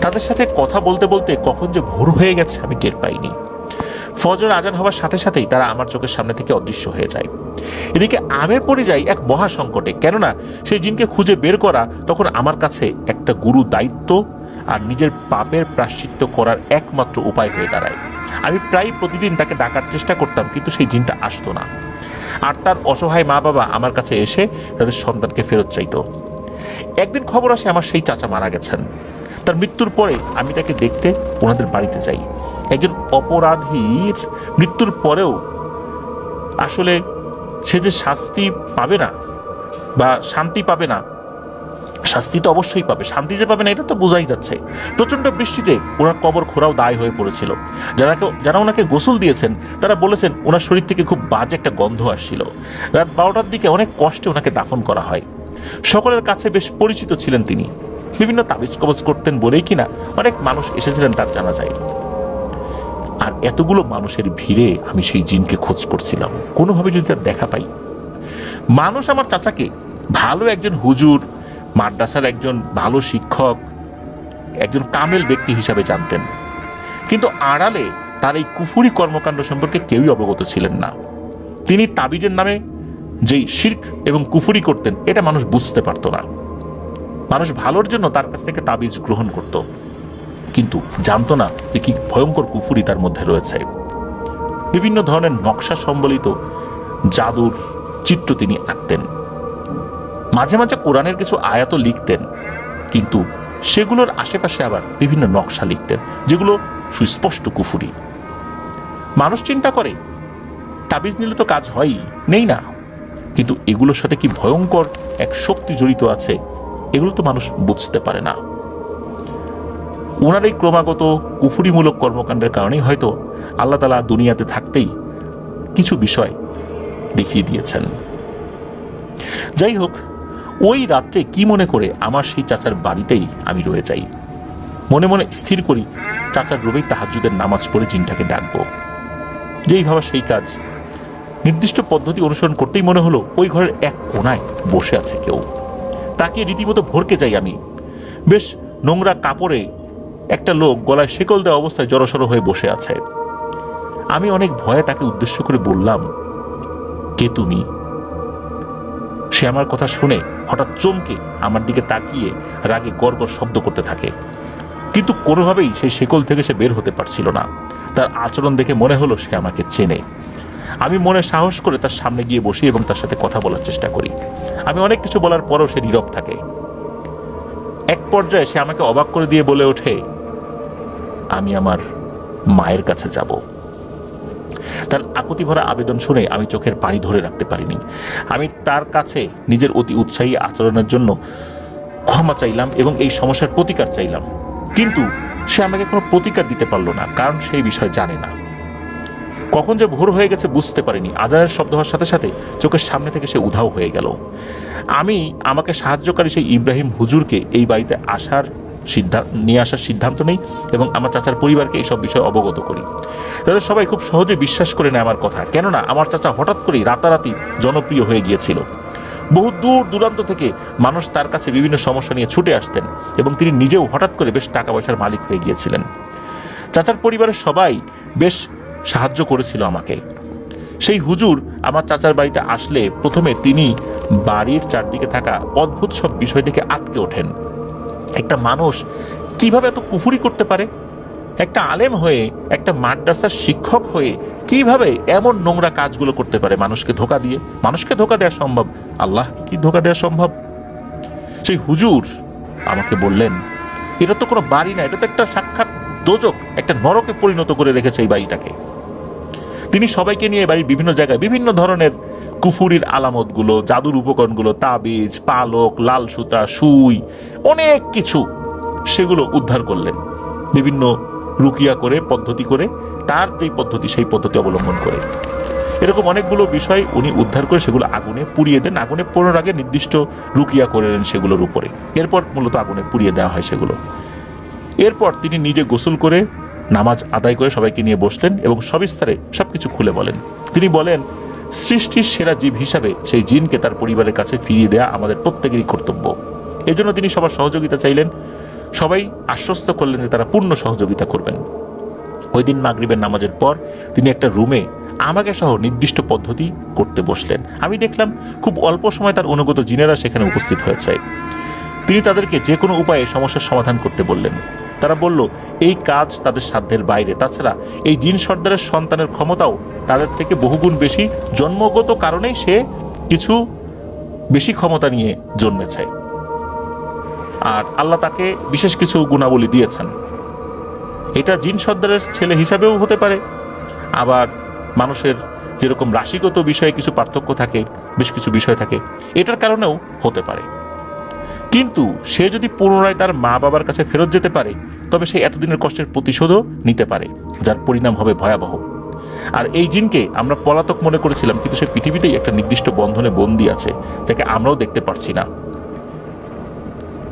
তাদের সাথে কথা বলতে বলতে কখন যে ভোর হয়ে গেছে আমি টের পাইনি। ফজর আজান হওয়ার সাথে সাথেই তারা আমার চোখের সামনে থেকে অদৃশ্য হয়ে যায়। এদিকে আমি পড়ে যাই এক মহা সংকটে, কেননা সেই জিনকে খুঁজে বের করা তখন আমার কাছে একটা গুরু দায়িত্ব আর নিজের পাপের প্রায়শ্চিত্ত করার একমাত্র উপায় হয়ে দাঁড়ায়। আমি প্রায় প্রতিদিন তাকে ডাকার চেষ্টা করতাম, কিন্তু সেই জিনটা আসতো না। আর তার অসহায় মা বাবা আমার কাছে এসে তাদের সন্তানকে ফেরত চাইতো। একদিন খবর আসে আমার সেই চাচা মারা গেছেন। তার মৃত্যুর পরে আমি তাকে দেখতে ওনাদের বাড়িতে যাই। একজন অপরাধীর মৃত্যুর পরেও আসলে সে যে শাস্তি পাবে না বা শান্তি পাবে না, শাস্তি তো অবশ্যই পাবে, শান্তি যে পাবে না এটা তো বোঝাই যাচ্ছে। প্রচন্ড বৃষ্টিতে ওনার কবর খোঁড়াও দায় হয়ে পড়েছিল। যারা ওনাকে গোসল দিয়েছেন তারা বলেছেন ওনার শরীর থেকে খুব বাজে একটা গন্ধ আসছিল। রাত 12টার দিকে অনেক কষ্টে ওনাকে দাফন করা হয়। সকলের কাছে বেশ পরিচিত ছিলেন তিনি। বিভিন্ন তাবিজ কবজ করতেন বলেই কিনা অনেক মানুষ এসেছিলেন তার জানাজায়। আর এতগুলো মানুষের ভিড়ে আমি সেই জিনকে খোঁজ করছিলাম, কোনোভাবে যদি তার দেখা পাই। মানুষ আমার চাচাকে ভালো একজন হুজুর, মাদ্রাসার একজন ভালো শিক্ষক, একজন কামেল ব্যক্তি হিসাবে জানতেন, কিন্তু আড়ালে তার এই কুফুরি কর্মকাণ্ড সম্পর্কে কেউই অবগত ছিলেন না। তিনি তাবিজের নামে যেই শিরক এবং কুফুরি করতেন এটা মানুষ বুঝতে পারত না। মানুষ ভালোর জন্য তার কাছ থেকে তাবিজ গ্রহণ করত, কিন্তু জানতো না যে কি ভয়ঙ্কর কুফুরি তার মধ্যে রয়েছে। বিভিন্ন ধরনের নকশা সম্বলিত জাদুর চিত্র তিনি আঁকতেন। মাঝে মাঝে কোরআনের কিছু আয়াত লিখতেন, কিন্তু সেগুলোর আশেপাশে আবার বিভিন্ন নকশা লিখতেন যেগুলো সুস্পষ্ট কুফুরি। মানুষ চিন্তা করে তাবিজ নিলে তো কাজ হয়ই, নেই না, কিন্তু এগুলোর সাথে কি ভয়ঙ্কর এক শক্তি জড়িত আছে এগুলো তো মানুষ বুঝতে পারে না। ওনার এই ক্রমাগত কুফুরিমূলক কর্মকাণ্ডের কারণেই হয়তো আল্লাহ তাআলা দুনিয়াতে থাকতেই কিছু বিষয় দেখিয়ে দিয়েছেন। যাই হোক, ওই রাত্রে কি মনে করে আমার সেই চাচার বাড়িতেই আমি রয়ে যাই। মনে মনে স্থির করি চাচার রুমেই তাহাজ্জুদের নামাজ পড়ে জিনটাকে ডাকবো। যেই ভাবা সেই কাজ। নির্দিষ্ট পদ্ধতি অনুসরণ করতেই মনে হলো ওই ঘরের এক কোনায় বসে আছে কেউ। তাকে রীতিমতো ভরকে যাই আমি। বেশ নোংরা কাপড়ে একটা লোক গলায় শেকল দেওয়া অবস্থায় জড়সড় হয়ে বসে আছে। আমি অনেক ভয়ে তাকে উদ্দেশ্য করে বললাম, কে তুমি? সে আমার কথা শুনে হঠাৎ চমকে আমার দিকে তাকিয়ে রাগে গড়গড় শব্দ করতে থাকে, কিন্তু কোনোভাবেই সেই শেকল থেকে সে বের হতে পারছিল না। তার আচরণ দেখে মনে হলো সে আমাকে চেনে। আমি মনে সাহস করে তার সামনে গিয়ে বসি এবং তার সাথে কথা বলার চেষ্টা করি। আমি অনেক কিছু বলার পরেও সে নীরব থাকে। এক পর্যায়ে সে আমাকে অবাক করে দিয়ে বলে ওঠে, আমি আমার মায়ের কাছে যাব। তার আকুতি ভরা আবেদন শুনে আমি চোখের পানি ধরে রাখতে পারিনি। আমি তার কাছে নিজের অতি উৎসাহী আচরণের জন্য ক্ষমা চাইলাম এবং এই সমস্যার প্রতিকার চাইলাম, কিন্তু সে আমাকে কোনো প্রতিকার দিতে পারল না, কারণ সেই বিষয় জানে না। কখন যে ভোর হয়ে গেছে বুঝতে পারিনি। আজানের শব্দ হওয়ার সাথে সাথে চোখের সামনে থেকে সে উধাও হয়ে গেল। আমি আমাকে সাহায্যকারী সেই ইব্রাহিম হুজুরকে এই বাড়িতে নিয়ে আসার সিদ্ধান্ত নেই এবং আমার চাচার পরিবারকে এইসব বিষয়ে অবগত করি। তাদের সবাই খুব সহজে বিশ্বাস করে নেয় আমার কথা, কেননা আমার চাচা হঠাৎ করেই রাতারাতি জনপ্রিয় হয়ে গিয়েছিল। বহু দূর দূরান্ত থেকে মানুষ তার কাছে বিভিন্ন সমস্যা নিয়ে ছুটে আসতেন এবং তিনি নিজেও হঠাৎ করে বেশ টাকা পয়সার মালিক হয়ে গিয়েছিলেন। চাচার পরিবারের সবাই বেশ সাহায্য করেছিল আমাকে। সেই হুজুর আমার চাচার বাড়িতে আসলে প্রথমে তিনি বাড়ির চারদিকে থাকা অদ্ভুত সব বিষয় দেখে আটকে ওঠেন। একটা মানুষ কিভাবে এত কুফুরি করতে পারে? একটা আলেম হয়ে, একটা মাদ্রাসার শিক্ষক হয়ে কিভাবে এমন নোংরা কাজগুলো করতে পারে? মানুষকে ধোঁকা দিয়ে। মানুষকে ধোঁকা দেওয়া সম্ভব, আল্লাহকে কি ধোঁকা দেওয়া সম্ভব? সেই হুজুর আমাকে বললেন, এটা তো কোনো বাড়ি না, এটা তো একটা সাক্ষাৎ দোজক, একটা নরকে পরিণত করে রেখেছে এই বাড়িটাকে। তিনি সবাইকে নিয়ে বাড়ির বিভিন্ন জায়গায় বিভিন্ন ধরনের কুফুরির আলামতগুলো, জাদুর উপকরণগুলো, তাবিজ, পালক, লাল সুতা, সুই, অনেক কিছু সেগুলো উদ্ধার করলেন বিভিন্ন রুকিয়া করে, পদ্ধতি করে, তার যেই পদ্ধতি সেই পদ্ধতি অবলম্বন করে। এরকম অনেকগুলো বিষয় উনি উদ্ধার করে সেগুলো আগুনে পুড়িয়ে দেন। আগুনে পোড়ানোর আগে নির্দিষ্ট রুকিয়া করে নেন সেগুলোর উপরে, এরপর মূলত আগুনে পুড়িয়ে দেওয়া হয় সেগুলো। এরপর তিনি নিজে গোসল করে নামাজ আদায় করে সবাইকে নিয়ে বসলেন এবং সবিস্তারে সবকিছু খুলে বলেন। তিনি বলেন, সৃষ্টির সেরা জীব হিসাবে সেই জিনকে তার পরিবারের কাছে ফিরিয়ে দেয়া আমাদের প্রত্যেকেরই কর্তব্য। এজন্য তিনি সবার সহযোগিতা চাইলেন। সবাই আশ্বস্ত করলেন যে তারা পূর্ণ সহযোগিতা করবেন। ওই দিন মাগরিবের নামাজের পর তিনি একটা রুমে আমাকে সহ নির্দিষ্ট পদ্ধতি করতে বসলেন। আমি দেখলাম খুব অল্প সময় তার অনুগত জিনেরা সেখানে উপস্থিত হয়েছে। তিনি তাদেরকে যে কোনো উপায়ে সমস্যার সমাধান করতে বললেন। তারা বলল, এই কাজ তাদের সাধ্যের বাইরে। তাছাড়া এই জিন সর্দারের সন্তানের ক্ষমতাও তাদের থেকে বহুগুণ বেশি, জন্মগত কারণেই সে কিছু বেশি ক্ষমতা নিয়ে জন্মেছে, আর আল্লাহ তাকে বিশেষ কিছু গুণাবলী দিয়েছেন। এটা জিন সর্দারের ছেলে হিসাবেও হতে পারে, আবার মানুষের যেরকম রাশিগত বিষয়ে কিছু পার্থক্য থাকে, বেশ কিছু বিষয় থাকে, এটার কারণেও হতে পারে। কিন্তু সে যদি পুনরায় তার মা বাবার কাছে ফেরত যেতে পারে, তবে সে এতদিনের কষ্টের প্রতিশোধও নিতে পারে, যার পরিণাম হবে ভয়াবহ। আর এই জিনকে আমরা পলাতক মনে করেছিলাম, কিন্তু সে পৃথিবীতেই একটা নির্দিষ্ট বন্ধনে বন্দী আছে, যাকে আমরাও দেখতে পারছি না।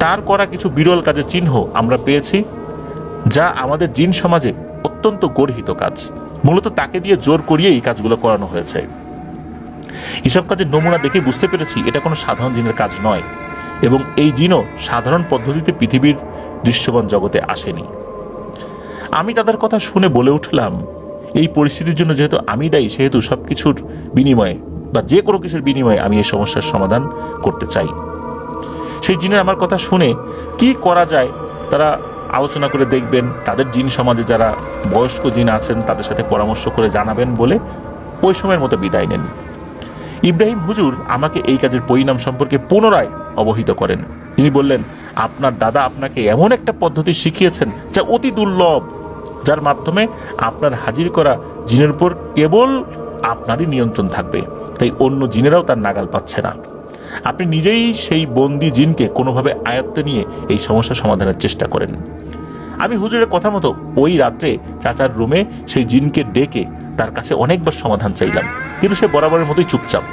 তার করা কিছু বিরল কাজের চিহ্ন আমরা পেয়েছি, যা আমাদের জিন সমাজে অত্যন্ত গর্হিত কাজ। মূলত তাকে দিয়ে জোর করিয়ে এই কাজগুলো করানো হয়েছে। এসব কাজের নমুনা দেখে বুঝতে পেরেছি এটা কোনো সাধারণ জিনের কাজ নয়, এবং এই জিনও সাধারণ পদ্ধতিতে পৃথিবীর দৃশ্যমান জগতে আসেনি। আমি তাদের কথা শুনে বলে উঠলাম, এই পরিস্থিতির জন্য যেহেতু আমি দায়ী, সেহেতু সবকিছুর বিনিময়ে বা যে কোনো কিছুর বিনিময়ে আমি এই সমস্যার সমাধান করতে চাই। সেই জিনের আমার কথা শুনে কি করা যায় তারা আলোচনা করে দেখবেন, তাদের জিন সমাজে যারা বয়স্ক জিন আছেন তাদের সাথে পরামর্শ করে জানাবেন বলে ওই সময়ের মতো বিদায় নেন। ইব্রাহিম হুজুর আমাকে এই কাজের পরিণাম সম্পর্কে পুনরায় অবহিত করেন। তিনি বললেন, আপনার দাদা আপনাকে এমন একটা পদ্ধতি শিখিয়েছেন যা অতি দুর্লভ, যার মাধ্যমে আপনার হাজির করা জিনের উপর কেবল আপনারই নিয়ন্ত্রণ থাকবে, তাই অন্য জিনেরাও তার নাগাল পাচ্ছে না। আপনি নিজেই সেই বন্দি জিনকে কোনোভাবে আয়ত্তে নিয়ে এই সমস্যা সমাধানের চেষ্টা করেন। আমি হুজুরের কথা মতো ওই রাত্রে চাচার রুমে সেই জিনকে ডেকে তার কাছে অনেকবার সমাধান চাইলাম, কিন্তু সে বরাবরের মতোই চুপচাপ।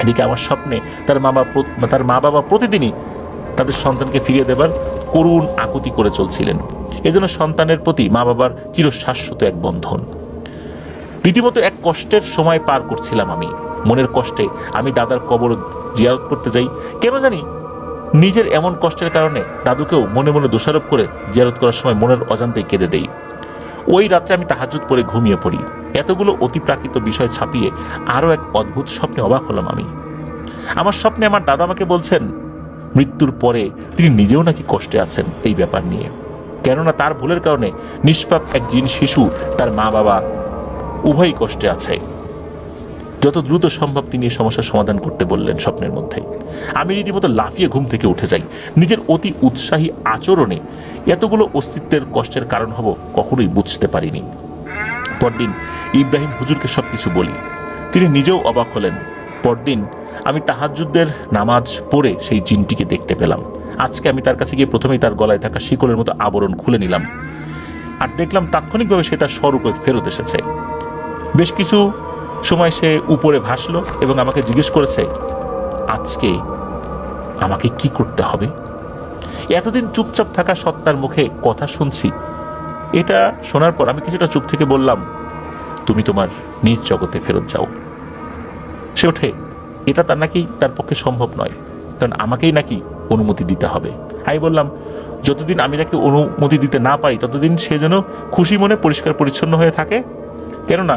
এদিকে আমার স্বপ্নে তার মা বাবা প্রতিদিনই তাদের সন্তানকে ফিরিয়ে দেবার করুণ আকুতি করে চলছিলেন। এজন্য সন্তানের প্রতি মা বাবার চিরশাশ্বত এক বন্ধন। রীতিমতো এক কষ্টের সময় পার করছিলাম আমি। মনের কষ্টে আমি দাদার কবর জিয়ারত করতে যাই। কেন জানি নিজের এমন কষ্টের কারণে দাদুকেও মনে মনে দোষারোপ করে জিয়ারত করার সময় মনের অজান্তেই কেঁদে দেই। ওই রাত্রে আমি তাহাজ্জুদ পড়ে ঘুমিয়ে পড়ি। এতগুলো অতিপ্রাকৃত বিষয় ছাপিয়ে আরও এক অদ্ভুত স্বপ্নে অবাক হলাম আমি। আমার স্বপ্নে আমার দাদা আমাকে বলছেন মৃত্যুর পরে তিনি নিজেও নাকি কষ্টে আছেন এই ব্যাপার নিয়ে। কেননা তার ভুলের কারণে নিষ্পাপ এক জিন শিশু, তার মা বাবা উভয়ই কষ্টে আছে। যত দ্রুত সম্ভব তিনি এই সমস্যার সমাধান করতে বললেন স্বপ্নের মধ্যেই। আমি রীতিমতো লাফিয়ে ঘুম থেকে উঠে যাই। নিজের অতি উৎসাহী আচরণে এতগুলো অস্তিত্বের কষ্টের কারণ হব কখনোই বুঝতে পারিনি। পরদিন ইব্রাহিম হুজুরকে সবকিছু বলি। তিনি নিজেও অবাক হলেন। পরদিন আমি তাহাজ্জুদের নামাজ পড়ে সেই জিনটিকে দেখতে পেলাম। আজকে আমি তার কাছে গিয়ে প্রথমেই তার গলায় থাকা শিকলের মতো আবরণ খুলে নিলাম, আর দেখলাম তাৎক্ষণিকভাবে সে তার স্বরূপে ফেরত এসেছে। বেশ কিছু সময় সে উপরে ভাসলো এবং আমাকে জিজ্ঞেস করেছে আজকে আমাকে কি করতে হবে। এতদিন চুপচাপ থাকা সত্তার মুখে কথা শুনছি। এটা শোনার পর আমি কিছুটা চুপ থেকে বললাম, তুমি তোমার নিজ জগতে ফেরত যাও। সে ওঠে, এটা তার নাকি তার পক্ষে সম্ভব নয়, কারণ আমাকেই নাকি অনুমতি দিতে হবে। আমি বললাম, যতদিন আমি তাকে অনুমতি দিতে না পারি ততদিন সে যেন খুশি মনে পরিষ্কার পরিচ্ছন্ন হয়ে থাকে। কেননা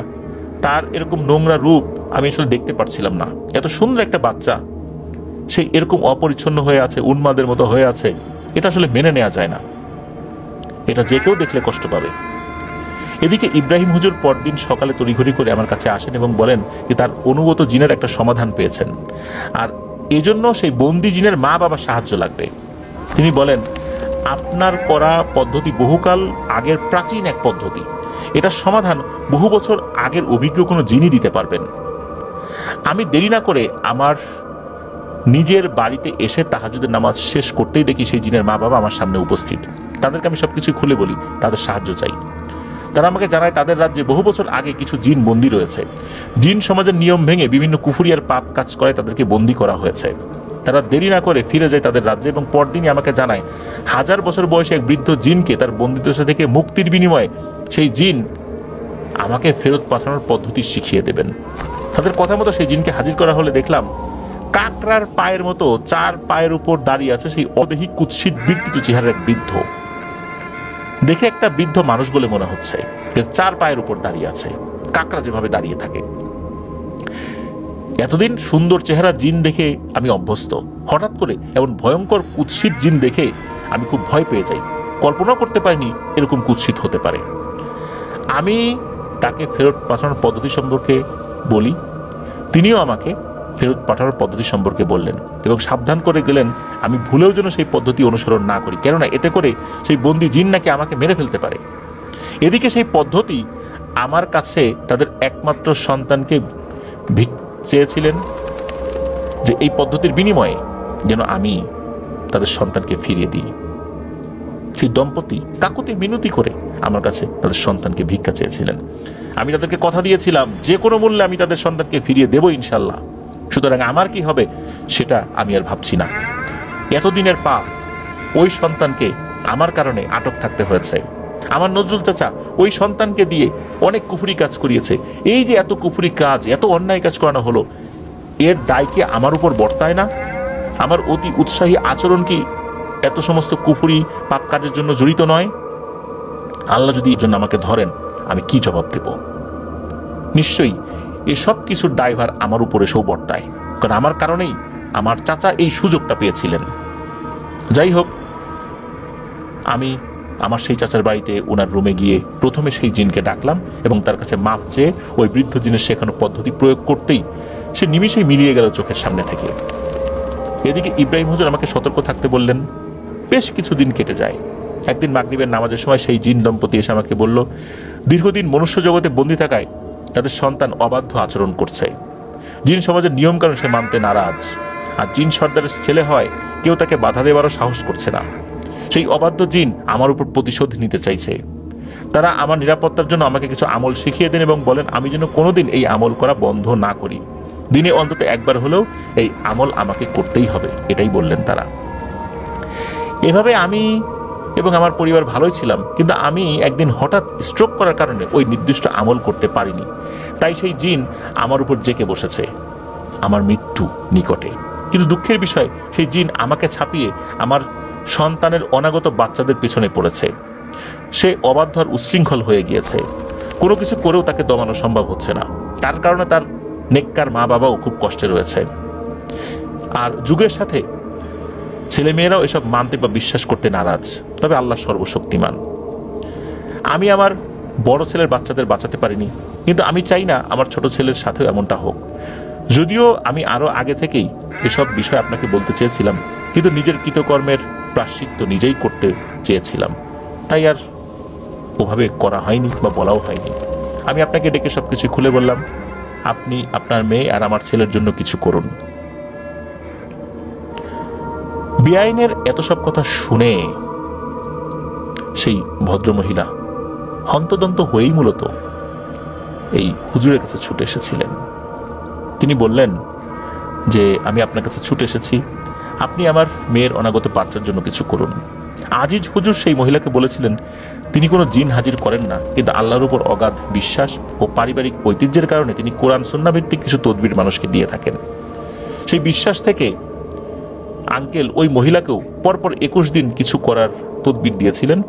তার এরকম নোংরা রূপ আমি আসলে দেখতে পারছিলাম না। এত সুন্দর একটা বাচ্চা, সে এরকম অপরিচ্ছন্ন হয়ে আছে, উন্মাদের মতো হয়ে আছে, এটা আসলে মেনে নেওয়া যায় না। এটা যে কেউ দেখলে কষ্ট পাবে। এদিকে ইব্রাহিম হুজুর পরদিন সকালে তড়িঘড়ি করে আমার কাছে আসেন এবং বলেন যে তার অনুগত জিনের একটা সমাধান পেয়েছেন, আর এজন্য সেই বন্দি জিনের মা বাবা সাহায্য লাগবে। তিনি বলেন, আপনার করা পদ্ধতি বহুকাল আগের প্রাচীন এক পদ্ধতি, এটার সমাধান বহু বছর আগের অভিজ্ঞ কোনো জিনই দিতে পারবেন। আমি দেরি না করে আমার নিজের বাড়িতে এসে তাহাজ্জুদের নামাজ শেষ করতেই দেখি সেই জিনের মা বাবা আমার সামনে উপস্থিত। তাদেরকে আমি সবকিছু খুলে বলি, তাদের সাহায্য চাই। তারা আমাকে জানায় তাদের রাজ্যে বহু বছর আগে কিছু জিন বন্দী রয়েছে। জিন সমাজের নিয়ম ভেঙে বিভিন্ন কুফরিয়ার পাপ কাজ করে তাদেরকে বন্দী করা হয়েছে। তারা দেরি না করে ফিরে যায় তাদের রাজ্যে এবং পরদিনই আমাকে জানায় 1000 বছর বয়সে এক বৃদ্ধ জিনকে তার বন্দিদশা থেকে মুক্তির বিনিময়ে সেই জিন আমাকে ফেরত পাঠানোর পদ্ধতি শিখিয়ে দেবেন। তাদের কথা মতো সেই জিনকে হাজির করা হলে দেখলাম কাকড়ার পায়ের মতো 4 পায়ের উপর দাঁড়িয়ে আছে সেই অদেহী কুৎসিত বিকৃত চেহারার এক বৃদ্ধ। দেখে একটা বৃদ্ধ মানুষ বলে মনে হচ্ছে, 4 পায়ের উপর দাঁড়িয়ে আছে, কাকড়া যেভাবে দাঁড়িয়ে থাকে। এতদিন সুন্দর চেহারা জিন দেখে আমি অভ্যস্ত, হঠাৎ করে এমন ভয়ঙ্কর কুৎসিত জিন দেখে আমি খুব ভয় পেয়ে যাই। কল্পনা করতে পারিনি এরকম কুৎসিত হতে পারে। আমি তাকে ফেরত পাঠানোর পদ্ধতি সম্পর্কে বলি, তিনিও আমাকে ফেরত পাঠানোর পদ্ধতি সম্পর্কে বললেন এবং সাবধান করে গেলেন আমি ভুলেও যেন সেই পদ্ধতি অনুসরণ না করি, কেননা এতে করে সেই বন্দি জিন নাকি আমাকে মেরে ফেলতে পারে। এদিকে সেই পদ্ধতি আমার কাছে তাদের একমাত্র সন্তানকে চেয়েছিলেন যে এই পদ্ধতির বিনিময়ে যেন আমি তাদের সন্তানকে ফিরিয়ে দিই। সেই দম্পতি কাকুতি মিনতি করে আমার কাছে তাদের সন্তানকে ভিক্ষা চেয়েছিলেন। আমি তাদেরকে কথা দিয়েছিলাম যে কোনো মূল্যে আমি তাদের সন্তানকে ফিরিয়ে দেব ইনশাল্লাহ। সুতরাং আমার কি হবে সেটা আমি আর ভাবছি না। এতদিনের পাপ, ওই সন্তানকে আমার কারণে আটক থাকতে হয়েছে। আমার নজরুল চাচা ওই সন্তানকে দিয়ে অনেক কুফরি কাজ করিয়েছে। এই যে এত কুফরি কাজ, এত অন্যায় কাজ করানো হলো, এর দায় কি আমার উপর বর্তায় না? আমার অতি উৎসাহী আচরণ কি এত সমস্ত কুফরি পাপ কাজের জন্য জড়িত নয়? আল্লাহ যদি এর জন্য আমাকে ধরেন, আমি কি জবাব দেব? নিশ্চয়ই এসব কিছুর দায়ভার আমার উপরে সব বর্তায়, কারণ আমার কারণেই আমার চাচা এই সুযোগটা পেয়েছিলেন। যাই হোক, আমি আমার সেই চাচার বাড়িতে ওনার রুমে গিয়ে প্রথমে সেই জিনকে ডাকলাম এবং তার কাছে মাপ চেয়ে ওই বৃদ্ধ জিনের শেখানো পদ্ধতি প্রয়োগ করতেই সে নিমিষেই মিলিয়ে গেল চোখের সামনে থেকে। এদিকে ইব্রাহিম হুজুর আমাকে সতর্ক থাকতে বললেন। বেশ কিছুদিন কেটে যায়। একদিন মাগরিবের নামাজের সময় সেই জিন দম্পতি এসে আমাকে বলল, দীর্ঘদিন মনুষ্য জগতে বন্দী থাকায় তাদের সন্তান অবাধ্য আচরণ করছে। জিন সমাজের নিয়মকানুন সে মানতে নারাজ, আর জিন সর্দারের ছেলে হয় কেউ তাকে বাধা দেওয়ারও সাহস করছে না। সেই অবাধ্য জিন আমার উপর প্রতিশোধ নিতে চাইছে। তারা আমার নিরাপত্তার জন্য আমাকে কিছু আমল শিখিয়ে দেন এবং বলেন আমি যেন কোনোদিন এই আমল করা বন্ধ না করি। দিনে অন্তত একবার হলেও এই আমল আমাকে করতেই হবে, এটাই বললেন তারা। এভাবে আমি এবং আমার পরিবার ভালোই ছিলাম, কিন্তু আমি একদিন হঠাৎ স্ট্রোক করার কারণে ওই নির্দিষ্ট আমল করতে পারিনি। তাই সেই জিন আমার উপর জেকে বসেছে, আমার মৃত্যু নিকটে। কিন্তু দুঃখের বিষয়, সেই জিন আমাকে ছাপিয়ে আমার সন্তানের অনাগত বাচ্চাদের পেছনে পড়েছে। সে অবাধ্য আর উচ্ছৃঙ্খল হয়ে গিয়েছে, কোনো কিছু করেও তাকে দমানো সম্ভব হচ্ছে না। তার কারণে তার নেককার মা বাবাও খুব কষ্টে রয়েছে। আর যুগের সাথে ছেলেমেয়েরাও এসব মানতে বা বিশ্বাস করতে নারাজ। তবে আল্লাহ সর্বশক্তিমান। আমি আমার বড় ছেলের বাচ্চাদের বাঁচাতে পারিনি, কিন্তু আমি চাই না আমার ছোট ছেলের সাথেও এমনটা হোক। যদিও আমি আরো আগে থেকেই এসব বিষয় আপনাকে বলতে চেয়েছিলাম, কিন্তু নিজের কৃতকর্মের প্রায়শ্চিত্ত নিজেই করতে চেয়েছিলাম, তাই আর ওভাবে করা হয়নি বা বলাও হয়নি। আমি আপনাকে ডেকে সবকিছু খুলে বললাম, আপনি আপনার মেয়ে আর আমার ছেলের জন্য কিছু করুন। বেআইনের এত সব কথা শুনে সেই ভদ্রমহিলা হন্তদন্ত হয়েই মূলত এই হুজুরের কাছে ছুটে এসেছিলেন। তিনি বললেন যে আমি আপনার কাছে ছুটে এসেছি, আপনি আমার মেয়ের অনাগত বাচ্চার জন্য কিছু করুন। আজিজ হুজুর সেই মহিলাকে বলেছিলেন তিনি কোনো জিন হাজির করেন না, কিন্তু আল্লাহর উপর অগাধ বিশ্বাস ও পারিবারিক ঐতিহ্যের কারণে তিনি কোরআন সুন্নাহ ভিত্তিক কিছু তদবির মানুষকে দিয়ে থাকেন। সেই বিশ্বাস থেকে আঙ্কেল ওই মহিলাকেও পরপর 21 দিন কিছু করার তদবির দিয়েছিলেন।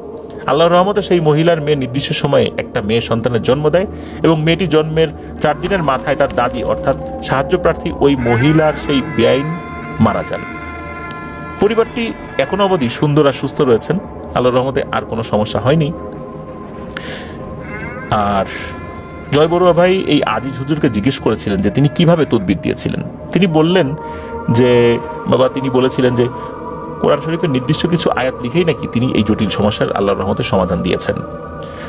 আল্লাহর রহমতে সেই মহিলার মেয়ে নির্দিষ্ট সময়ে একটা মেয়ে সন্তানের জন্ম দেয় এবং মেয়েটি জন্মের 4 দিনের মাথায় তার দাদি অর্থাৎ সাহায্য প্রার্থী ওই মহিলার সেই বেআইন মারা যান। পরিবারটি এখনো অবধি সুন্দর আর সুস্থ রয়েছেন, আল্লাহর রহমতে আর কোনো সমস্যা হয়নি। আর জয় বড়ুয়া ভাই এই আজিজ হুজুরকে জিজ্ঞেস করেছিলেন যে তিনি কিভাবে তদবির দিয়েছিলেন। তিনি বললেন যে বাবা, তিনি বলেছিলেন যে কোরআন শরীফের নির্দিষ্ট কিছু আয়াত লিখেই নাকি তিনি এই জটিল সমস্যার আল্লাহর রহমতে সমাধান দিয়েছেন।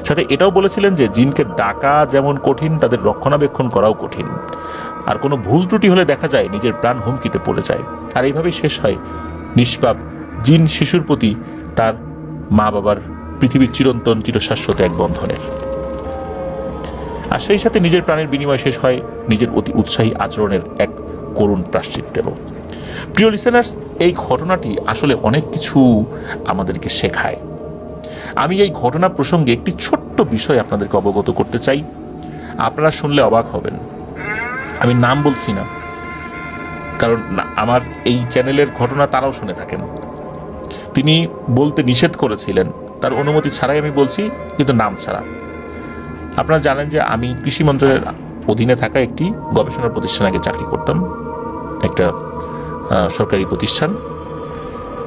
সাথে এটাও বলেছিলেন যে জিনকে ডাকা যেমন কঠিন, তাদের রক্ষণাবেক্ষণ করাও কঠিন। আর কোনো ভুল ত্রুটি হলে দেখা যায় নিজের প্রাণ হুমকিতে পড়ে যায়। আর এইভাবেই শেষ হয় নিষ্পাপ জিন শিশুর প্রতি তার মা বাবার পৃথিবীর চিরন্তন চিরশাশ্বত এক বন্ধনের। আর সেই সাথে নিজের প্রাণের বিনিময় শেষ হয় নিজের অতি উৎসাহী আচরণের এক করুণ প্রায়শ্চিত্তেরও। প্রিয় লিসেনার্স, এই ঘটনাটি আসলে অনেক কিছু আমাদেরকে শেখায়। আমি এই ঘটনা প্রসঙ্গে একটি ছোট্ট বিষয় আপনাদেরকে অবগত করতে চাই, আপনারা শুনলে অবাক হবেন। আমি নাম বলছি না, কারণ আমার এই চ্যানেলের ঘটনা তারাও শুনে থাকেন। তিনি বলতে নিষেধ করেছিলেন, তার অনুমতি ছাড়াই আমি বলছি, কিন্তু নাম ছাড়া। আপনারা জানেন যে আমি কৃষি মন্ত্রণালয়ের অধীনে থাকা একটি গবেষণা প্রতিষ্ঠানে আগে চাকরি করতাম, একটা সরকারি প্রতিষ্ঠান।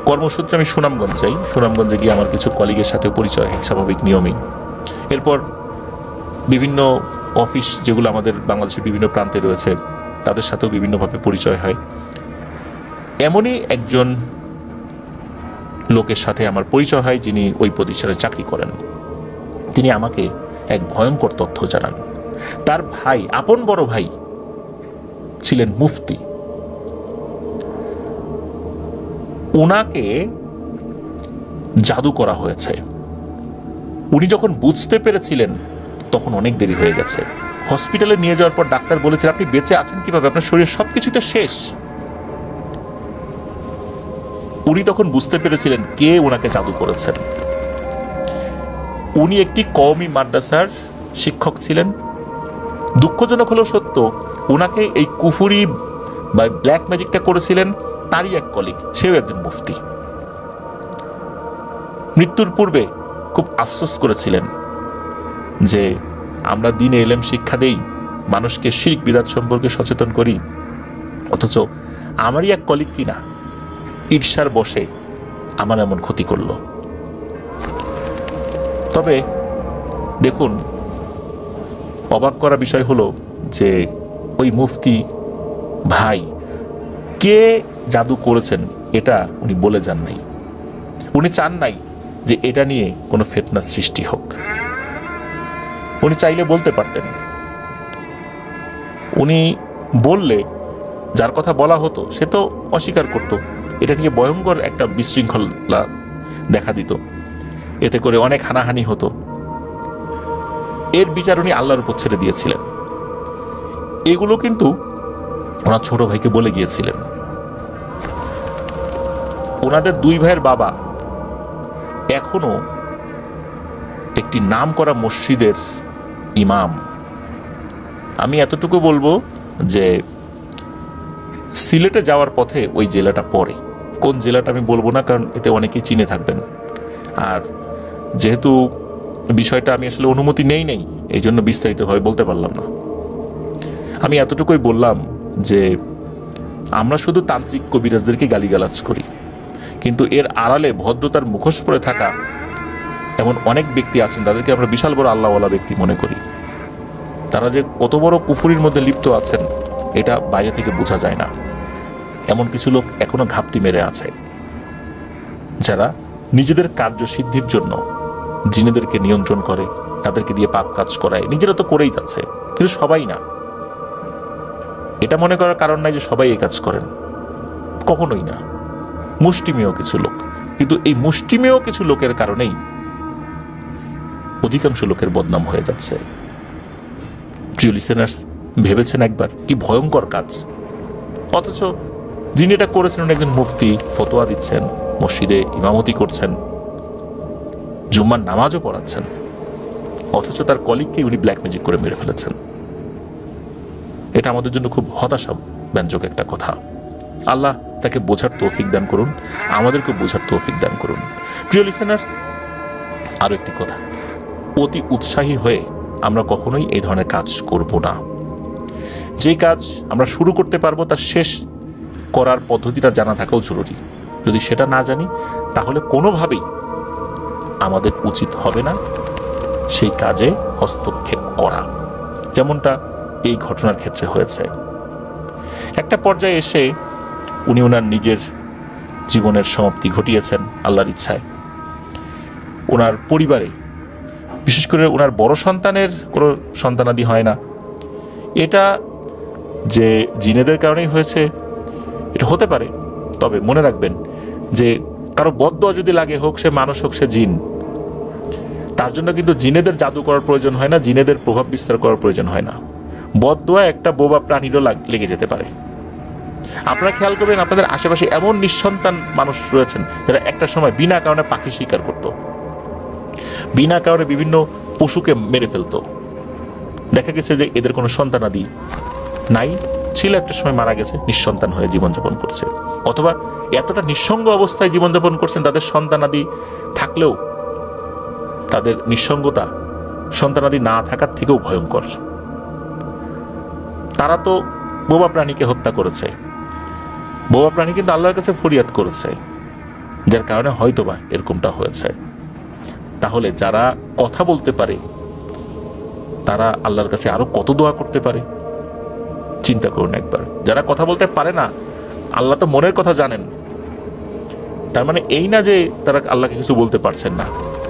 কর্মসূত্রে আমি সুনামগঞ্জ যাই, সুনামগঞ্জে গিয়ে আমার কিছু কলিগের সাথে পরিচয় হয় স্বাভাবিক নিয়মেই। এরপর বিভিন্ন অফিস যেগুলো আমাদের বাংলাদেশের বিভিন্ন প্রান্তে রয়েছে তাদের সাথেও বিভিন্নভাবে পরিচয় হয়। এমনই একজন লোকের সাথে আমার পরিচয় হয় যিনি ওই প্রতিষ্ঠানে চাকরি করেন। তিনি আমাকে এক ভয়ঙ্কর তথ্য জানান। তার ভাই, আপন বড় ভাই ছিলেন মুফতি। ওনাকে জাদু করা হয়েছে। উনি যখন বুঝতে পেরেছিলেন তখন অনেক দেরি হয়ে গেছে। হসপিটালে নিয়ে যাওয়ার পর ডাক্তার বলেছেন আপনি বেঁচে আছেন কিভাবে, আপনার শরীর সবকিছুই তো শেষ। উনি তখন বুঝতে পেরেছিলেন কে ওনাকে জাদু করেছেন। উনি একটি কওমি মাদ্রাসার শিক্ষক ছিলেন। দুঃখজনক হলেও সত্য, ওনাকে এই কুফুরি বা ব্ল্যাক ম্যাজিকটা করেছিলেন তারই এক কলিগ, সেও একজন মুফতি। মৃত্যুর পূর্বে খুব আফসোস করেছিলেন যে আমরা দিনে ইলম শিক্ষা দেই, মানুষকে শিরক বিদআত সম্পর্কে সচেতন করি, অথচ আমারই এক কলিগ কিনা ঈর্ষার বশে আমার এমন ক্ষতি করলো। তবে দেখুন, অবাক করা বিষয় হলো যে ওই মুফতি ভাই কে জাদু করেছেন এটা উনি বলে যান নাই। উনি চান নাই যে এটা নিয়ে কোনো ফিতনার সৃষ্টি হোক। উনি চাইলে বলতে পারতেন উনি বললে যার কথা বলা হতো সে তো অস্বীকার করত। এটা নিয়ে ভয়ঙ্কর একটা বিশৃঙ্খলা দেখা দিত, এতে করে অনেক হানাহানি হতো। এর বিচার উনি আল্লাহর উপর ছেড়ে দিয়েছিলেন। এগুলো কিন্তু ওনার ছোট ভাইকে বলে গিয়েছিলেন। ওনাদের দুই ভাইয়ের বাবা এখনো একটি নামকরা মসজিদের ইমাম। আমি এতটুকু বলবো যে সিলেটে যাওয়ার পথে ওই জেলাটা পড়ে। কোন জেলাটা আমি বলবো না, কারণ এতে অনেকেই চিনে থাকবেন। আর যেহেতু বিষয়টা আমি আসলে অনুমতি নেই এই জন্য বিস্তারিতভাবে বলতে পারলাম না। আমি এতটুকুই বললাম যে আমরা শুধু তান্ত্রিক কবিরাজদেরকে গালিগালাজ করি, কিন্তু এর আড়ালে ভদ্রতার মুখোশ পরে থাকা এমন অনেক ব্যক্তি আছেন, তাদেরকে আমরা বিশাল বড় আল্লাহওয়ালা ব্যক্তি মনে করি। তারা যে কত বড় কুফুরির মধ্যে লিপ্ত আছেন এটা বাইরে থেকে বোঝা যায় না। এমন কিছু লোক এখনো ঘাপটি মেরে আছে, যারা নিজেদের কার্যসিদ্ধির জন্য জিনেদেরকে নিয়ন্ত্রণ করে, তাদেরকে দিয়ে পাপ কাজ করায়। নিজেরা তো করেই যাচ্ছে, কিন্তু সবাই না। এটা মনে করার কারণ নাই যে সবাই এই কাজ করেন, কখনোই না। মুষ্টিমেয় কিছু লোক, কিন্তু এই মুষ্টিমেয় কিছু লোকের কারণেই অধিকাংশ লোকের বদনাম হয়ে যাচ্ছে। প্রিয় লিসেনার্স, ভেবেছেন একবার কি ভয়ঙ্কর কাজ? অথচ যিনি এটা করেছেন উনি একজন মুফতি, ফতোয়া দিচ্ছেন, মসজিদে ইমামতি করছেন, জুম্মার নামাজও পড়াচ্ছেন, অথচ তার কলিগকে উনি ব্ল্যাক ম্যাজিক করে মেরে ফেলেছেন। এটা আমাদের জন্য খুব হতাশা ব্যঞ্জক একটা কথা। আল্লাহ তাকে বোঝার তৌফিক দান করুন, আমাদেরকে বোঝার তৌফিক দান করুন। প্রিয় লিসেনার্স, আরো একটি কথা, অতি উৎসাহী হয়ে আমরা কখনোই এই ধরনের কাজ করব না। যে কাজ আমরা শুরু করতে পারবো তার শেষ করার পদ্ধতিটা জানা থাকাও জরুরি। যদি সেটা না জানি তাহলে কোনোভাবেই আমাদের উচিত হবে না সেই কাজে হস্তক্ষেপ করা, যেমনটা এই ঘটনার ক্ষেত্রে হয়েছে। একটা পর্যায়ে এসে উনি ওনার নিজের জীবনের সমাপ্তি ঘটিয়েছেন আল্লাহর ইচ্ছায়। ওনার পরিবারে, বিশেষ করে ওনার বড় সন্তানের কোনো সন্তানাদি হয় না। এটা যে জিনেদের কারণেই হয়েছে এটা হতে পারে, তবে মনে রাখবেন যে কারো বদদোয়া যদি লাগে, হোক সে মানুষ হোক সে জিন, তার জন্য কিন্তু জিনেদের জাদু করার প্রয়োজন হয় না, জিনেদের প্রভাব বিস্তার করার প্রয়োজন হয় না। বদদোয়া একটা বোবা প্রাণীরও লেগে যেতে পারে। আপনারা খেয়াল করবেন, আপনাদের আশেপাশে এমন নিঃসন্তান মানুষ রয়েছেন যারা একটা সময় বিনা কারণে পাখি শিকার করত, বিনা কারণে বিভিন্ন পশুকে মেরে ফেলতো। দেখা গেছে যে এদের কোনো সন্তানাদি নাই, ছিল, একটা সময় মারা গেছে, নিঃসন্তান হয়ে জীবনযাপন করছে। অথবা এতটা নিঃসঙ্গ অবস্থায় জীবনযাপন করছেন, তাদের সন্তানাদি থাকলেও তাদের নিঃসঙ্গতা সন্তানাদি না থাকার থেকেও ভয়ঙ্কর। তারা তো বোবা প্রাণীকে হত্যা করেছে, বোবা প্রাণী কিন্তু আল্লাহর কাছে ফরিয়াদ করেছে, যার কারণে হয়তোবা এরকমটা হয়েছে। তাহলে যারা কথা বলতে পারে তারা আল্লাহর কাছে আরো কত দোয়া করতে পারে চিন্তা করুন একবার। যারা কথা বলতে পারে না, আল্লাহ তো মনের কথা জানেন। তার মানে এই না যে তারা আল্লাহকে কিছু বলতে পারছেন না,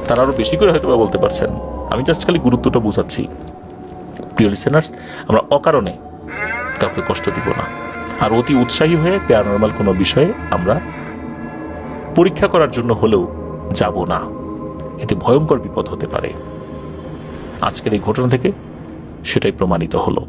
তারা আরো বেশি করে হয়তো বলতে পারছেন। আমি জাস্ট খালি গুরুত্বটা বুঝাচ্ছি। প্রিয় লিসেনার্স, আমরা অকারণে কাউকে কষ্ট দিব না, আর অতি উৎসাহী হয়ে প্যারানরমাল কোনো বিষয়ে আমরা পরীক্ষা করার জন্য হলেও যাব না। এতে ভয়ঙ্কর বিপদ হতে পারে। আজকের এই ঘটনা থেকে সেটাই প্রমাণিত হলো।